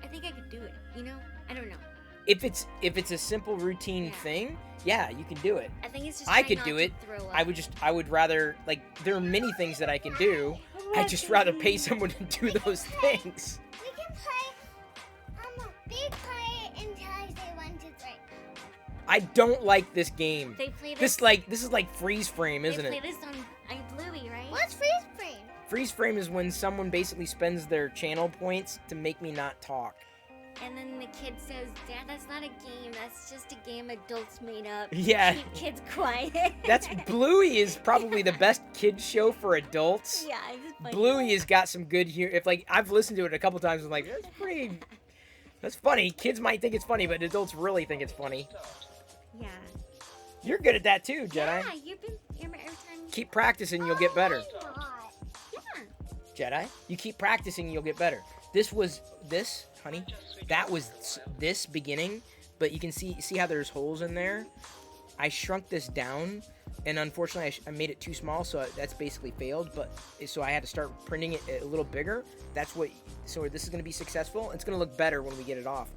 I think I could do it. You know? I don't know. If it's a simple routine Yeah. thing, yeah, you can do it. I think it's just. I trying could not do to it. throw I up. would rather, like, there are many things that I can do. I'd just rather pay someone to do those things. We can play big play until I say 1, 2, 3. I don't like this game. They play This is like freeze frame, isn't They it? play this on Bluey What's freeze frame? Freeze frame is when someone basically spends their channel points to make me not talk. And then the kid says, Dad, that's not a game. That's just a game adults made up. Yeah. Keep kids quiet. That's Bluey is probably the best kids show for adults. Yeah, it's just funny. Bluey has got some good humor. If like I've listened to it a couple times, I'm like, that's funny. Kids might think it's funny, but adults really think it's funny. Yeah. You're good at that too, Jedi. Yeah, every time. Keep practicing, you'll get better. Yeah. Jedi, you keep practicing, you'll get better. This, honey, that was this beginning, but you can see how there's holes in there. I shrunk this down, and unfortunately I made it too small, so that's basically failed. But so I had to start printing it a little bigger. So this is going to be successful. It's going to look better when we get it off.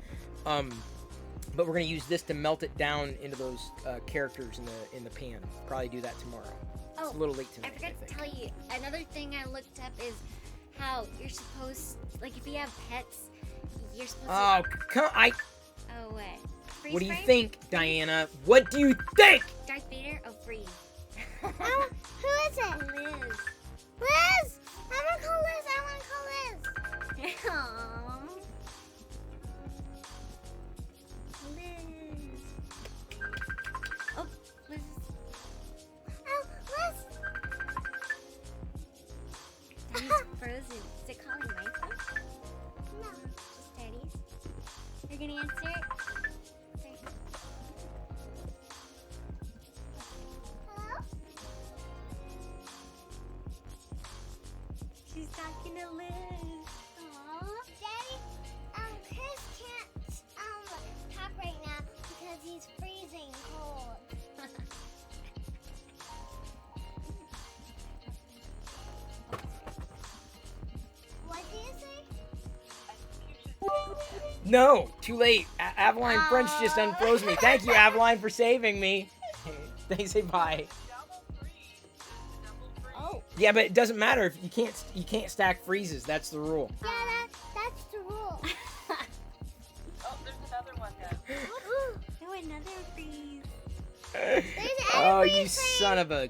But we're going to use this to melt it down into those characters in the pan. Probably do that tomorrow. It's a little late tonight. I forgot to tell you, another thing I looked up is how you're supposed, like if you have pets, you're supposed Oh, to... Oh, what? Freeze what do you frame? think, Diana? What do you think? Darth Vader? Oh, freeze. Who is it? Liz. Liz! I want to call Liz. Aww. Liz. Oh, Liz. Oh, Liz. Daddy's frozen. Is it calling my phone? No. Just Daddy's. You're gonna answer it? Okay. Hello? She's talking to Liz. Aw. Daddy, Chris can't talk right now because he's freezing cold. What did you say? No, too late. Aveline French just unfroze me. Thank you, Aveline, for saving me. They say bye. Oh. Yeah, but it doesn't matter if you can't stack freezes. That's the rule. Yeah, that's the rule. Oh, there's another one now. No, another freeze. Oh, you son of a.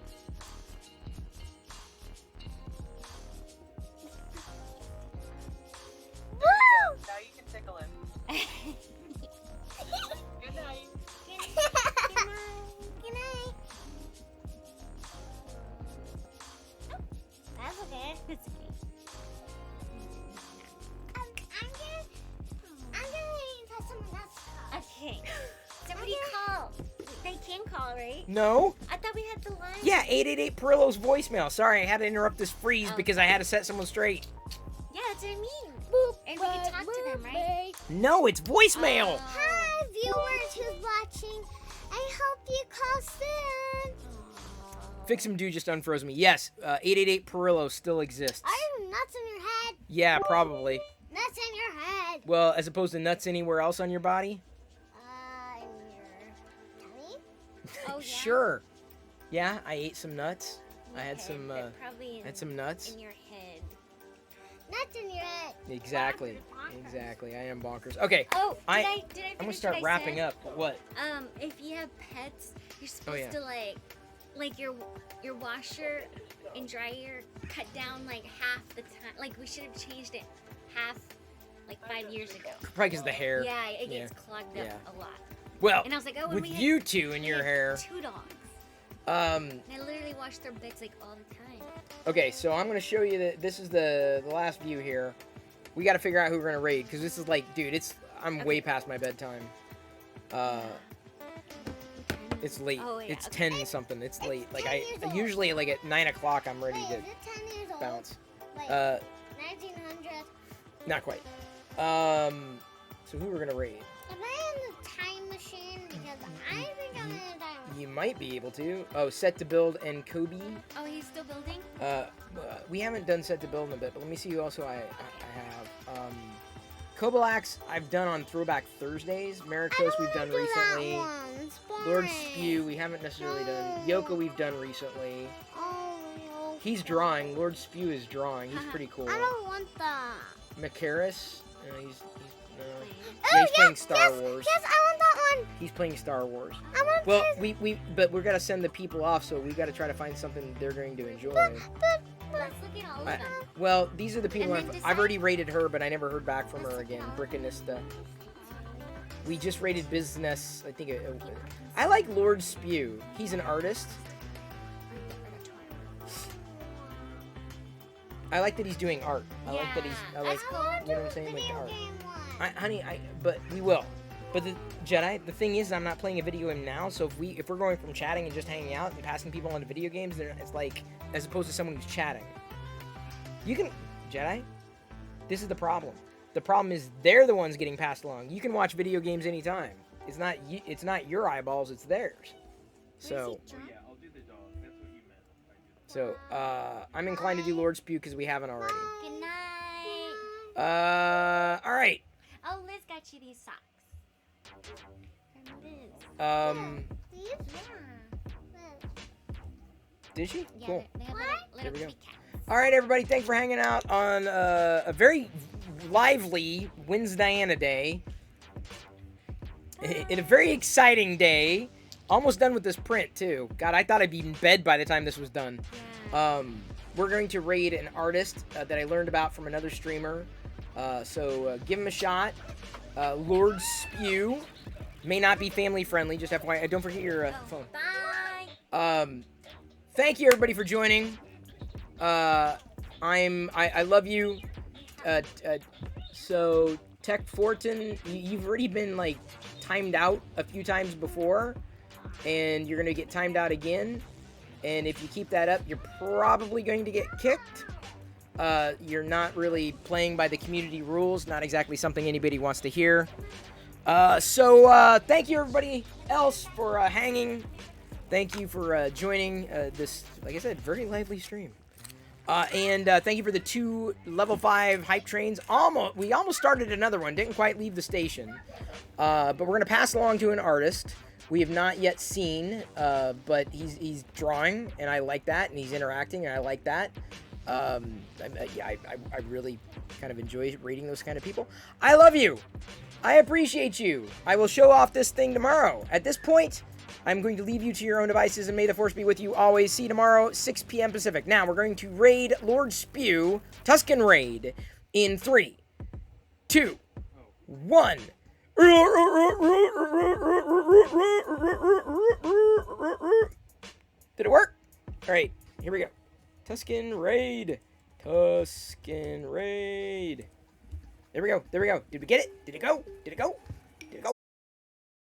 Woo! Now you can tickle him. Good night. Good night. That's okay. It's okay. I'm gonna touch someone else's car. Okay. Somebody call. They can call, right? No. I thought we had the line. Yeah, 888 Perillo's voicemail. Sorry, I had to interrupt this freeze Oh. because I had to set someone straight. Yeah, that's what I mean. Boop, and we can talk to them, right? No, it's voicemail. Hi, viewers who's watching. I hope you call soon. Fix him dude just unfroze me. Yes, 888 Perillo still exists. Are you nuts in your head? Yeah, probably. Nuts in your head. Well, as opposed to nuts anywhere else on your body? In your tummy? Oh, yeah? Sure. Yeah, I ate some nuts. I had Okay, some they're probably had some nuts. in your head. Nuts in your head. Exactly. Exactly. I am bonkers. Okay. Oh, did I I'm finish gonna start what I wrapping said? up. What? If you have pets, you're supposed yeah. to like your washer and dryer cut down like half the time. Like we should have changed it half like 5 years ago. Probably because of the hair. Yeah, it gets Yeah. clogged up Yeah. a lot. Well, And I was like, oh, when with we had- you two in we your had hair. 2 dogs. Um. And I literally wash their beds like all the time. Okay, so I'm gonna show you that this is the last view here. We got to figure out who we're gonna raid because this is like, dude, I'm way past my bedtime. It's late. Oh, yeah, It's okay. 10 something. It's late. Like 10 years old. usually like at 9 o'clock I'm ready Wait, to is it 10 years old? bounce. Like 1900? Not quite. So who we're gonna raid? Am I in the time machine? Because I think I'm in the time machine. You might be able to. Oh, set to build and Kobe. Oh, he's still building? We haven't done set to build in a bit, but let me see who else I have. Kobalax I've done on Throwback Thursdays. Maricos we've done recently. Lord Spew we haven't necessarily done. Yoko we've done recently. Oh, He's drawing. Lord Spew is drawing. He's pretty cool. I don't want that. Macaris, he's Oh, playing Star Wars. Yes, I want that one. He's playing Star Wars. I want Well, this. but we're gonna send the people off, so we gotta try to find something they're going to enjoy. But Let's look at all of them. Well, these are the people And then I've decide- already rated her, but I never heard back from Let's her look at again. all of Brickinista. them. We just rated Business. I think I like Lord Spew. He's an artist. I like that he's doing art. I like that he's. I like. That's cool. You know what I'm saying? Like the art. Game one. Honey, but we will. But the Jedi, the thing is, I'm not playing a video game now. So if we're going from chatting and just hanging out and passing people on to video games, then it's like as opposed to someone who's chatting. You can Jedi. This is the problem. The problem is they're the ones getting passed along. You can watch video games anytime. It's not you. It's not your eyeballs. It's theirs. So. Where's he, John? I'll do the dog. That's what you meant. So I'm inclined to do Lord Spew because we haven't already. Good night. All right. Oh, Liz got you these socks. From Liz. These? Yeah. Did she? Yeah, Cool. they have What? little There we go. kitty cats. All right, everybody. Thanks for hanging out on a very lively Wednesday day. In a very exciting day. Almost done with this print, too. God, I thought I'd be in bed by the time this was done. Yeah. We're going to raid an artist that I learned about from another streamer. So give him a shot. Lord Spew. May not be family friendly, just FYI. Don't forget your phone. Bye. Thank you, everybody, for joining. I love you. So, Tech Fortin, you've already been, like, timed out a few times before. And you're going to get timed out again. And if you keep that up, you're probably going to get kicked. You're not really playing by the community rules. Not exactly something anybody wants to hear. So, thank you, everybody else, for hanging. Thank you for joining this, like I said, very lively stream. And thank you for the 2 level 5 hype trains. We almost started another one. Didn't quite leave the station. But we're going to pass along to an artist we have not yet seen. But he's drawing, and I like that. And he's interacting, and I like that. I really kind of enjoy reading those kind of people. I love you. I appreciate you. I will show off this thing tomorrow. At this point, I'm going to leave you to your own devices, and may the force be with you always. See you tomorrow, 6 p.m. Pacific. Now, we're going to raid Lord Spew, Tuscan Raid, in 3, 2, 1. Did it work? All right, here we go. Tuscan Raid. Tuscan Raid. There we go. There we go. Did we get it? Did it go? Did it go?